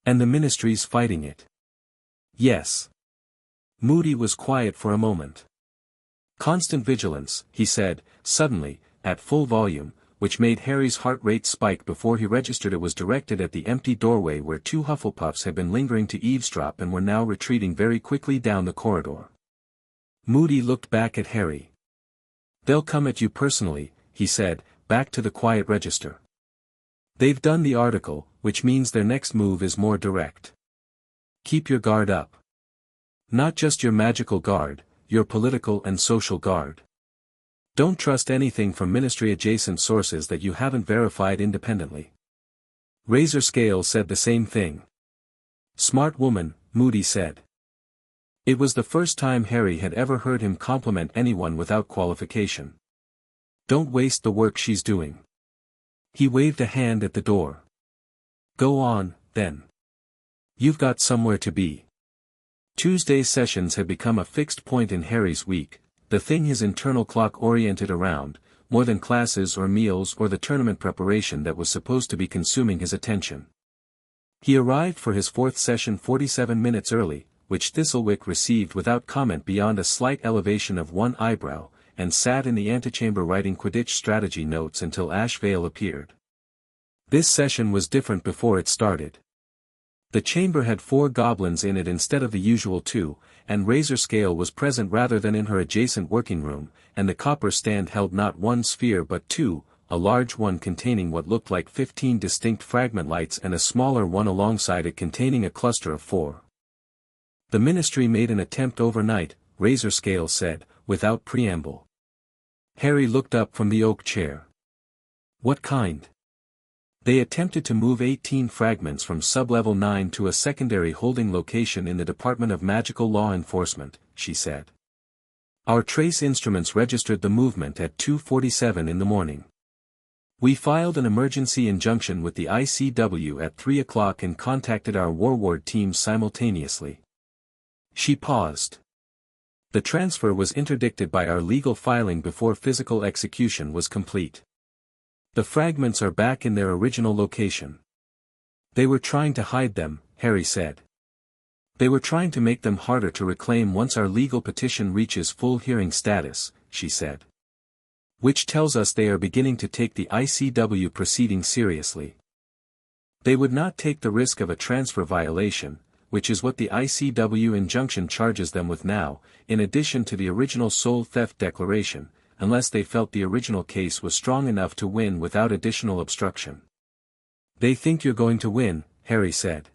And the ministry's fighting it. Yes. Moody was quiet for a moment. Constant vigilance, he said, suddenly, at full volume, which made Harry's heart rate spike before he registered it was directed at the empty doorway where 2 Hufflepuffs had been lingering to eavesdrop and were now retreating very quickly down the corridor. Moody looked back at Harry. They'll come at you personally, he said, back to the quiet register. They've done the article, which means their next move is more direct. Keep your guard up. Not just your magical guard, your political and social guard. Don't trust anything from ministry-adjacent sources that you haven't verified independently. Razorscale said the same thing. Smart woman, Moody said. It was the first time Harry had ever heard him compliment anyone without qualification. Don't waste the work she's doing. He waved a hand at the door. Go on, then. You've got somewhere to be. Tuesday sessions had become a fixed point in Harry's week, the thing his internal clock oriented around, more than classes or meals or the tournament preparation that was supposed to be consuming his attention. He arrived for his 4th session 47 minutes early, which Thistlewick received without comment beyond a slight elevation of one eyebrow, and sat in the antechamber writing Quidditch strategy notes until Ashvale appeared. This session was different before it started. The chamber had 4 goblins in it instead of the usual 2, and Razorscale was present rather than in her adjacent working room, and the copper stand held not 1 sphere but 2, a large one containing what looked like 15 distinct fragment lights and a smaller one alongside it containing a cluster of 4. The ministry made an attempt overnight, Razorscale said, without preamble. Harry looked up from the oak chair. What kind? They attempted to move 18 fragments from sub-level 9 to a secondary holding location in the Department of Magical Law Enforcement, she said. Our trace instruments registered the movement at 2:47 in the morning. We filed an emergency injunction with the ICW at 3 o'clock and contacted our War Ward teams simultaneously. She paused. The transfer was interdicted by our legal filing before physical execution was complete. The fragments are back in their original location. They were trying to hide them, Harry said. They were trying to make them harder to reclaim once our legal petition reaches full hearing status, she said. Which tells us they are beginning to take the ICW proceeding seriously. They would not take the risk of a transfer violation, which is what the ICW injunction charges them with now, in addition to the original soul theft declaration, unless they felt the original case was strong enough to win without additional obstruction. They think you're going to win, Harry said.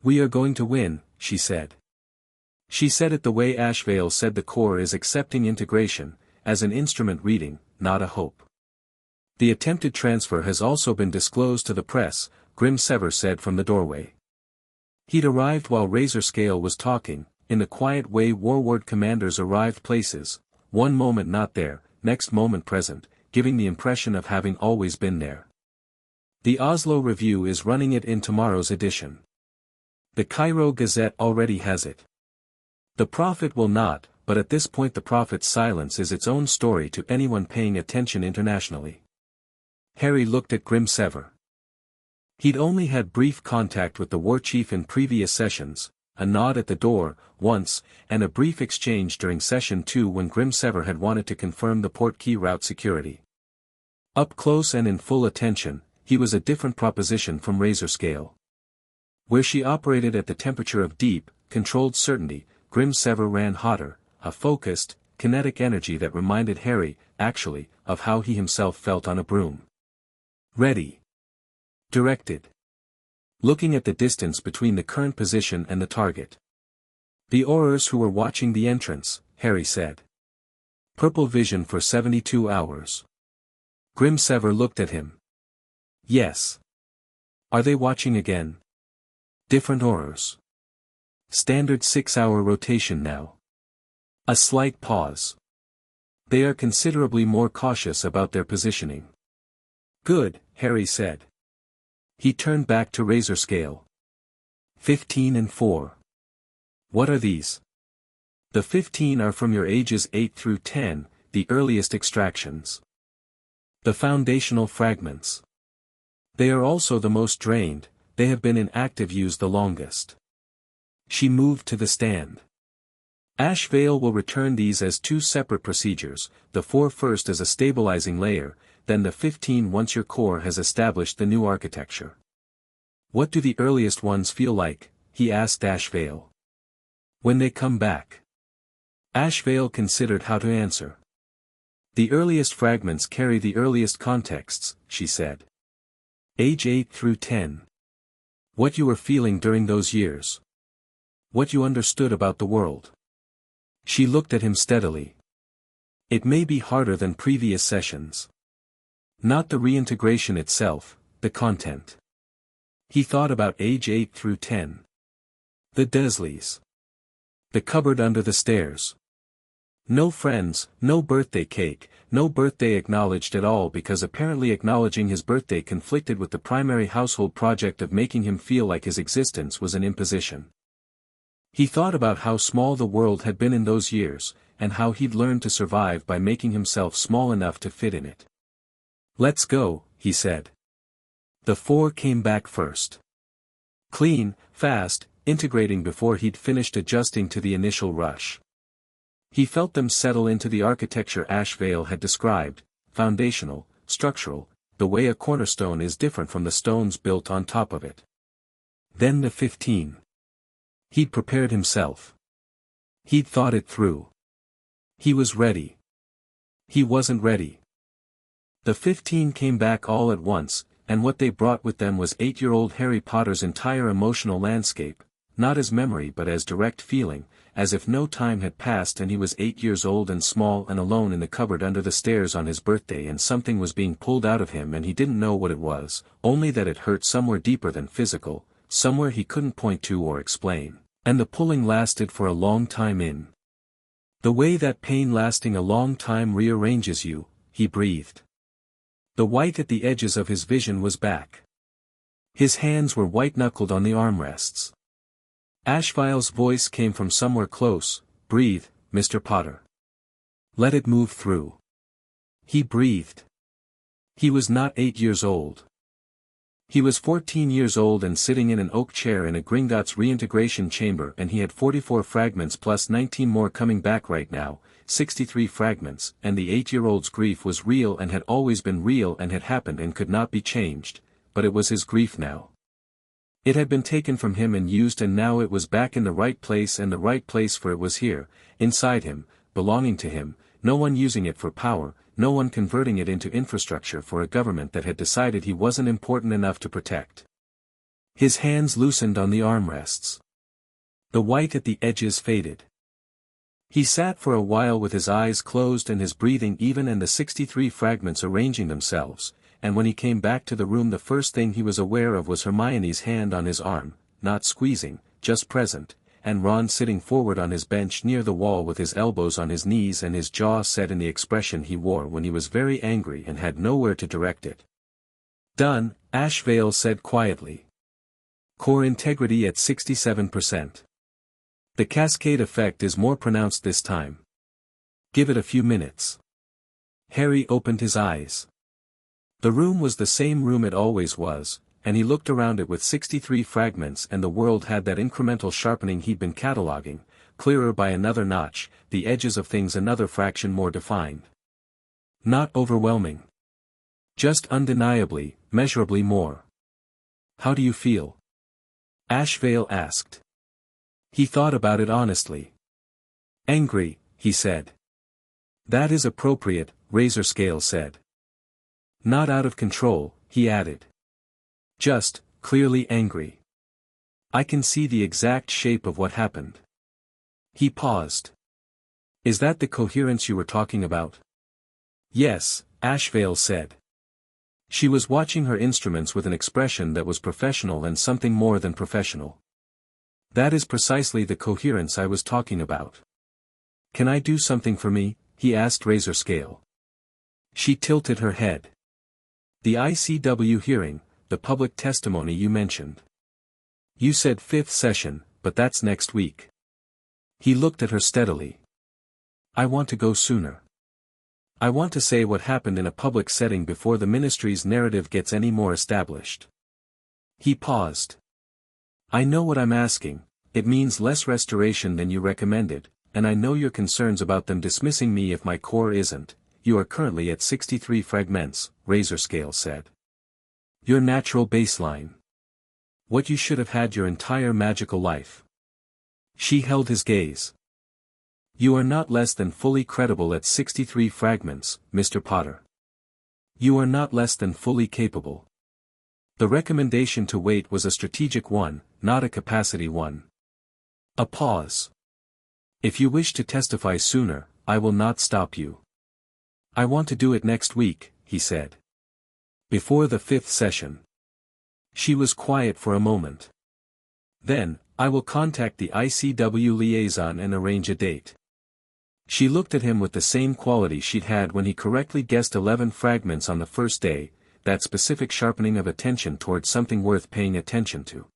We are going to win, she said. She said it the way Ashvale said the Corps is accepting integration, as an instrument reading, not a hope. The attempted transfer has also been disclosed to the press, Grimsever said from the doorway. He'd arrived while Razorscale was talking, in the quiet way warward commanders arrived places, one moment not there, next moment present, giving the impression of having always been there. The Oslo Review is running it in tomorrow's edition. The Cairo Gazette already has it. The Prophet will not, but at this point the Prophet's silence is its own story to anyone paying attention internationally. Harry looked at Grimsever. He'd only had brief contact with the war chief in previous sessions, a nod at the door, once, and a brief exchange during session 2 when Grimsever had wanted to confirm the portkey route security. Up close and in full attention, he was a different proposition from Razorscale. Where she operated at the temperature of deep, controlled certainty, Grimsever ran hotter, a focused, kinetic energy that reminded Harry, actually, of how he himself felt on a broom. Ready. Directed. Looking at the distance between the current position and the target. The Aurors who were watching the entrance, Harry said. Purple vision for 72 hours. Grimsever looked at him. Yes. Are they watching again? Different Aurors. Standard 6-hour rotation now. A slight pause. They are considerably more cautious about their positioning. Good, Harry said. He turned back to Razorscale. 15 and 4. What are these? The 15 are from your ages 8 through 10, the earliest extractions. The foundational fragments. They are also the most drained, they have been in active use the longest. She moved to the stand. Ashvale will return these as 2 separate procedures, the 4 first as a stabilizing layer, then the 15 once your core has established the new architecture. What do the earliest ones feel like? He asked Ashvale. When they come back. Ashvale considered how to answer. The earliest fragments carry the earliest contexts, she said. Age 8 through 10. What you were feeling during those years. What you understood about the world. She looked at him steadily. It may be harder than previous sessions. Not the reintegration itself, the content. He thought about age 8 through 10. The Desleys. The cupboard under the stairs. No friends, no birthday cake, no birthday acknowledged at all because apparently acknowledging his birthday conflicted with the primary household project of making him feel like his existence was an imposition. He thought about how small the world had been in those years, and how he'd learned to survive by making himself small enough to fit in it. Let's go, he said. The 4 came back first. Clean, fast, integrating before he'd finished adjusting to the initial rush. He felt them settle into the architecture Ashvale had described, foundational, structural, the way a cornerstone is different from the stones built on top of it. Then the 15. He'd prepared himself. He'd thought it through. He was ready. He wasn't ready. The 15 came back all at once, and what they brought with them was 8-year-old Harry Potter's entire emotional landscape, not as memory but as direct feeling, as if no time had passed and he was 8 years old and small and alone in the cupboard under the stairs on his birthday and something was being pulled out of him and he didn't know what it was, only that it hurt somewhere deeper than physical, somewhere he couldn't point to or explain, and the pulling lasted for a long time in. The way that pain lasting a long time rearranges you, he breathed. The white at the edges of his vision was back. His hands were white-knuckled on the armrests. Ashvale's voice came from somewhere close. Breathe, Mr. Potter. Let it move through. He breathed. He was not 8 years old. He was 14 years old and sitting in an oak chair in a Gringotts reintegration chamber, and he had 44 fragments plus 19 more coming back right now, 63 fragments, and the 8-year-old's grief was real and had always been real and had happened and could not be changed, but it was his grief now. It had been taken from him and used, and now it was back in the right place, and the right place, for it was here, inside him, belonging to him, no one using it for power, no one converting it into infrastructure for a government that had decided he wasn't important enough to protect. His hands loosened on the armrests. The white at the edges faded. He sat for a while with his eyes closed and his breathing even, and the 63 fragments arranging themselves, and when he came back to the room the first thing he was aware of was Hermione's hand on his arm, not squeezing, just present, and Ron sitting forward on his bench near the wall with his elbows on his knees and his jaw set in the expression he wore when he was very angry and had nowhere to direct it. "Done," Ashvale said quietly. "Core integrity at 67%. The cascade effect is more pronounced this time. Give it a few minutes." Harry opened his eyes. The room was the same room it always was, and he looked around it with 63 fragments, and the world had that incremental sharpening he'd been cataloging, clearer by another notch, the edges of things another fraction more defined. Not overwhelming. Just undeniably, measurably more. "How do you feel?" Ashvale asked. He thought about it honestly. "Angry," he said. "That is appropriate," Razorscale said. "Not out of control," he added. "Just, clearly angry. I can see the exact shape of what happened." He paused. "Is that the coherence you were talking about?" "Yes," Ashvale said. She was watching her instruments with an expression that was professional and something more than professional. "That is precisely the coherence I was talking about." "Can I do something for me?" he asked Razorscale. She tilted her head. "The ICW hearing, the public testimony you mentioned. You said 5th session, but that's next week." He looked at her steadily. "I want to go sooner. I want to say what happened in a public setting before the ministry's narrative gets any more established." He paused. "I know what I'm asking. It means less restoration than you recommended, and I know your concerns about them dismissing me if my core isn't. You are currently at 63 fragments," Razorscale said. "Your natural baseline. What you should have had your entire magical life." She held his gaze. "You are not less than fully credible at 63 fragments, Mr. Potter. You are not less than fully capable. The recommendation to wait was a strategic one, not a capacity one." A pause. "If you wish to testify sooner, I will not stop you." "I want to do it next week," he said. "Before the 5th session." She was quiet for a moment. "Then, I will contact the ICW liaison and arrange a date." She looked at him with the same quality she'd had when he correctly guessed 11 fragments on the first day, that specific sharpening of attention towards something worth paying attention to.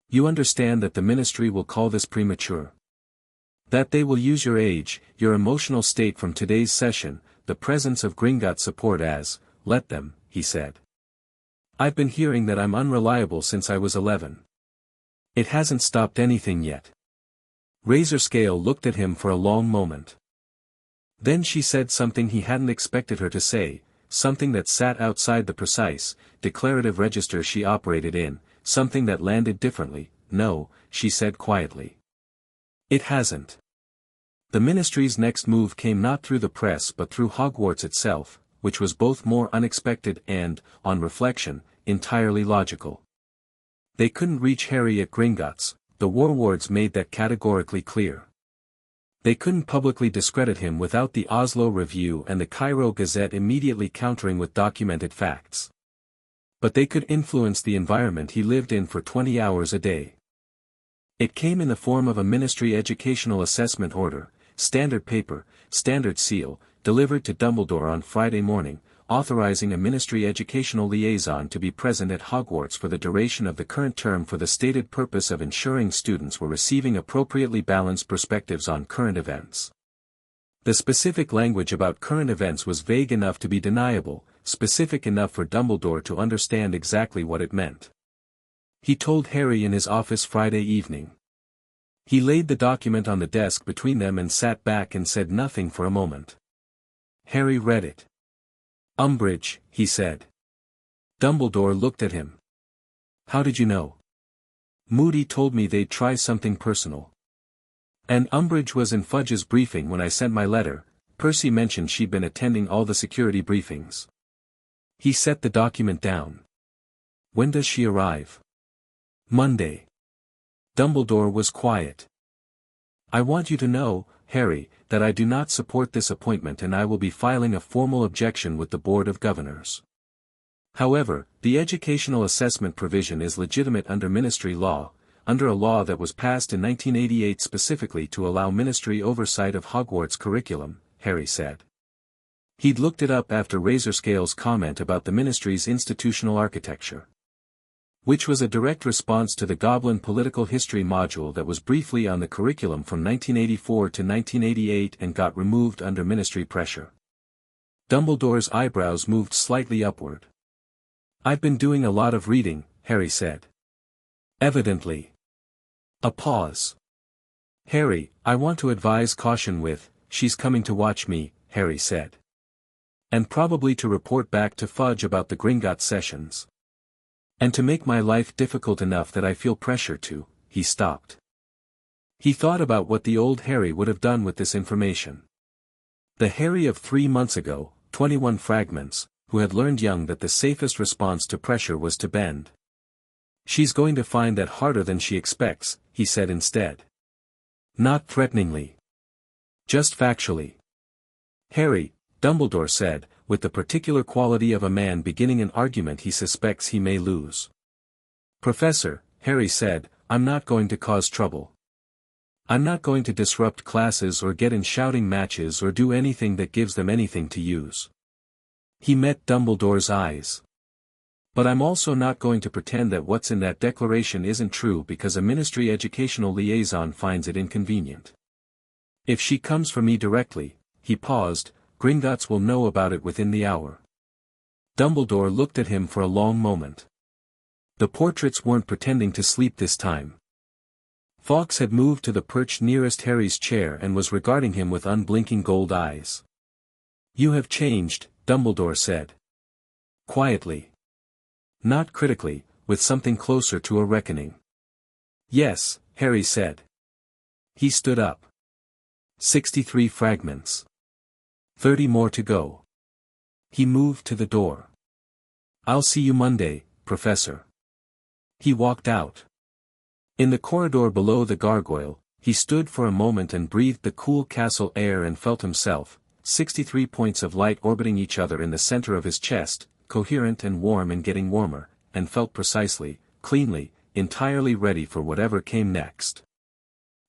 "You understand that the ministry will call this premature? That they will use your age, your emotional state from today's session, the presence of Gringotts support as, let them," he said. "I've been hearing that I'm unreliable since I was 11. It hasn't stopped anything yet." Razorscale looked at him for a long moment. Then she said something he hadn't expected her to say, something that sat outside the precise, declarative register she operated in, something that landed differently. "No," she said quietly. "It hasn't. The ministry's next move came not through the press but through Hogwarts itself, which was both more unexpected and, on reflection, entirely logical. They couldn't reach Harry at Gringotts, the warwards made that categorically clear. They couldn't publicly discredit him without the Oslo Review and the Cairo Gazette immediately countering with documented facts. But they could influence the environment he lived in for 20 hours a day. It came in the form of a ministry educational assessment order, standard paper, standard seal, delivered to Dumbledore on Friday morning, authorizing a ministry educational liaison to be present at Hogwarts for the duration of the current term for the stated purpose of ensuring students were receiving appropriately balanced perspectives on current events. The specific language about current events was vague enough to be deniable, specific enough for Dumbledore to understand exactly what it meant. He told Harry in his office Friday evening. He laid the document on the desk between them and sat back and said nothing for a moment. Harry read it. Umbridge, he said. Dumbledore looked at him. How did you know? Moody told me they'd try something personal. And Umbridge was in Fudge's briefing when I sent my letter. Percy mentioned she'd been attending all the security briefings. He set the document down. When does she arrive? Monday. Dumbledore was quiet. I want you to know, Harry, that I do not support this appointment and I will be filing a formal objection with the Board of Governors. However, the educational assessment provision is legitimate under ministry law, under a law that was passed in 1988 specifically to allow ministry oversight of Hogwarts curriculum, Harry said. He'd looked it up after Razorscale's comment about the ministry's institutional architecture, which was a direct response to the Goblin political history module that was briefly on the curriculum from 1984 to 1988 and got removed under ministry pressure. Dumbledore's eyebrows moved slightly upward. I've been doing a lot of reading, Harry said. Evidently. A pause. Harry, I want to advise caution with, she's coming to watch me, Harry said. And probably to report back to Fudge about the Gringotts sessions. And to make my life difficult enough that I feel pressure to, he stopped. He thought about what the old Harry would have done with this information. The Harry of 3 months ago, 21 Fragments, who had learned young that the safest response to pressure was to bend. She's going to find that harder than she expects, he said instead. Not threateningly. Just factually. Harry, Dumbledore said, with the particular quality of a man beginning an argument he suspects he may lose. Professor, Harry said, I'm not going to cause trouble. I'm not going to disrupt classes or get in shouting matches or do anything that gives them anything to use. He met Dumbledore's eyes. But I'm also not going to pretend that what's in that declaration isn't true because a ministry educational liaison finds it inconvenient. If she comes for me directly, he paused, Gringotts will know about it within the hour. Dumbledore looked at him for a long moment. The portraits weren't pretending to sleep this time. Fawkes had moved to the perch nearest Harry's chair and was regarding him with unblinking gold eyes. You have changed, Dumbledore said. Quietly. Not critically, with something closer to a reckoning. Yes, Harry said. He stood up. 63 fragments. 30 more to go. He moved to the door. I'll see you Monday, Professor. He walked out. In the corridor below the gargoyle, he stood for a moment and breathed the cool castle air and felt himself, 63 points of light orbiting each other in the center of his chest, coherent and warm and getting warmer, and felt precisely, cleanly, entirely ready for whatever came next.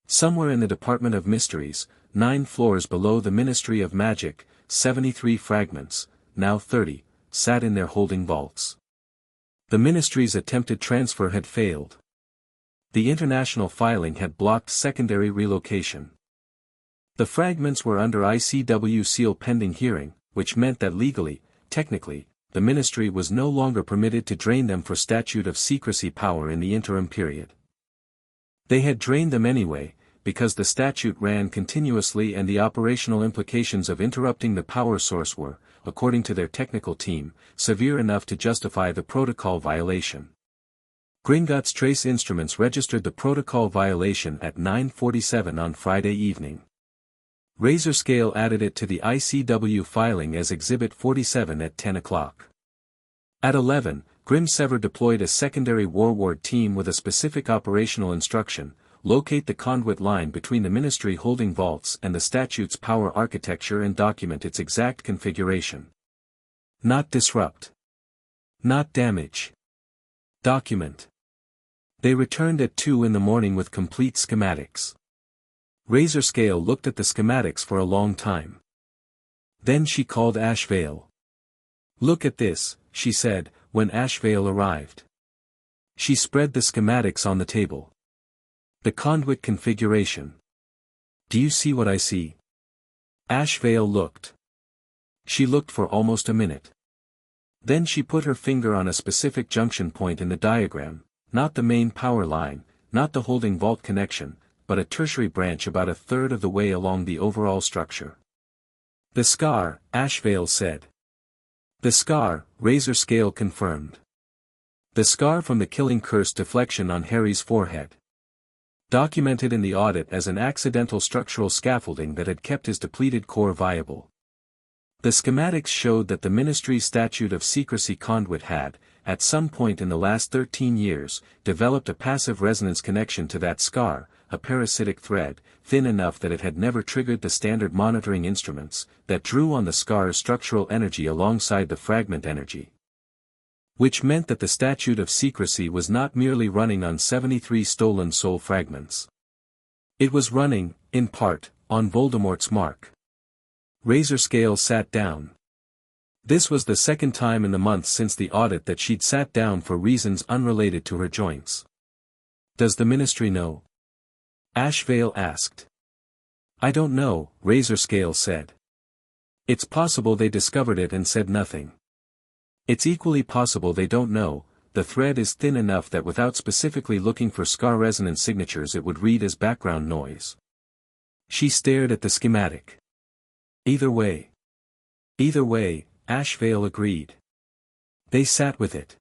Somewhere in the Department of Mysteries, 9 floors below the Ministry of Magic, 73 fragments, now 30, sat in their holding vaults. The Ministry's attempted transfer had failed. The international filing had blocked secondary relocation. The fragments were under ICW seal pending hearing, which meant that legally, technically, the Ministry was no longer permitted to drain them for statute of secrecy power in the interim period. They had drained them anyway, because the statute ran continuously and the operational implications of interrupting the power source were, according to their technical team, severe enough to justify the protocol violation. Gringotts Trace Instruments registered the protocol violation at 9:47 on Friday evening. Razorscale added it to the ICW filing as Exhibit 47 at 10 o'clock. At 11, Grimsever deployed a secondary Warward team with a specific operational instruction: locate the conduit line between the Ministry holding vaults and the statute's power architecture and document its exact configuration. Not disrupt. Not damage. Document. They returned at 2 in the morning with complete schematics. Razorscale looked at the schematics for a long time. Then she called Ashvale. Look at this, she said, when Ashvale arrived. She spread the schematics on the table. The conduit configuration. Do you see what I see? Ashvale looked. She looked for almost a minute. Then she put her finger on a specific junction point in the diagram, not the main power line, not the holding vault connection, but a tertiary branch about a third of the way along the overall structure. The scar, Ashvale said. The scar, Razorscale confirmed. The scar from the killing curse deflection on Harry's forehead. Documented in the audit as an accidental structural scaffolding that had kept his depleted core viable. The schematics showed that the Ministry's statute of secrecy conduit had, at some point in the last 13 years, developed a passive resonance connection to that scar, a parasitic thread, thin enough that it had never triggered the standard monitoring instruments, that drew on the scar's structural energy alongside the fragment energy. Which meant that the statute of secrecy was not merely running on 73 stolen soul fragments. It was running, in part, on Voldemort's mark. Razorscale sat down. This was the second time in the months since the audit that she'd sat down for reasons unrelated to her joints. Does the Ministry know? Ashvale asked. I don't know, Razorscale said. It's possible they discovered it and said nothing. It's equally possible they don't know. The thread is thin enough that without specifically looking for scar resonance signatures it would read as background noise. She stared at the schematic. Either way, Ashvale agreed. They sat with it.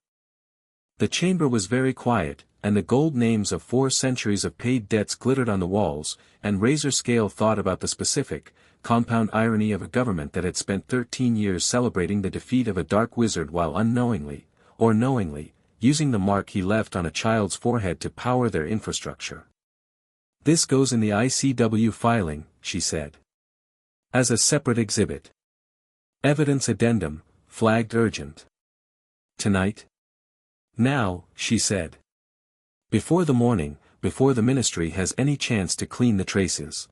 The chamber was very quiet, and the gold names of 4 centuries of paid debts glittered on the walls, and Razorscale thought about the specific, compound irony of a government that had spent 13 years celebrating the defeat of a dark wizard while unknowingly, or knowingly, using the mark he left on a child's forehead to power their infrastructure. This goes in the ICW filing, she said. As a separate exhibit. Evidence addendum, flagged urgent. Tonight? Now, she said. Before the morning, before the Ministry has any chance to clean the traces.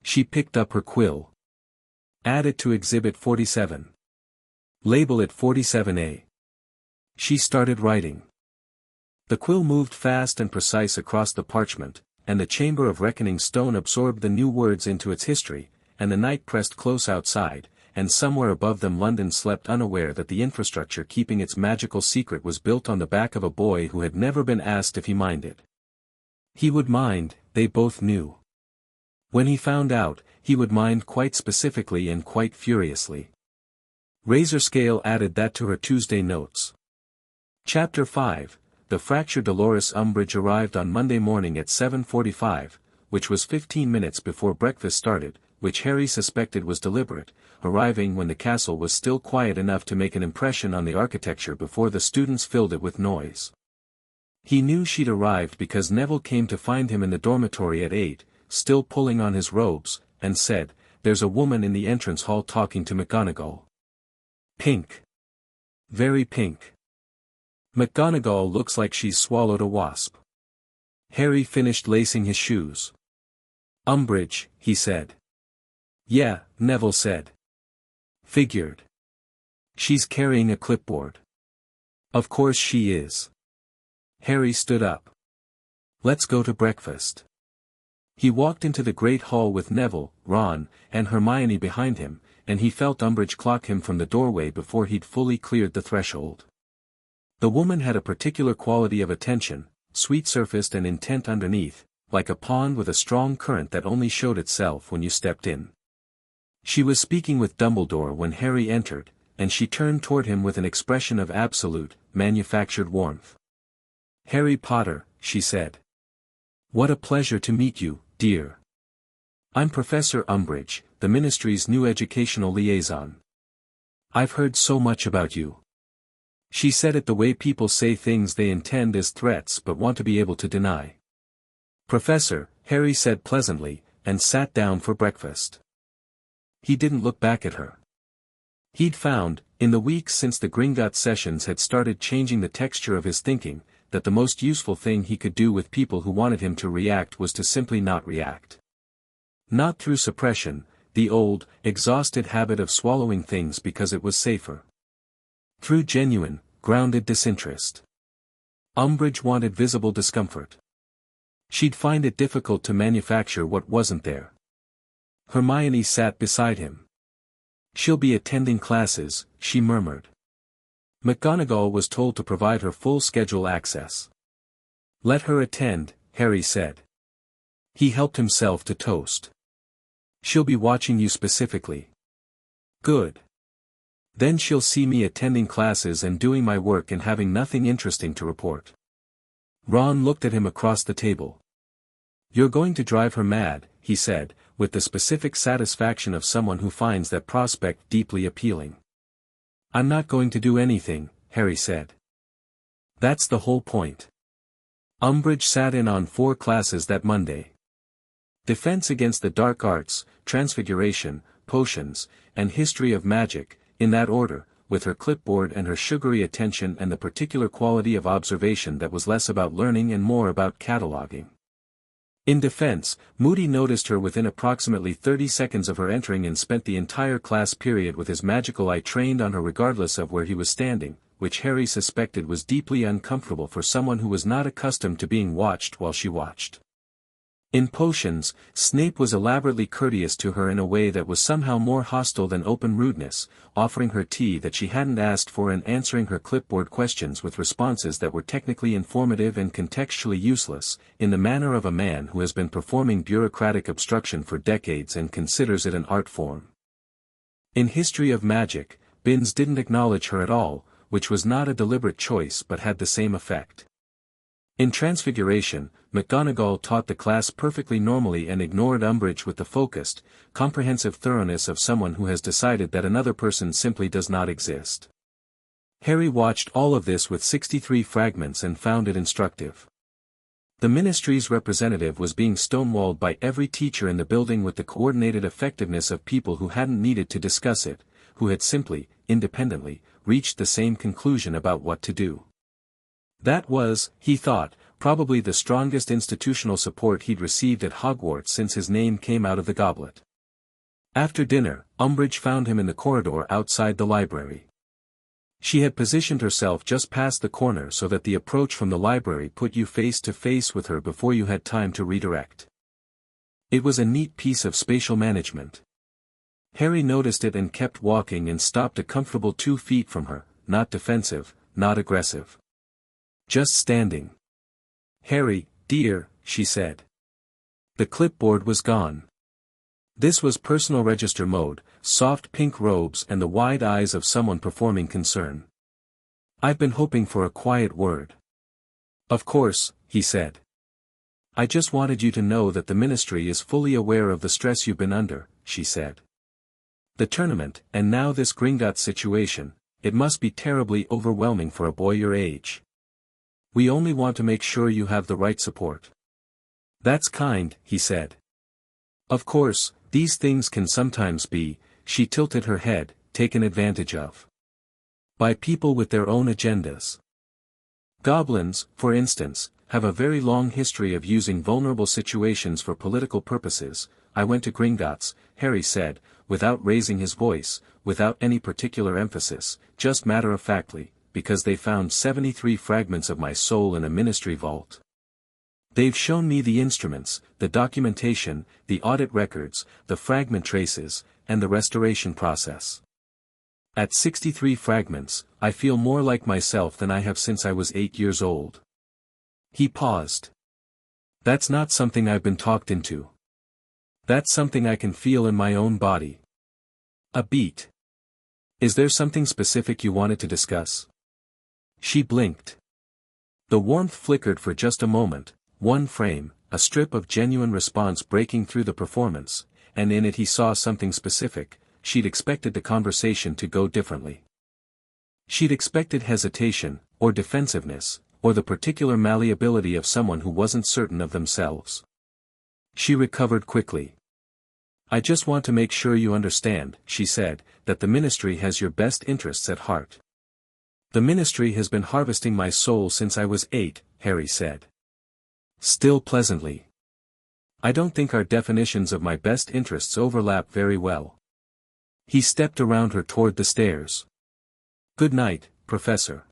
She picked up her quill. Add it to Exhibit 47. Label it 47A. She started writing. The quill moved fast and precise across the parchment, and the Chamber of Reckoning stone absorbed the new words into its history, and the night pressed close outside, and somewhere above them London slept unaware that the infrastructure keeping its magical secret was built on the back of a boy who had never been asked if he minded. He would mind, they both knew. When he found out, he would mind quite specifically and quite furiously. Razorscale added that to her Tuesday notes. Chapter 5, The Fracture. Dolores Umbridge arrived on Monday morning at 7:45, which was 15 minutes before breakfast started, which Harry suspected was deliberate, arriving when the castle was still quiet enough to make an impression on the architecture before the students filled it with noise. He knew she'd arrived because Neville came to find him in the dormitory at 8, still pulling on his robes, and said, "There's a woman in the entrance hall talking to McGonagall. Pink. Very pink. McGonagall looks like she's swallowed a wasp." Harry finished lacing his shoes. "Umbridge," he said. "Yeah," Neville said. "Figured. She's carrying a clipboard." "Of course she is." Harry stood up. "Let's go to breakfast." He walked into the great hall with Neville, Ron, and Hermione behind him, and he felt Umbridge clock him from the doorway before he'd fully cleared the threshold. The woman had a particular quality of attention, sweet-surfaced and intent underneath, like a pond with a strong current that only showed itself when you stepped in. She was speaking with Dumbledore when Harry entered, and she turned toward him with an expression of absolute, manufactured warmth. "Harry Potter," she said. "What a pleasure to meet you, dear. I'm Professor Umbridge, the Ministry's new educational liaison. I've heard so much about you." She said it the way people say things they intend as threats but want to be able to deny. "Professor," Harry said pleasantly, and sat down for breakfast. He didn't look back at her. He'd found, in the weeks since the Gringotts sessions had started changing the texture of his thinking, that the most useful thing he could do with people who wanted him to react was to simply not react. Not through suppression, the old, exhausted habit of swallowing things because it was safer. Through genuine, grounded disinterest. Umbridge wanted visible discomfort. She'd find it difficult to manufacture what wasn't there. Hermione sat beside him. "She'll be attending classes," she murmured. McGonagall was told to provide her full schedule access. Let her attend, Harry said. He helped himself to toast. She'll be watching you specifically. Good. Then she'll see me attending classes and doing my work and having nothing interesting to report. Ron looked at him across the table. You're going to drive her mad, he said, with the specific satisfaction of someone who finds that prospect deeply appealing. I'm not going to do anything, Harry said. That's the whole point. Umbridge sat in on 4 classes that Monday. Defense against the dark arts, transfiguration, potions, and history of magic, in that order, with her clipboard and her sugary attention and the particular quality of observation that was less about learning and more about cataloging. In defense, Moody noticed her within approximately 30 seconds of her entering and spent the entire class period with his magical eye trained on her regardless of where he was standing, which Harry suspected was deeply uncomfortable for someone who was not accustomed to being watched while she watched. In potions, Snape was elaborately courteous to her in a way that was somehow more hostile than open rudeness, offering her tea that she hadn't asked for and answering her clipboard questions with responses that were technically informative and contextually useless, in the manner of a man who has been performing bureaucratic obstruction for decades and considers it an art form. In History of Magic, Binns didn't acknowledge her at all, which was not a deliberate choice but had the same effect. In Transfiguration, McGonagall taught the class perfectly normally and ignored Umbridge with the focused, comprehensive thoroughness of someone who has decided that another person simply does not exist. Harry watched all of this with 63 fragments and found it instructive. The Ministry's representative was being stonewalled by every teacher in the building with the coordinated effectiveness of people who hadn't needed to discuss it, who had simply, independently, reached the same conclusion about what to do. That was, he thought, probably the strongest institutional support he'd received at Hogwarts since his name came out of the goblet. After dinner, Umbridge found him in the corridor outside the library. She had positioned herself just past the corner so that the approach from the library put you face to face with her before you had time to redirect. It was a neat piece of spatial management. Harry noticed it and kept walking and stopped a comfortable 2 feet from her, not defensive, not aggressive. Just standing. Harry, dear, she said. The clipboard was gone. This was personal register mode, soft pink robes and the wide eyes of someone performing concern. I've been hoping for a quiet word. Of course, he said. I just wanted you to know that the Ministry is fully aware of the stress you've been under, she said. The tournament, and now this Gringotts situation, it must be terribly overwhelming for a boy your age. We only want to make sure you have the right support. That's kind, he said. Of course, these things can sometimes be, she tilted her head, taken advantage of. By people with their own agendas. Goblins, for instance, have a very long history of using vulnerable situations for political purposes. I went to Gringotts, Harry said, without raising his voice, without any particular emphasis, just matter-of-factly, because they found 73 fragments of my soul in a ministry vault. They've shown me the instruments, the documentation, the audit records, the fragment traces, and the restoration process. At 63 fragments, I feel more like myself than I have since I was 8 years old. He paused. That's not something I've been talked into. That's something I can feel in my own body. A beat. Is there something specific you wanted to discuss? She blinked. The warmth flickered for just a moment, one frame, a strip of genuine response breaking through the performance, and in it he saw something specific. She'd expected the conversation to go differently. She'd expected hesitation, or defensiveness, or the particular malleability of someone who wasn't certain of themselves. She recovered quickly. I just want to make sure you understand, she said, that the Ministry has your best interests at heart. The Ministry has been harvesting my soul since I was 8, Harry said. Still pleasantly. I don't think our definitions of my best interests overlap very well. He stepped around her toward the stairs. Good night, Professor.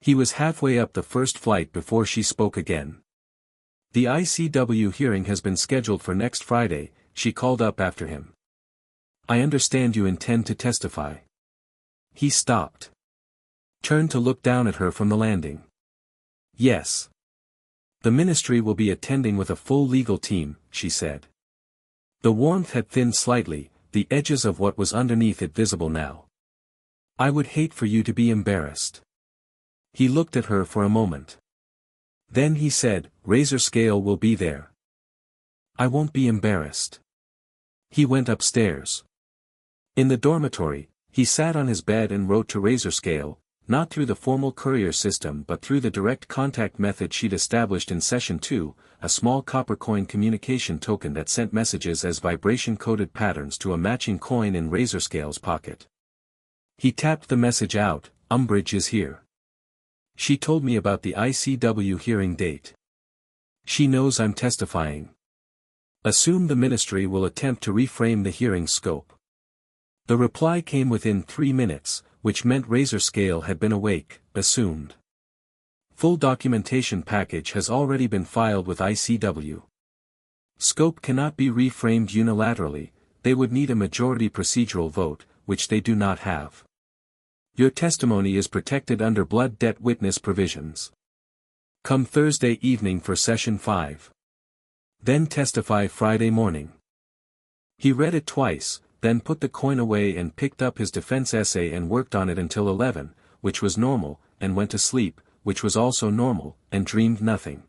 He was halfway up the first flight before she spoke again. The ICW hearing has been scheduled for next Friday, she called up after him. I understand you intend to testify. He stopped. turned to look down at her from the landing. Yes. The ministry will be attending with a full legal team, she said. The warmth had thinned slightly, the edges of what was underneath it visible now. I would hate for you to be embarrassed. He looked at her for a moment. Then he said, Razorscale will be there. I won't be embarrassed. He went upstairs. In the dormitory, he sat on his bed and wrote to Razorscale, not through the formal courier system but through the direct contact method she'd established in Session 2, a small copper coin communication token that sent messages as vibration-coded patterns to a matching coin in Razorscale's pocket. He tapped the message out, Umbridge is here. She told me about the ICW hearing date. She knows I'm testifying. Assume the ministry will attempt to reframe the hearing scope. The reply came within 3 minutes, which meant Razorscale had been awake, assumed. Full documentation package has already been filed with ICW. Scope cannot be reframed unilaterally, they would need a majority procedural vote, which they do not have. Your testimony is protected under blood debt witness provisions. Come Thursday evening for Session 5. Then testify Friday morning. He read it twice, then put the coin away and picked up his defense essay and worked on it until 11, which was normal, and went to sleep, which was also normal, and dreamed nothing.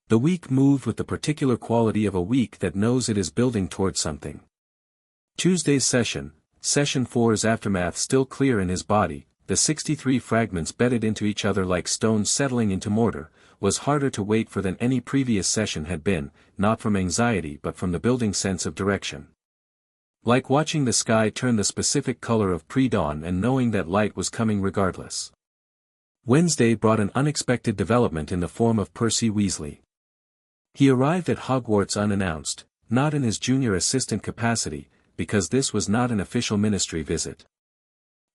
The week moved with the particular quality of a week that knows it is building towards something. Tuesday's session, Session 4's aftermath still clear in his body, the 63 fragments bedded into each other like stones settling into mortar, was harder to wait for than any previous session had been, not from anxiety but from the building sense of direction. Like watching the sky turn the specific color of pre-dawn and knowing that light was coming regardless. Wednesday brought an unexpected development in the form of Percy Weasley. He arrived at Hogwarts unannounced, not in his junior assistant capacity, because this was not an official ministry visit.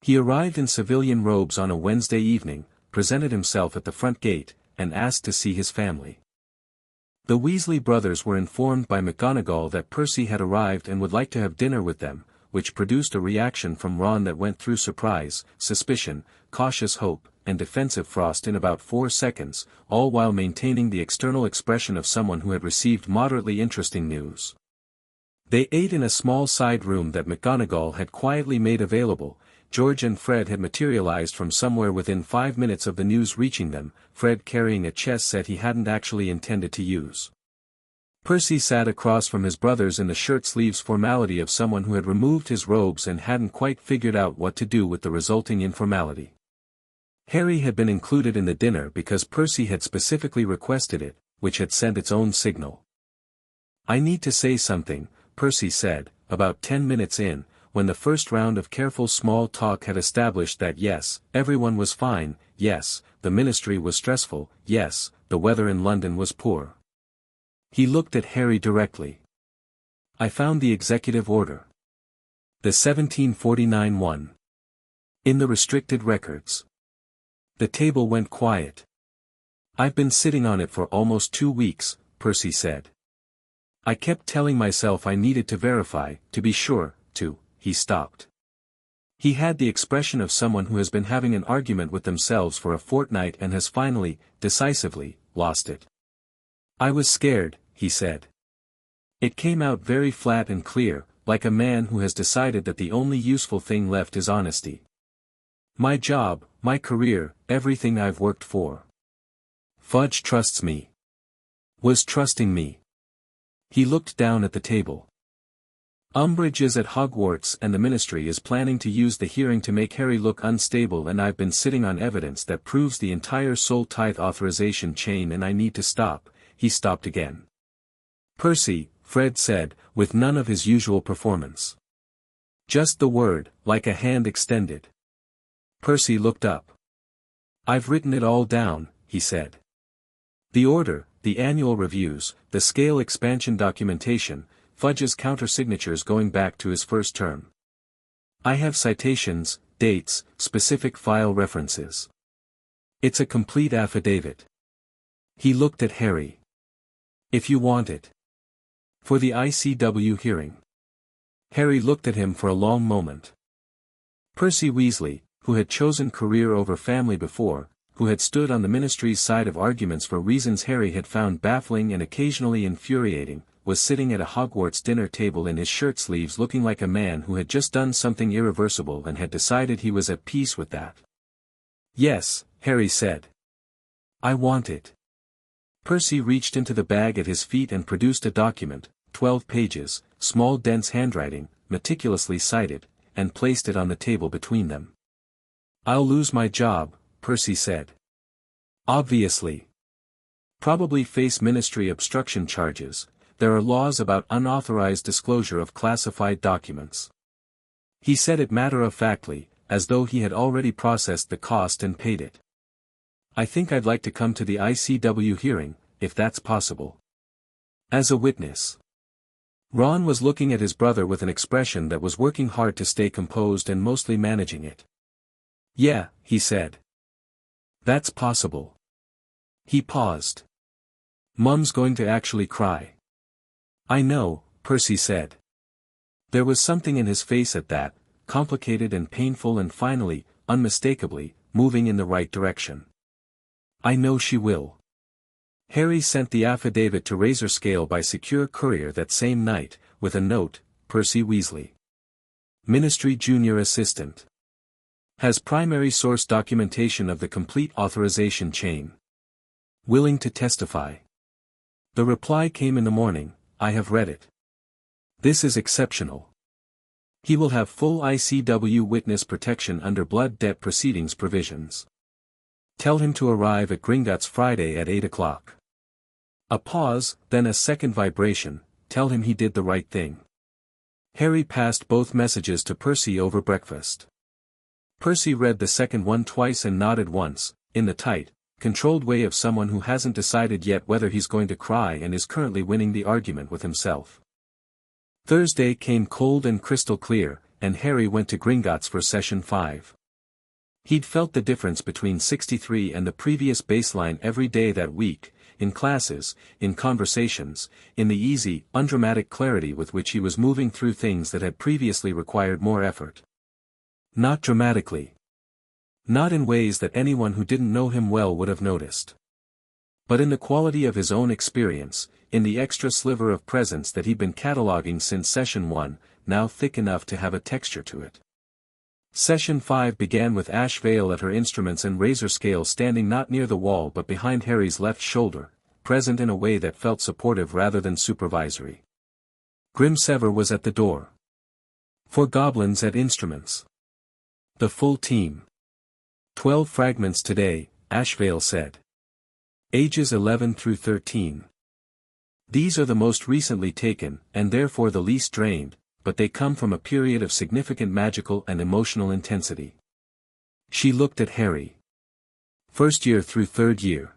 He arrived in civilian robes on a Wednesday evening, presented himself at the front gate, and asked to see his family. The Weasley brothers were informed by McGonagall that Percy had arrived and would like to have dinner with them, which produced a reaction from Ron that went through surprise, suspicion, cautious hope, and defensive frost in about 4 seconds, all while maintaining the external expression of someone who had received moderately interesting news. They ate in a small side room that McGonagall had quietly made available. George and Fred had materialized from somewhere within 5 minutes of the news reaching them, Fred carrying a chess set he hadn't actually intended to use. Percy sat across from his brothers in the shirt-sleeves formality of someone who had removed his robes and hadn't quite figured out what to do with the resulting informality. Harry had been included in the dinner because Percy had specifically requested it, which had sent its own signal. I need to say something, Percy said, about 10 minutes in, when the first round of careful small talk had established that yes, everyone was fine, yes, the ministry was stressful, yes, the weather in London was poor. He looked at Harry directly. I found the executive order. The 1749 one. In the restricted records. The table went quiet. I've been sitting on it for almost 2 weeks, Percy said. I kept telling myself I needed to verify, to be sure, he stopped. He had the expression of someone who has been having an argument with themselves for a fortnight and has finally, decisively, lost it. I was scared, he said. It came out very flat and clear, like a man who has decided that the only useful thing left is honesty. My job, my career, everything I've worked for. Fudge trusts me. Was trusting me. He looked down at the table. Umbridge is at Hogwarts and the ministry is planning to use the hearing to make Harry look unstable, and I've been sitting on evidence that proves the entire soul tithe authorization chain, and I need to stop. He stopped again. Percy, Fred said, with none of his usual performance. Just the word, like a hand extended. Percy looked up. I've written it all down, he said. The order, the annual reviews, the scale expansion documentation, Fudge's counter-signatures going back to his first term. I have citations, dates, specific file references. It's a complete affidavit. He looked at Harry. If you want it. For the ICW hearing. Harry looked at him for a long moment. Percy Weasley, who had chosen career over family before, who had stood on the ministry's side of arguments for reasons Harry had found baffling and occasionally infuriating, was sitting at a Hogwarts dinner table in his shirt sleeves looking like a man who had just done something irreversible and had decided he was at peace with that. "Yes," Harry said. "I want it." Percy reached into the bag at his feet and produced a document, 12 pages, small dense handwriting, meticulously cited, and placed it on the table between them. "I'll lose my job," Percy said. "Obviously. Probably face ministry obstruction charges. There are laws about unauthorized disclosure of classified documents." He said it matter-of-factly, as though he had already processed the cost and paid it. "I think I'd like to come to the ICW hearing, if that's possible. As a witness." Ron was looking at his brother with an expression that was working hard to stay composed and mostly managing it. "Yeah," he said. "That's possible." He paused. "Mum's going to actually cry." "I know," Percy said. There was something in his face at that, complicated and painful and finally, unmistakably, moving in the right direction. "I know she will." Harry sent the affidavit to Razorscale by secure courier that same night, with a note, Percy Weasley. Ministry Junior Assistant. Has primary source documentation of the complete authorization chain. Willing to testify. The reply came in the morning, "I have read it. This is exceptional. He will have full ICW witness protection under blood debt proceedings provisions. Tell him to arrive at Gringotts Friday at 8 o'clock. A pause, then a second vibration, tell him he did the right thing. Harry passed both messages to Percy over breakfast. Percy read the second one twice and nodded once, in the tight, controlled way of someone who hasn't decided yet whether he's going to cry and is currently winning the argument with himself. Thursday came cold and crystal clear, and Harry went to Gringotts for session 5. He'd felt the difference between 63 and the previous baseline every day that week, in classes, in conversations, in the easy, undramatic clarity with which he was moving through things that had previously required more effort. Not dramatically. Not in ways that anyone who didn't know him well would have noticed. But in the quality of his own experience, in the extra sliver of presence that he'd been cataloging since session 1, now thick enough to have a texture to it. Session 5 began with Ash Vale at her instruments and Razorscale standing not near the wall but behind Harry's left shoulder, present in a way that felt supportive rather than supervisory. Grimsever was at the door. 4 goblins at instruments. The full team. 12 fragments today, Ashvale said. Ages 11 through 13. These are the most recently taken, and therefore the least drained, but they come from a period of significant magical and emotional intensity. She looked at Harry. First year through third year.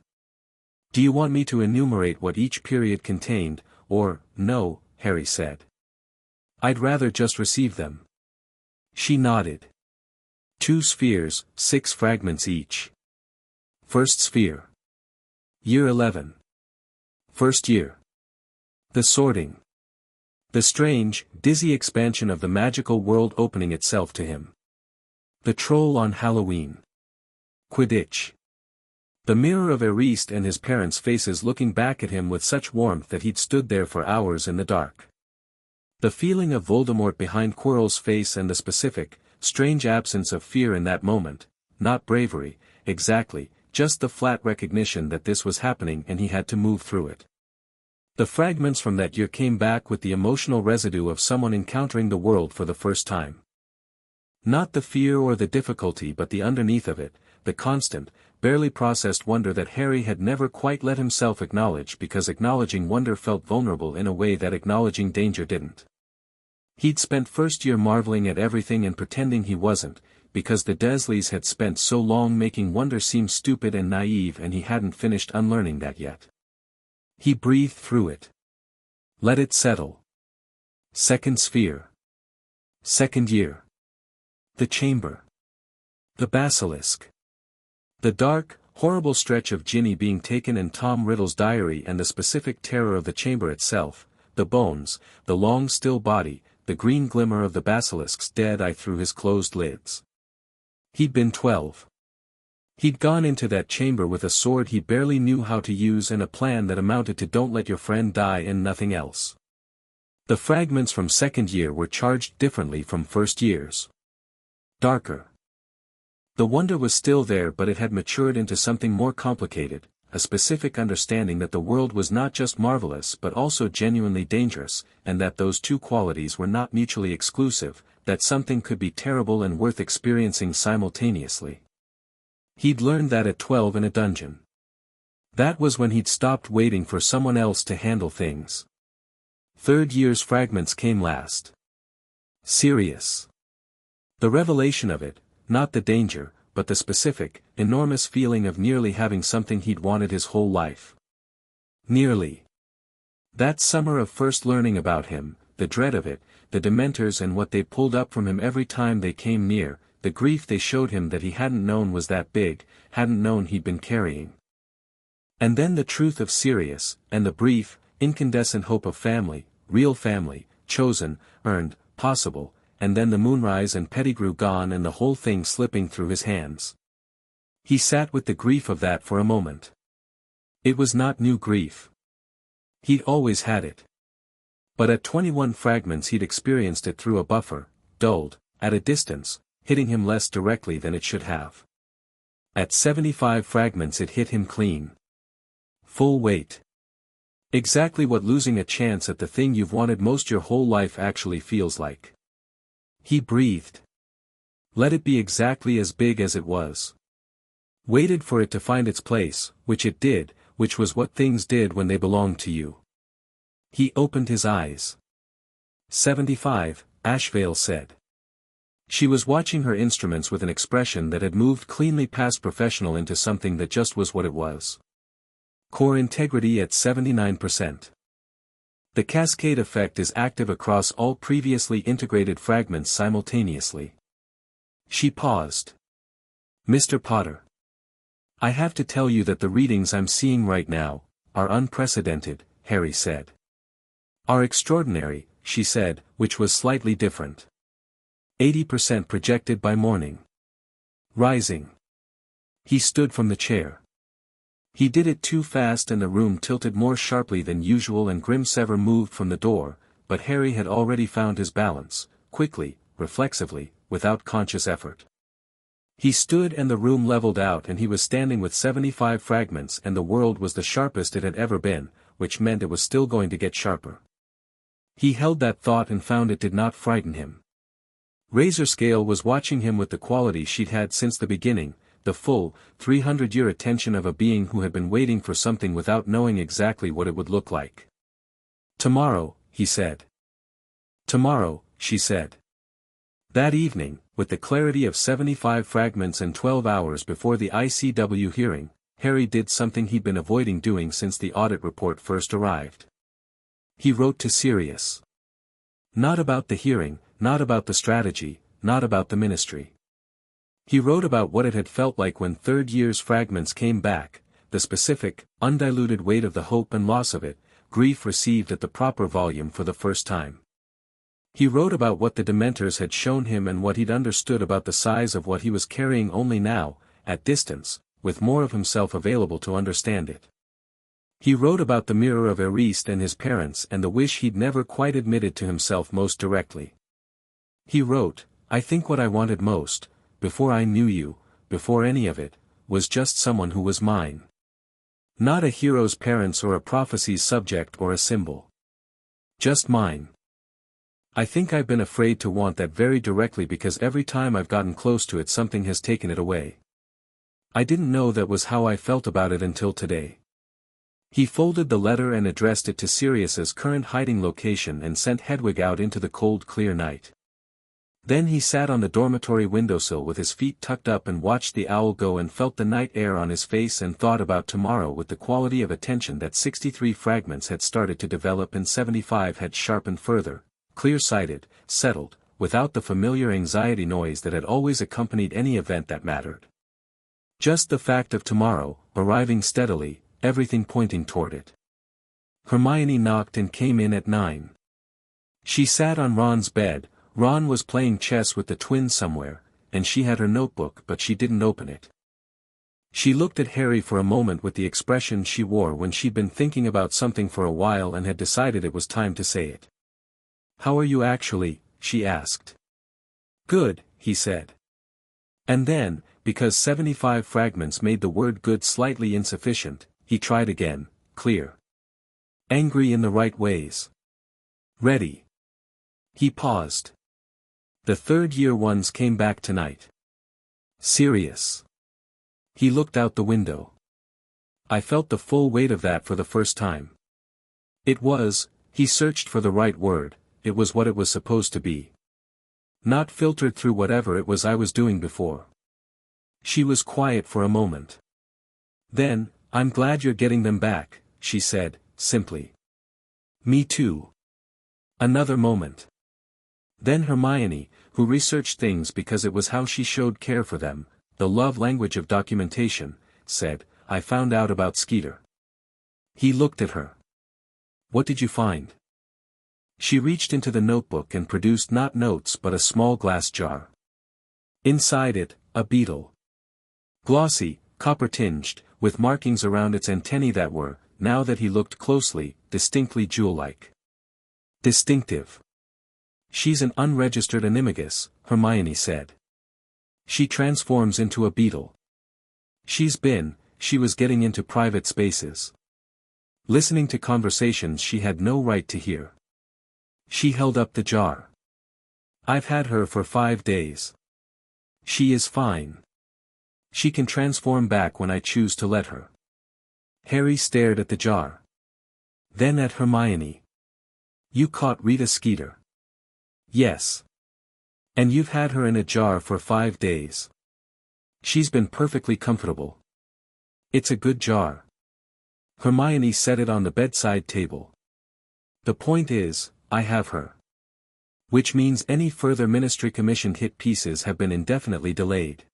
Do you want me to enumerate what each period contained, or, no, Harry said. I'd rather just receive them. She nodded. 2 spheres, 6 fragments each. First sphere. Year 11. First year. The sorting. The strange, dizzy expansion of the magical world opening itself to him. The troll on Halloween. Quidditch. The mirror of Eriste and his parents' faces looking back at him with such warmth that he'd stood there for hours in the dark. The feeling of Voldemort behind Quirrell's face and the specific, strange absence of fear in that moment, not bravery, exactly, just the flat recognition that this was happening and he had to move through it. The fragments from that year came back with the emotional residue of someone encountering the world for the first time. Not the fear or the difficulty but the underneath of it, the constant, barely processed wonder that Harry had never quite let himself acknowledge because acknowledging wonder felt vulnerable in a way that acknowledging danger didn't. He'd spent first year marveling at everything and pretending he wasn't, because the Dursleys had spent so long making wonder seem stupid and naive and he hadn't finished unlearning that yet. He breathed through it. Let it settle. Second sphere. Second year. The chamber. The basilisk. The dark, horrible stretch of Ginny being taken and Tom Riddle's diary and the specific terror of the chamber itself, the bones, the long still body, the green glimmer of the basilisk's dead eye through his closed lids. He'd been 12. He'd gone into that chamber with a sword he barely knew how to use and a plan that amounted to don't let your friend die and nothing else. The fragments from second year were charged differently from first years. Darker. The wonder was still there, but it had matured into something more complicated, a specific understanding that the world was not just marvelous but also genuinely dangerous, and that those two qualities were not mutually exclusive, that something could be terrible and worth experiencing simultaneously. He'd learned that at 12 in a dungeon. That was when he'd stopped waiting for someone else to handle things. Third year's fragments came last. Serious. The revelation of it, not the danger, but the specific, enormous feeling of nearly having something he'd wanted his whole life. Nearly. That summer of first learning about him, the dread of it, the dementors and what they pulled up from him every time they came near, the grief they showed him that he hadn't known was that big, hadn't known he'd been carrying. And then the truth of Sirius, and the brief, incandescent hope of family, real family, chosen, earned, possible, and then the moonrise and Pettigrew gone and the whole thing slipping through his hands. He sat with the grief of that for a moment. It was not new grief. He'd always had it. But at 21 fragments he'd experienced it through a buffer, dulled, at a distance, hitting him less directly than it should have. At 75 fragments it hit him clean. Full weight. Exactly what losing a chance at the thing you've wanted most your whole life actually feels like. He breathed. Let it be exactly as big as it was. Waited for it to find its place, which it did, which was what things did when they belonged to you. He opened his eyes. 75, Ashvale said. She was watching her instruments with an expression that had moved cleanly past professional into something that just was what it was. Core integrity at 79%. The cascade effect is active across all previously integrated fragments simultaneously. She paused. Mr. Potter. I have to tell you that the readings I'm seeing right now are unprecedented, Harry said. Are extraordinary, she said, which was slightly different. 80% projected by morning. Rising. He stood from the chair. He did it too fast and the room tilted more sharply than usual and Grimsever moved from the door, but Harry had already found his balance, quickly, reflexively, without conscious effort. He stood and the room leveled out and he was standing with 75 fragments and the world was the sharpest it had ever been, which meant it was still going to get sharper. He held that thought and found it did not frighten him. Razorscale was watching him with the quality she'd had since the beginning, the full, 300-year attention of a being who had been waiting for something without knowing exactly what it would look like. Tomorrow, he said. Tomorrow, she said. That evening, with the clarity of 75 fragments and 12 hours before the ICW hearing, Harry did something he'd been avoiding doing since the audit report first arrived. He wrote to Sirius. Not about the hearing, not about the strategy, not about the ministry. He wrote about what it had felt like when third year's fragments came back, the specific, undiluted weight of the hope and loss of it, grief received at the proper volume for the first time. He wrote about what the Dementors had shown him and what he'd understood about the size of what he was carrying only now, at distance, with more of himself available to understand it. He wrote about the mirror of Eriste and his parents and the wish he'd never quite admitted to himself most directly. He wrote, I think what I wanted most, before I knew you, before any of it, was just someone who was mine. Not a hero's parents or a prophecy's subject or a symbol. Just mine. I think I've been afraid to want that very directly because every time I've gotten close to it something has taken it away. I didn't know that was how I felt about it until today. He folded the letter and addressed it to Sirius's current hiding location and sent Hedwig out into the cold clear night. Then he sat on the dormitory windowsill with his feet tucked up and watched the owl go and felt the night air on his face and thought about tomorrow with the quality of attention that 63 fragments had started to develop and 75 had sharpened further, clear-sighted, settled, without the familiar anxiety noise that had always accompanied any event that mattered. Just the fact of tomorrow, arriving steadily, everything pointing toward it. Hermione knocked and came in at 9. She sat on Ron's bed. Ron was playing chess with the twins somewhere, and she had her notebook but she didn't open it. She looked at Harry for a moment with the expression she wore when she'd been thinking about something for a while and had decided it was time to say it. "How are you actually?" she asked. "Good," he said. And then, because 75 fragments made the word good slightly insufficient, he tried again, clear. "Angry in the right ways. Ready." He paused. "The third-year ones came back tonight." "Serious?" He looked out the window. I felt the full weight of that for the first time. It was, he searched for the right word, it was what it was supposed to be. Not filtered through whatever it was I was doing before. She was quiet for a moment. Then, "I'm glad you're getting them back," she said, simply. "Me too." Another moment. Then Hermione, who researched things because it was how she showed care for them, the love language of documentation, said, "I found out about Skeeter." He looked at her. "What did you find?" She reached into the notebook and produced not notes but a small glass jar. Inside it, a beetle. Glossy, copper-tinged, with markings around its antennae that were, now that he looked closely, distinctly jewel-like. Distinctive. "She's an unregistered animagus," Hermione said. "She transforms into a beetle. She was getting into private spaces. Listening to conversations she had no right to hear." She held up the jar. "I've had her for 5 days. She is fine. She can transform back when I choose to let her." Harry stared at the jar. Then at Hermione. "You caught Rita Skeeter?" "Yes. And you've had her in a jar for 5 days. She's been perfectly comfortable. It's a good jar." Hermione set it on the bedside table. "The point is, I have her. Which means any further Ministry commissioned hit pieces have been indefinitely delayed.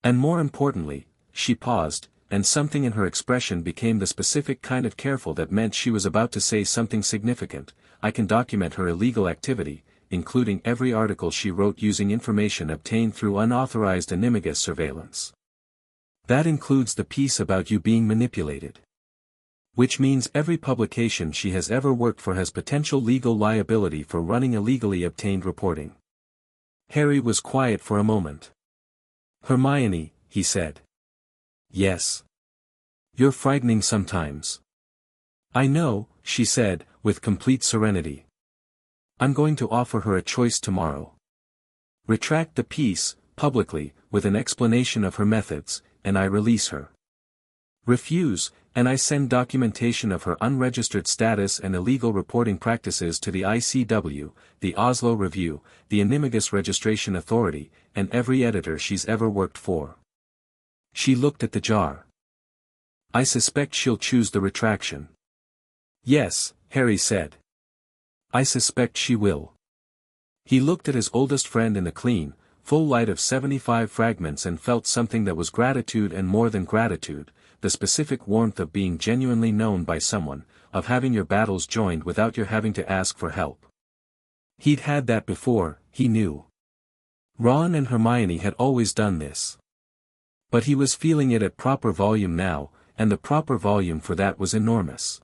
And more importantly," she paused, and something in her expression became the specific kind of careful that meant she was about to say something significant, "I can document her illegal activity, including every article she wrote using information obtained through unauthorized animagus surveillance. That includes the piece about you being manipulated. Which means every publication she has ever worked for has potential legal liability for running illegally obtained reporting." Harry was quiet for a moment. "Hermione," he said. "Yes. You're frightening sometimes." "I know," she said, with complete serenity. "I'm going to offer her a choice tomorrow. Retract the piece, publicly, with an explanation of her methods, and I release her. Refuse, and I send documentation of her unregistered status and illegal reporting practices to the ICW, the Oslo Review, the Animagus Registration Authority, and every editor she's ever worked for." She looked at the jar. "I suspect she'll choose the retraction." "Yes," Harry said. "I suspect she will." He looked at his oldest friend in the clean, full light of 75 fragments and felt something that was gratitude and more than gratitude, the specific warmth of being genuinely known by someone, of having your battles joined without your having to ask for help. He'd had that before, he knew. Ron and Hermione had always done this. But he was feeling it at proper volume now, and the proper volume for that was enormous.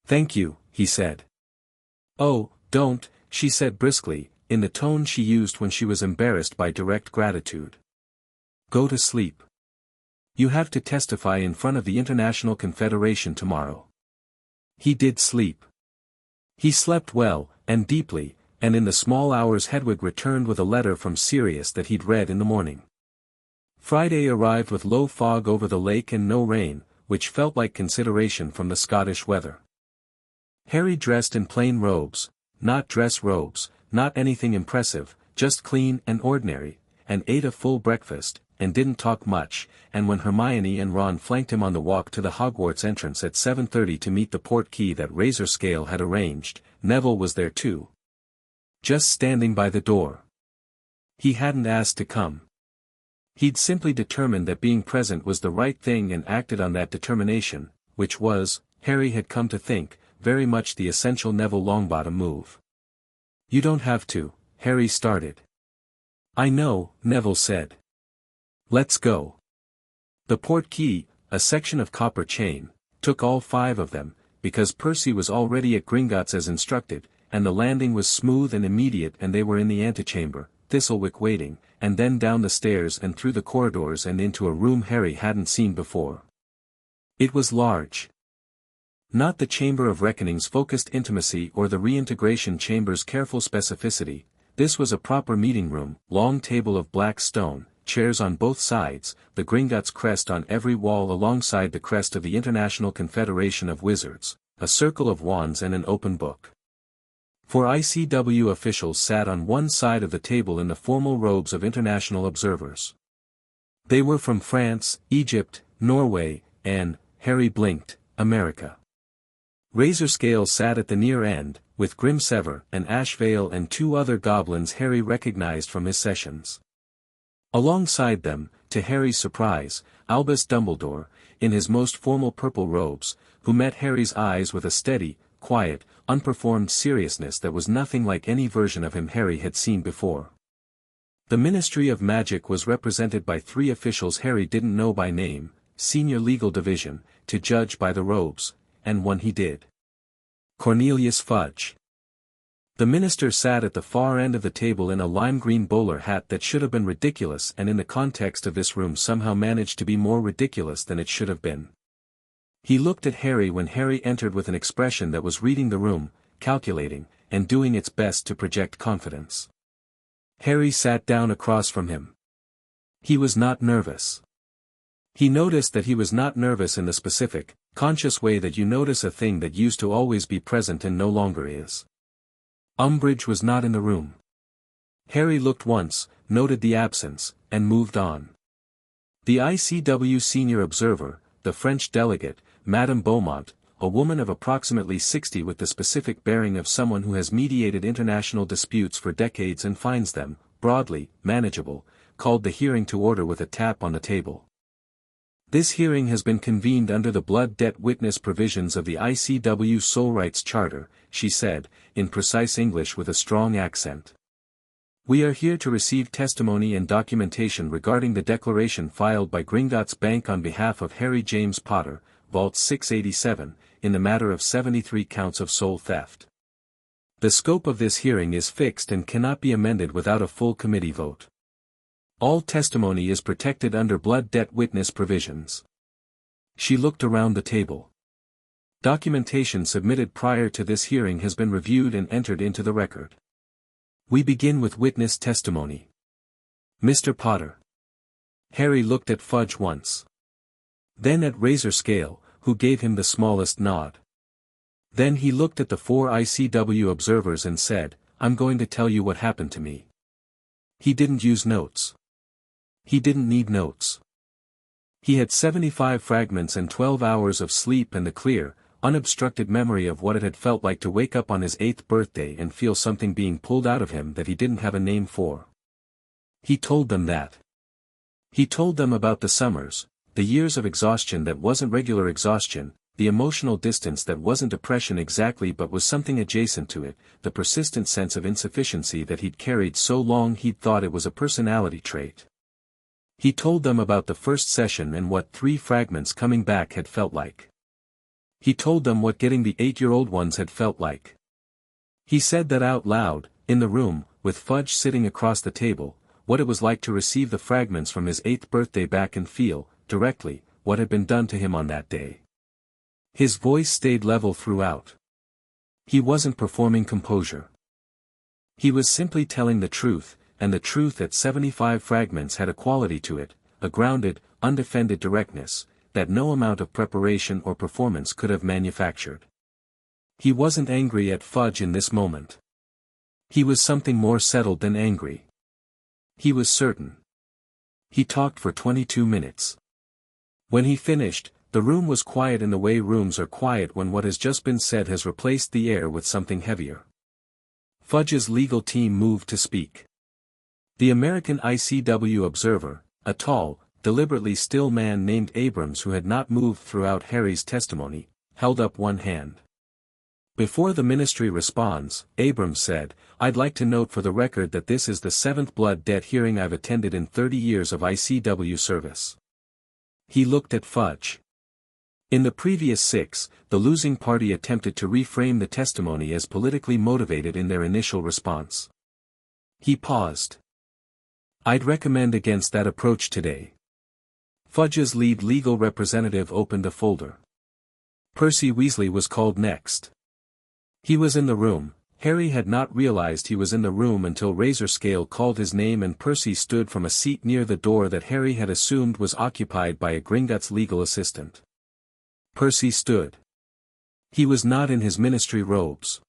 "Thank you," he said. "Oh, don't," she said briskly, in the tone she used when she was embarrassed by direct gratitude. "Go to sleep. You have to testify in front of the International Confederation tomorrow." He did sleep. He slept well, and deeply, and in the small hours Hedwig returned with a letter from Sirius that he'd read in the morning. Friday arrived with low fog over the lake and no rain, which felt like consideration from the Scottish weather. Harry dressed in plain robes, not dress robes, not anything impressive, just clean and ordinary, and ate a full breakfast, and didn't talk much, and when Hermione and Ron flanked him on the walk to the Hogwarts entrance at 7:30 to meet the portkey that Razorscale had arranged, Neville was there too. Just standing by the door. He hadn't asked to come. He'd simply determined that being present was the right thing and acted on that determination, which was, Harry had come to think, very much the essential Neville Longbottom move. "You don't have to," Harry started. "I know," Neville said. "Let's go." The port key, a section of copper chain, took all 5 of them, because Percy was already at Gringotts as instructed, and the landing was smooth and immediate, and they were in the antechamber, Thistlewick waiting, and then down the stairs and through the corridors and into a room Harry hadn't seen before. It was large. Not the Chamber of Reckoning's focused intimacy or the reintegration chamber's careful specificity, this was a proper meeting room, long table of black stone, chairs on both sides, the Gringotts crest on every wall alongside the crest of the International Confederation of Wizards, a circle of wands and an open book. 4 ICW officials sat on one side of the table in the formal robes of international observers. They were from France, Egypt, Norway, and, Harry blinked, America. Razorscale sat at the near end, with Grimsever and Ashvale and 2 other goblins Harry recognized from his sessions. Alongside them, to Harry's surprise, Albus Dumbledore, in his most formal purple robes, who met Harry's eyes with a steady, quiet, unperformed seriousness that was nothing like any version of him Harry had seen before. The Ministry of Magic was represented by 3 officials Harry didn't know by name, Senior Legal Division, to judge by the robes, and one he did. Cornelius Fudge. The minister sat at the far end of the table in a lime-green bowler hat that should have been ridiculous and in the context of this room somehow managed to be more ridiculous than it should have been. He looked at Harry when Harry entered with an expression that was reading the room, calculating, and doing its best to project confidence. Harry sat down across from him. He was not nervous. He noticed that he was not nervous in the specific, conscious way that you notice a thing that used to always be present and no longer is. Umbridge was not in the room. Harry looked once, noted the absence, and moved on. The ICW senior observer, the French delegate, Madame Beaumont, a woman of approximately 60 with the specific bearing of someone who has mediated international disputes for decades and finds them, broadly, manageable, called the hearing to order with a tap on the table. This hearing has been convened under the blood debt witness provisions of the ICW Soul Rights Charter, she said, in precise English with a strong accent. We are here to receive testimony and documentation regarding the declaration filed by Gringotts Bank on behalf of Harry James Potter, Vault 687, in the matter of 73 counts of soul theft. The scope of this hearing is fixed and cannot be amended without a full committee vote. All testimony is protected under blood debt witness provisions. She looked around the table. Documentation submitted prior to this hearing has been reviewed and entered into the record. We begin with witness testimony. Mr. Potter. Harry looked at Fudge once. Then at Razorscale, who gave him the smallest nod. Then he looked at the 4 ICW observers and said, I'm going to tell you what happened to me. He didn't use notes. He didn't need notes. He had 75 fragments and 12 hours of sleep and the clear, unobstructed memory of what it had felt like to wake up on his 8th birthday and feel something being pulled out of him that he didn't have a name for. He told them that. He told them about the summers, the years of exhaustion that wasn't regular exhaustion, the emotional distance that wasn't depression exactly but was something adjacent to it, the persistent sense of insufficiency that he'd carried so long he'd thought it was a personality trait. He told them about the first session and what 3 fragments coming back had felt like. He told them what getting the 8-year-old ones had felt like. He said that out loud, in the room, with Fudge sitting across the table, what it was like to receive the fragments from his 8th birthday back and feel, directly, what had been done to him on that day. His voice stayed level throughout. He wasn't performing composure. He was simply telling the truth, and the truth at 75 fragments had a quality to it, a grounded, undefended directness, that no amount of preparation or performance could have manufactured. He wasn't angry at Fudge in this moment. He was something more settled than angry. He was certain. He talked for 22 minutes. When he finished, the room was quiet in the way rooms are quiet when what has just been said has replaced the air with something heavier. Fudge's legal team moved to speak. The American ICW observer, a tall, deliberately still man named Abrams who had not moved throughout Harry's testimony, held up one hand. Before the ministry responds, Abrams said, "I'd like to note for the record that this is the 7th blood debt hearing I've attended in 30 years of ICW service." He looked at Fudge. In the previous 6, the losing party attempted to reframe the testimony as politically motivated in their initial response. He paused. "I'd recommend against that approach today." Fudge's lead legal representative opened a folder. Percy Weasley was called next. He was in the room. Harry had not realized he was in the room until Razorscale called his name and Percy stood from a seat near the door that Harry had assumed was occupied by a Gringotts legal assistant. Percy stood. He was not in his ministry robes.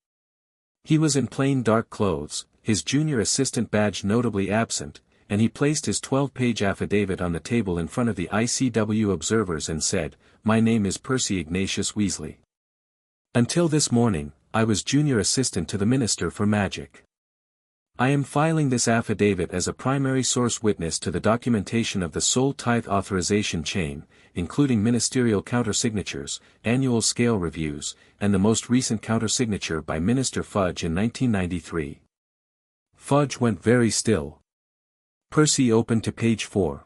He was in plain dark clothes, his junior assistant badge notably absent, and he placed his 12-page affidavit on the table in front of the ICW observers and said, "My name is Percy Ignatius Weasley. Until this morning, I was junior assistant to the Minister for Magic. I am filing this affidavit as a primary source witness to the documentation of the sole tithe authorization chain, including ministerial countersignatures, annual scale reviews, and the most recent countersignature by Minister Fudge in 1993. Fudge went very still. Percy opened to page 4.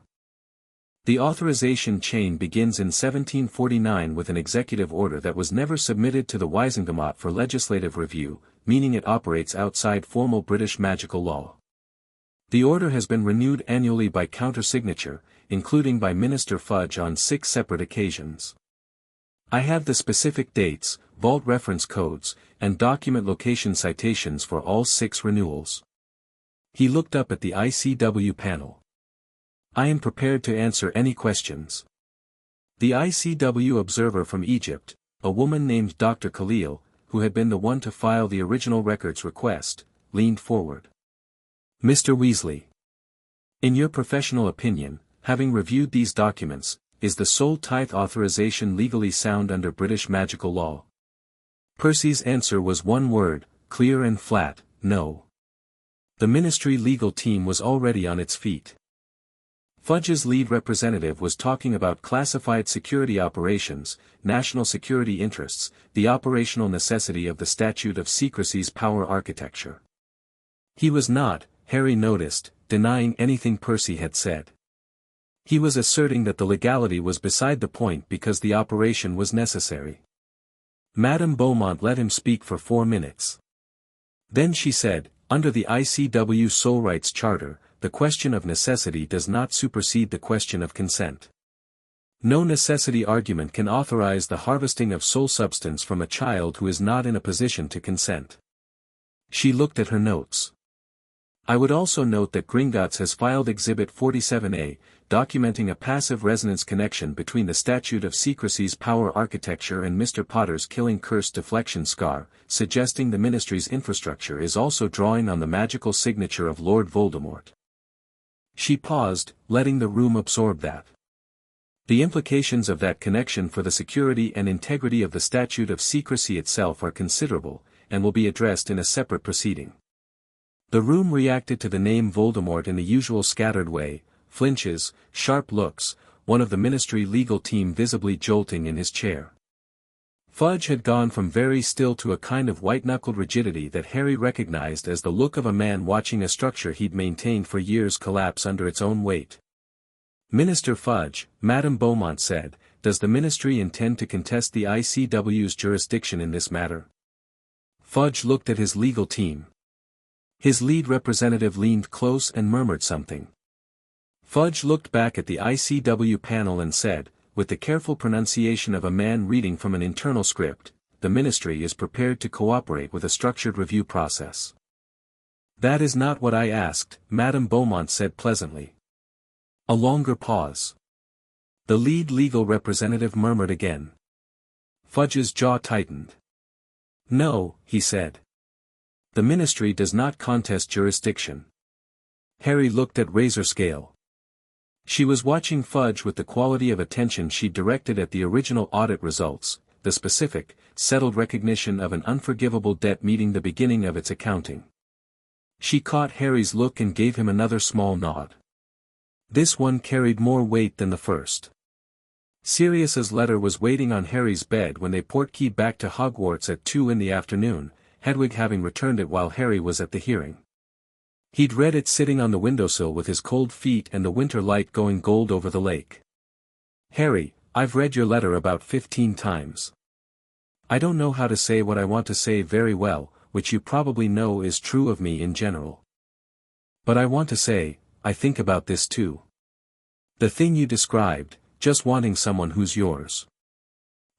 The authorization chain begins in 1749 with an executive order that was never submitted to the Wisingamot for legislative review, meaning it operates outside formal British magical law. The order has been renewed annually by countersignature, including by Minister Fudge on 6 separate occasions. I have the specific dates, vault reference codes, and document location citations for all 6 renewals. He looked up at the ICW panel. I am prepared to answer any questions. The ICW observer from Egypt, a woman named Dr. Khalil, who had been the one to file the original records request, leaned forward. Mr. Weasley. In your professional opinion, having reviewed these documents, is the sole tithe authorization legally sound under British magical law? Percy's answer was one word, clear and flat, no. The ministry legal team was already on its feet. Fudge's lead representative was talking about classified security operations, national security interests, the operational necessity of the Statute of Secrecy's power architecture. He was not, Harry noticed, denying anything Percy had said. He was asserting that the legality was beside the point because the operation was necessary. Madame Beaumont let him speak for 4 minutes. Then she said, under the ICW Soul Rights Charter, the question of necessity does not supersede the question of consent. No necessity argument can authorize the harvesting of soul substance from a child who is not in a position to consent. She looked at her notes. I would also note that Gringotts has filed Exhibit 47A, documenting a passive resonance connection between the Statute of Secrecy's power architecture and Mr. Potter's killing curse deflection scar, suggesting the ministry's infrastructure is also drawing on the magical signature of Lord Voldemort. She paused, letting the room absorb that. The implications of that connection for the security and integrity of the Statute of Secrecy itself are considerable, and will be addressed in a separate proceeding. The room reacted to the name Voldemort in the usual scattered way, flinches, sharp looks, one of the ministry legal team visibly jolting in his chair. Fudge had gone from very still to a kind of white-knuckled rigidity that Harry recognized as the look of a man watching a structure he'd maintained for years collapse under its own weight. Minister Fudge, Madame Beaumont said, does the ministry intend to contest the ICW's jurisdiction in this matter? Fudge looked at his legal team. His lead representative leaned close and murmured something. Fudge looked back at the ICW panel and said, with the careful pronunciation of a man reading from an internal script, the ministry is prepared to cooperate with a structured review process. That is not what I asked, Madame Beaumont said pleasantly. A longer pause. The lead legal representative murmured again. Fudge's jaw tightened. No, he said. The ministry does not contest jurisdiction. Harry looked at Razorscale. She was watching Fudge with the quality of attention she'd directed at the original audit results, the specific, settled recognition of an unforgivable debt meeting the beginning of its accounting. She caught Harry's look and gave him another small nod. This one carried more weight than the first. Sirius's letter was waiting on Harry's bed when they portkeyed back to Hogwarts at 2 in the afternoon, Hedwig having returned it while Harry was at the hearing. He'd read it sitting on the windowsill with his cold feet and the winter light going gold over the lake. Harry, I've read your letter about 15 times. I don't know how to say what I want to say very well, which you probably know is true of me in general. But I want to say, I think about this too. The thing you described, just wanting someone who's yours.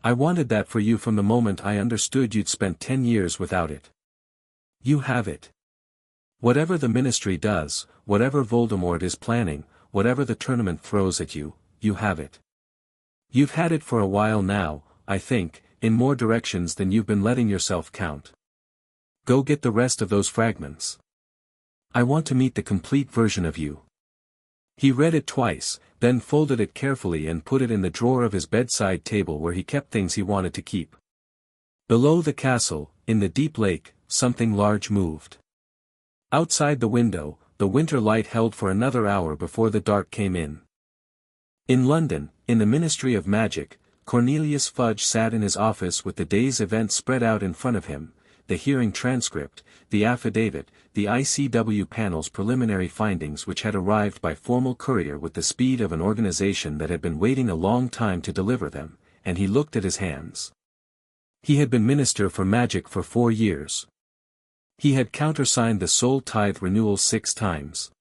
I wanted that for you from the moment I understood you'd spent 10 years without it. You have it. Whatever the Ministry does, whatever Voldemort is planning, whatever the tournament throws at you, you have it. You've had it for a while now, I think, in more directions than you've been letting yourself count. Go get the rest of those fragments. I want to meet the complete version of you. He read it twice, then folded it carefully and put it in the drawer of his bedside table where he kept things he wanted to keep. Below the castle, in the deep lake, something large moved. Outside the window, the winter light held for another hour before the dark came in. In London, in the Ministry of Magic, Cornelius Fudge sat in his office with the day's events spread out in front of him, the hearing transcript, the affidavit, the ICW panel's preliminary findings which had arrived by formal courier with the speed of an organization that had been waiting a long time to deliver them, and he looked at his hands. He had been Minister for Magic for 4 years. He had countersigned the Soul Tithe renewal 6 times.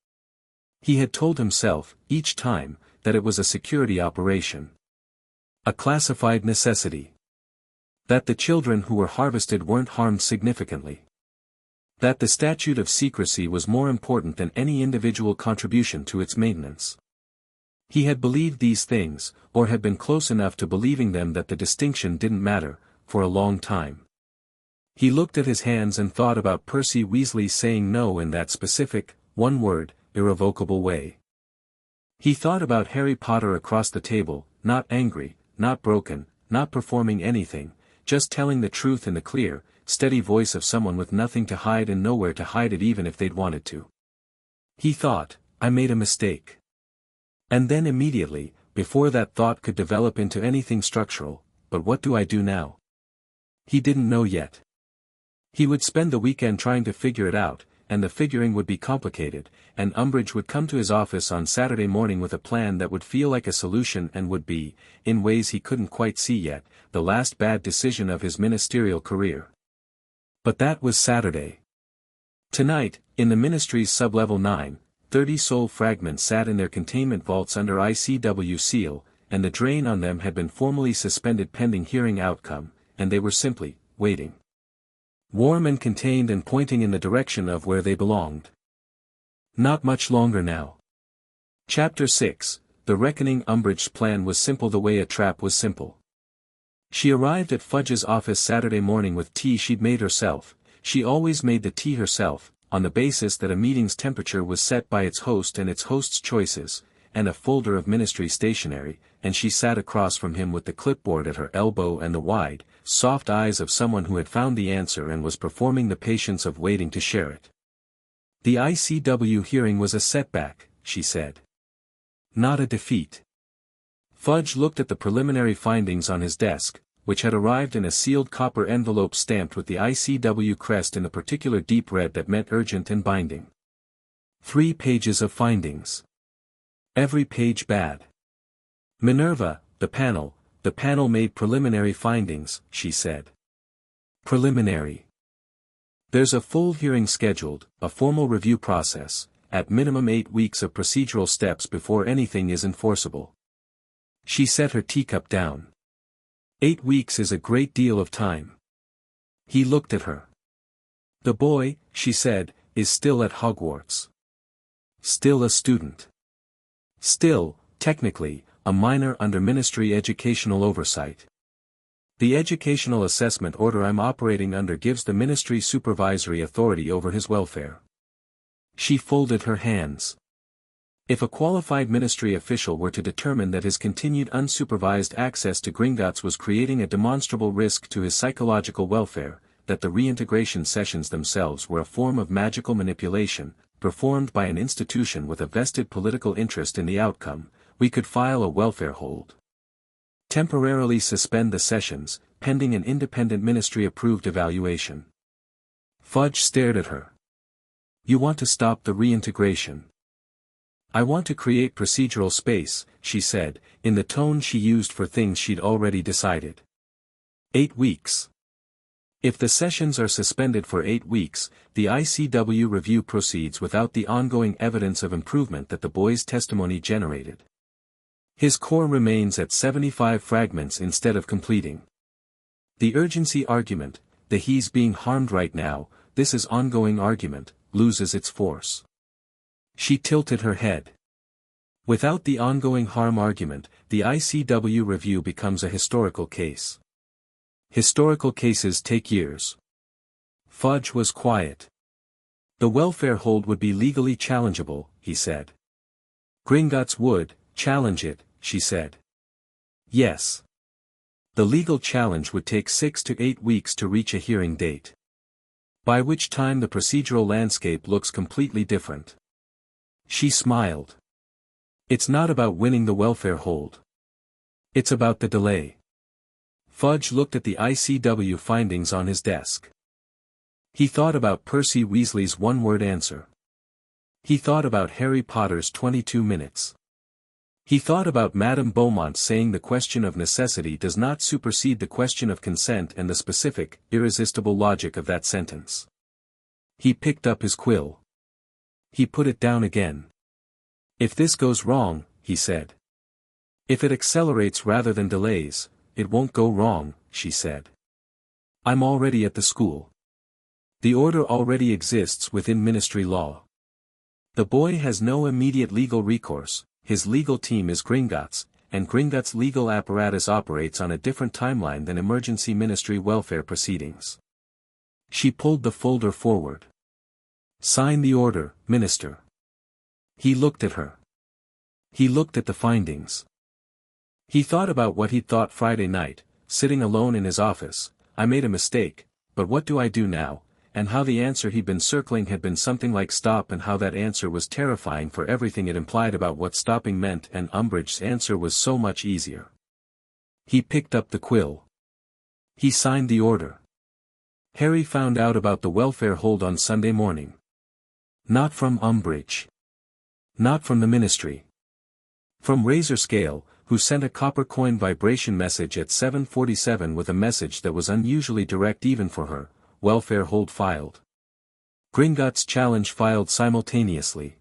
He had told himself, each time, that it was a security operation. A classified necessity. That the children who were harvested weren't harmed significantly. That the statute of secrecy was more important than any individual contribution to its maintenance. He had believed these things, or had been close enough to believing them that the distinction didn't matter, for a long time. He looked at his hands and thought about Percy Weasley saying no in that specific, one-word, irrevocable way. He thought about Harry Potter across the table, not angry, not broken, not performing anything, just telling the truth in the clear, steady voice of someone with nothing to hide and nowhere to hide it even if they'd wanted to. He thought, I made a mistake. And then immediately, before that thought could develop into anything structural, but what do I do now? He didn't know yet. He would spend the weekend trying to figure it out, and the figuring would be complicated, and Umbridge would come to his office on Saturday morning with a plan that would feel like a solution and would be, in ways he couldn't quite see yet, the last bad decision of his ministerial career. But that was Saturday. Tonight, in the Ministry's Sub-Level 9, 30 soul fragments sat in their containment vaults under ICW seal, and the drain on them had been formally suspended pending hearing outcome, and they were simply, waiting. Warm and contained and pointing in the direction of where they belonged. Not much longer now. Chapter 6, The Reckoning. Umbridge's plan was simple the way a trap was simple. She arrived at Fudge's office Saturday morning with tea she'd made herself. She always made the tea herself, on the basis that a meeting's temperature was set by its host and its host's choices, and a folder of ministry stationery, and she sat across from him with the clipboard at her elbow and the wide, soft eyes of someone who had found the answer and was performing the patience of waiting to share it. The ICW hearing was a setback, she said. Not a defeat. Fudge looked at the preliminary findings on his desk, which had arrived in a sealed copper envelope stamped with the ICW crest in the particular deep red that meant urgent and binding. 3 pages of findings. Every page bad. Minerva, the panel made preliminary findings, she said. Preliminary. There's a full hearing scheduled, a formal review process, at minimum 8 weeks of procedural steps before anything is enforceable. She set her teacup down. 8 weeks is a great deal of time. He looked at her. The boy, she said, is still at Hogwarts. Still a student. Still, technically, a minor under ministry educational oversight. The educational assessment order I'm operating under gives the ministry supervisory authority over his welfare. She folded her hands. If a qualified ministry official were to determine that his continued unsupervised access to Gringotts was creating a demonstrable risk to his psychological welfare, that the reintegration sessions themselves were a form of magical manipulation, performed by an institution with a vested political interest in the outcome, we could file a welfare hold. Temporarily suspend the sessions, pending an independent ministry-approved evaluation. Fudge stared at her. You want to stop the reintegration? I want to create procedural space, she said, in the tone she used for things she'd already decided. 8 weeks. If the sessions are suspended for 8 weeks, the ICW review proceeds without the ongoing evidence of improvement that the boy's testimony generated. His core remains at 75 fragments instead of completing. The urgency argument, the he's being harmed right now, this is ongoing argument, loses its force. She tilted her head. Without the ongoing harm argument, the ICW review becomes a historical case. Historical cases take years. Fudge was quiet. The welfare hold would be legally challengeable, he said. Gringotts would challenge it, she said. Yes. The legal challenge would take 6 to 8 weeks to reach a hearing date. By which time the procedural landscape looks completely different. She smiled. It's not about winning the welfare hold. It's about the delay. Fudge looked at the ICW findings on his desk. He thought about Percy Weasley's one-word answer. He thought about Harry Potter's 22 minutes. He thought about Madame Beaumont saying the question of necessity does not supersede the question of consent and the specific, irresistible logic of that sentence. He picked up his quill. He put it down again. If this goes wrong, he said. If it accelerates rather than delays, it won't go wrong, she said. I'm already at the school. The order already exists within ministry law. The boy has no immediate legal recourse, his legal team is Gringotts, and Gringotts' legal apparatus operates on a different timeline than emergency ministry welfare proceedings. She pulled the folder forward. Sign the order, Minister. He looked at her. He looked at the findings. He thought about what he'd thought Friday night, sitting alone in his office. I made a mistake, but what do I do now? And how the answer he'd been circling had been something like stop, and how that answer was terrifying for everything it implied about what stopping meant, and Umbridge's answer was so much easier. He picked up the quill. He signed the order. Harry found out about the welfare hold on Sunday morning. Not from Umbridge. Not from the ministry. From Razorscale, who sent a copper coin vibration message at 7:47 with a message that was unusually direct even for her. Welfare hold filed. Gringotts challenge filed simultaneously.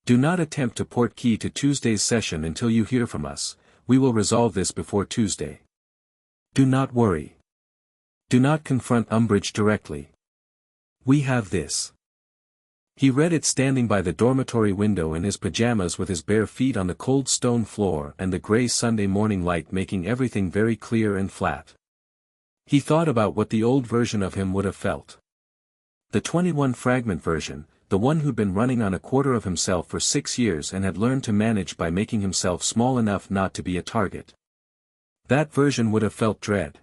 Do not attempt to port key to Tuesday's session until you hear from us. We will resolve this before Tuesday. Do not worry. Do not confront Umbridge directly. We have this. He read it standing by the dormitory window in his pajamas with his bare feet on the cold stone floor and the grey Sunday morning light making everything very clear and flat. He thought about what the old version of him would have felt. The 21 fragment version, the one who'd been running on a quarter of himself for 6 years and had learned to manage by making himself small enough not to be a target. That version would have felt dread.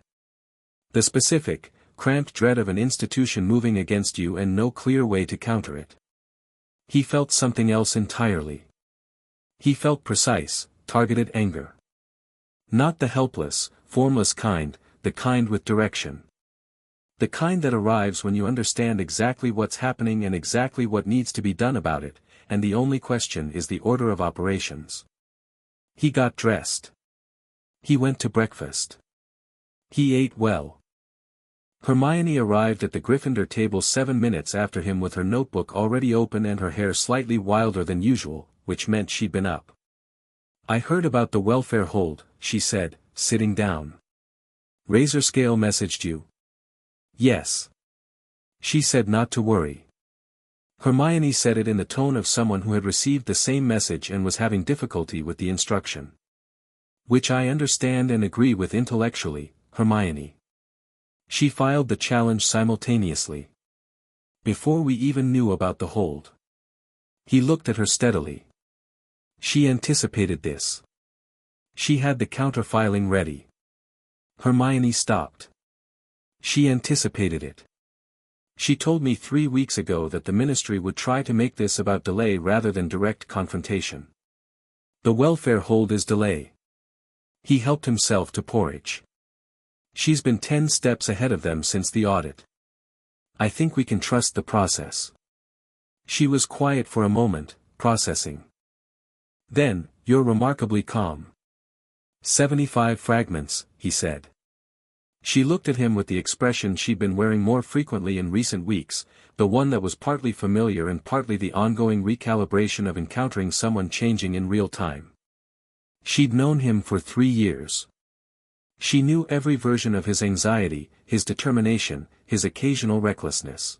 The specific, cramped dread of an institution moving against you and no clear way to counter it. He felt something else entirely. He felt precise, targeted anger. Not the helpless, formless kind, the kind with direction. The kind that arrives when you understand exactly what's happening and exactly what needs to be done about it, and the only question is the order of operations. He got dressed. He went to breakfast. He ate well. Hermione arrived at the Gryffindor table 7 minutes after him with her notebook already open and her hair slightly wilder than usual, which meant she'd been up. I heard about the welfare hold, she said, sitting down. Razorscale messaged you? Yes. She said not to worry. Hermione said it in the tone of someone who had received the same message and was having difficulty with the instruction. Which I understand and agree with intellectually, Hermione. She filed the challenge simultaneously. Before we even knew about the hold. He looked at her steadily. She anticipated this. She had the counter-filing ready. Hermione stopped. She anticipated it. She told me 3 weeks ago that the ministry would try to make this about delay rather than direct confrontation. The welfare hold is delay. He helped himself to porridge. She's been 10 steps ahead of them since the audit. I think we can trust the process. She was quiet for a moment, processing. Then, you're remarkably calm. 75 fragments, he said. She looked at him with the expression she'd been wearing more frequently in recent weeks, the one that was partly familiar and partly the ongoing recalibration of encountering someone changing in real time. She'd known him for 3 years. She knew every version of his anxiety, his determination, his occasional recklessness.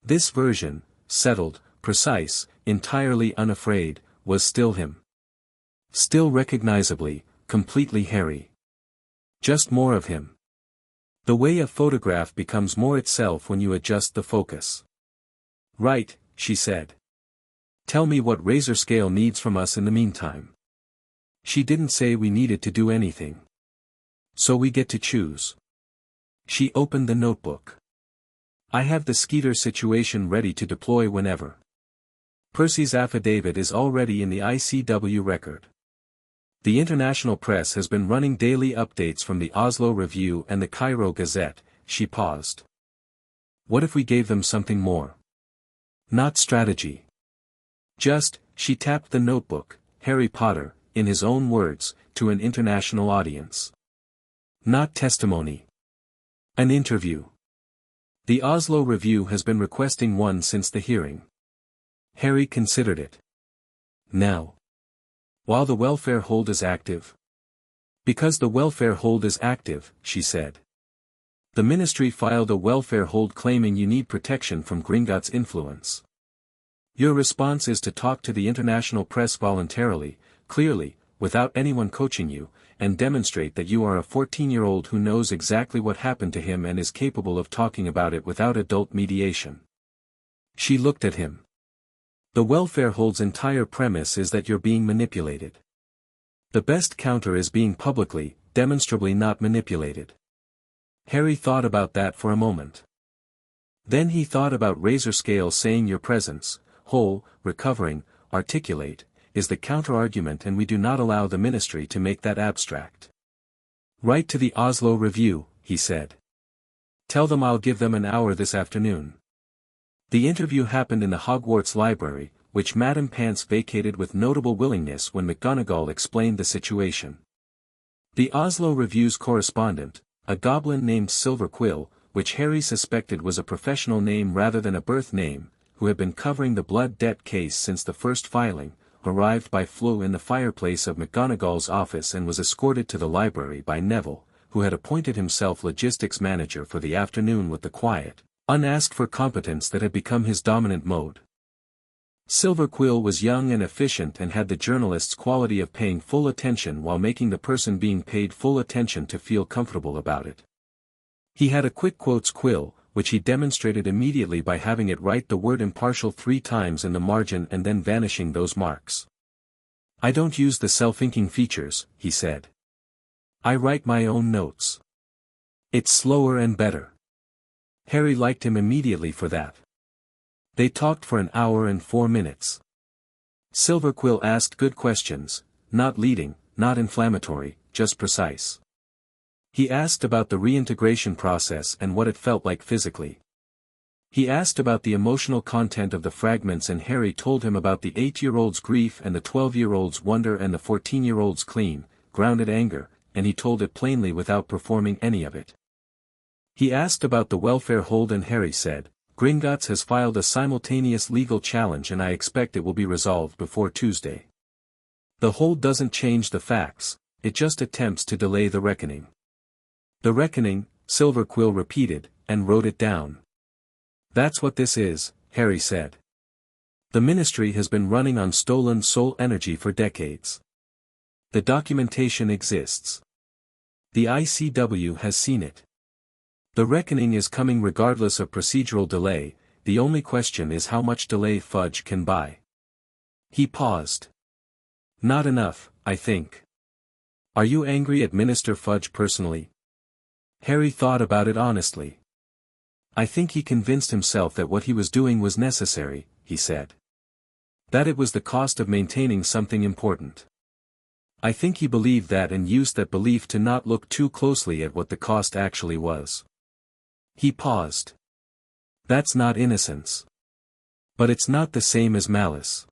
This version, settled, precise, entirely unafraid, was still him. Still recognizably, completely Harry. Just more of him. The way a photograph becomes more itself when you adjust the focus. Right, she said. Tell me what Razorscale needs from us in the meantime. She didn't say we needed to do anything. So we get to choose. She opened the notebook. I have the Skeeter situation ready to deploy whenever. Percy's affidavit is already in the ICW record. The international press has been running daily updates from the Oslo Review and the Cairo Gazette. She paused. What if we gave them something more? Not strategy. Just, she tapped the notebook, Harry Potter, in his own words, to an international audience. Not testimony. An interview. The Oslo Review has been requesting one since the hearing. Harry considered it. Now. While the welfare hold is active. Because the welfare hold is active, she said. The ministry filed a welfare hold claiming you need protection from Gringotts' influence. Your response is to talk to the international press voluntarily, clearly, without anyone coaching you, and demonstrate that you are a 14-year-old who knows exactly what happened to him and is capable of talking about it without adult mediation. She looked at him. The welfare hold's entire premise is that you're being manipulated. The best counter is being publicly, demonstrably not manipulated. Harry thought about that for a moment. Then he thought about Razorscale saying your presence, whole, recovering, articulate, is the counter-argument, and we do not allow the ministry to make that abstract. Write to the Oslo Review, he said. Tell them I'll give them an hour this afternoon. The interview happened in the Hogwarts library, which Madame Pants vacated with notable willingness when McGonagall explained the situation. The Oslo Review's correspondent, a goblin named Silver Quill, which Harry suspected was a professional name rather than a birth name, who had been covering the blood debt case since the first filing, arrived by Flo in the fireplace of McGonagall's office and was escorted to the library by Neville, who had appointed himself logistics manager for the afternoon with the quiet, unasked-for competence that had become his dominant mode. Silver Quill was young and efficient and had the journalist's quality of paying full attention while making the person being paid full attention to feel comfortable about it. He had a quick quotes quill, which he demonstrated immediately by having it write the word impartial 3 times in the margin and then vanishing those marks. I don't use the self-inking features, he said. I write my own notes. It's slower and better. Harry liked him immediately for that. They talked for an hour and 4 minutes. Silver Quill asked good questions, not leading, not inflammatory, just precise. He asked about the reintegration process and what it felt like physically. He asked about the emotional content of the fragments, and Harry told him about the 8-year-old's grief and the 12-year-old's wonder and the 14-year-old's clean, grounded anger, and he told it plainly without performing any of it. He asked about the welfare hold, and Harry said, Gringotts has filed a simultaneous legal challenge and I expect it will be resolved before Tuesday. The hold doesn't change the facts, it just attempts to delay the reckoning. The reckoning, Silver Quill repeated, and wrote it down. That's what this is, Harry said. The ministry has been running on stolen soul energy for decades. The documentation exists. The ICW has seen it. The reckoning is coming regardless of procedural delay, the only question is how much delay Fudge can buy. He paused. Not enough, I think. Are you angry at Minister Fudge personally? Harry thought about it honestly. I think he convinced himself that what he was doing was necessary, he said. That it was the cost of maintaining something important. I think he believed that and used that belief to not look too closely at what the cost actually was. He paused. That's not innocence. But it's not the same as malice.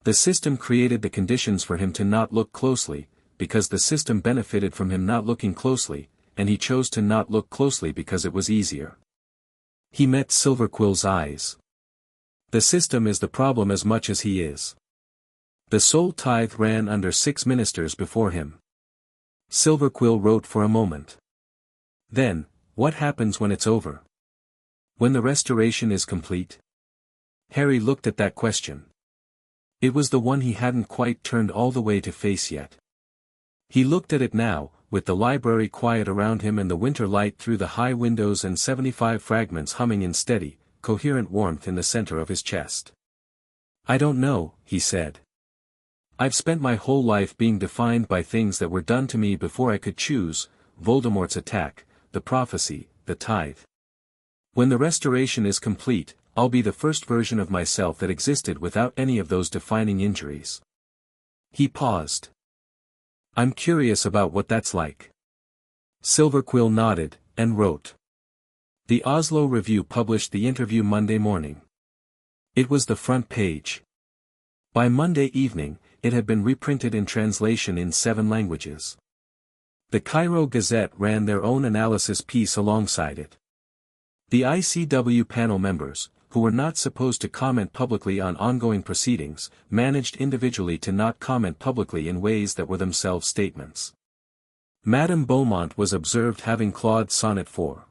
The system created the conditions for him to not look closely, because the system benefited from him not looking closely, and he chose to not look closely because it was easier. He met Silverquill's eyes. The system is the problem as much as he is. The soul tithe ran under 6 ministers before him. Silverquill wrote for a moment. Then, what happens when it's over? When the restoration is complete? Harry looked at that question. It was the one he hadn't quite turned all the way to face yet. He looked at it now, with the library quiet around him and the winter light through the high windows and 75 fragments humming in steady, coherent warmth in the center of his chest. I don't know, he said. I've spent my whole life being defined by things that were done to me before I could choose, Voldemort's attack, the prophecy, the tithe. When the restoration is complete, I'll be the first version of myself that existed without any of those defining injuries. He paused. I'm curious about what that's like. Silverquill nodded, and wrote. The Oslo Review published the interview Monday morning. It was the front page. By Monday evening, it had been reprinted in translation in 7 languages. The Cairo Gazette ran their own analysis piece alongside it. The ICW panel members, who were not supposed to comment publicly on ongoing proceedings, managed individually to not comment publicly in ways that were themselves statements. Madame Beaumont was observed having Claude's sonnet 4.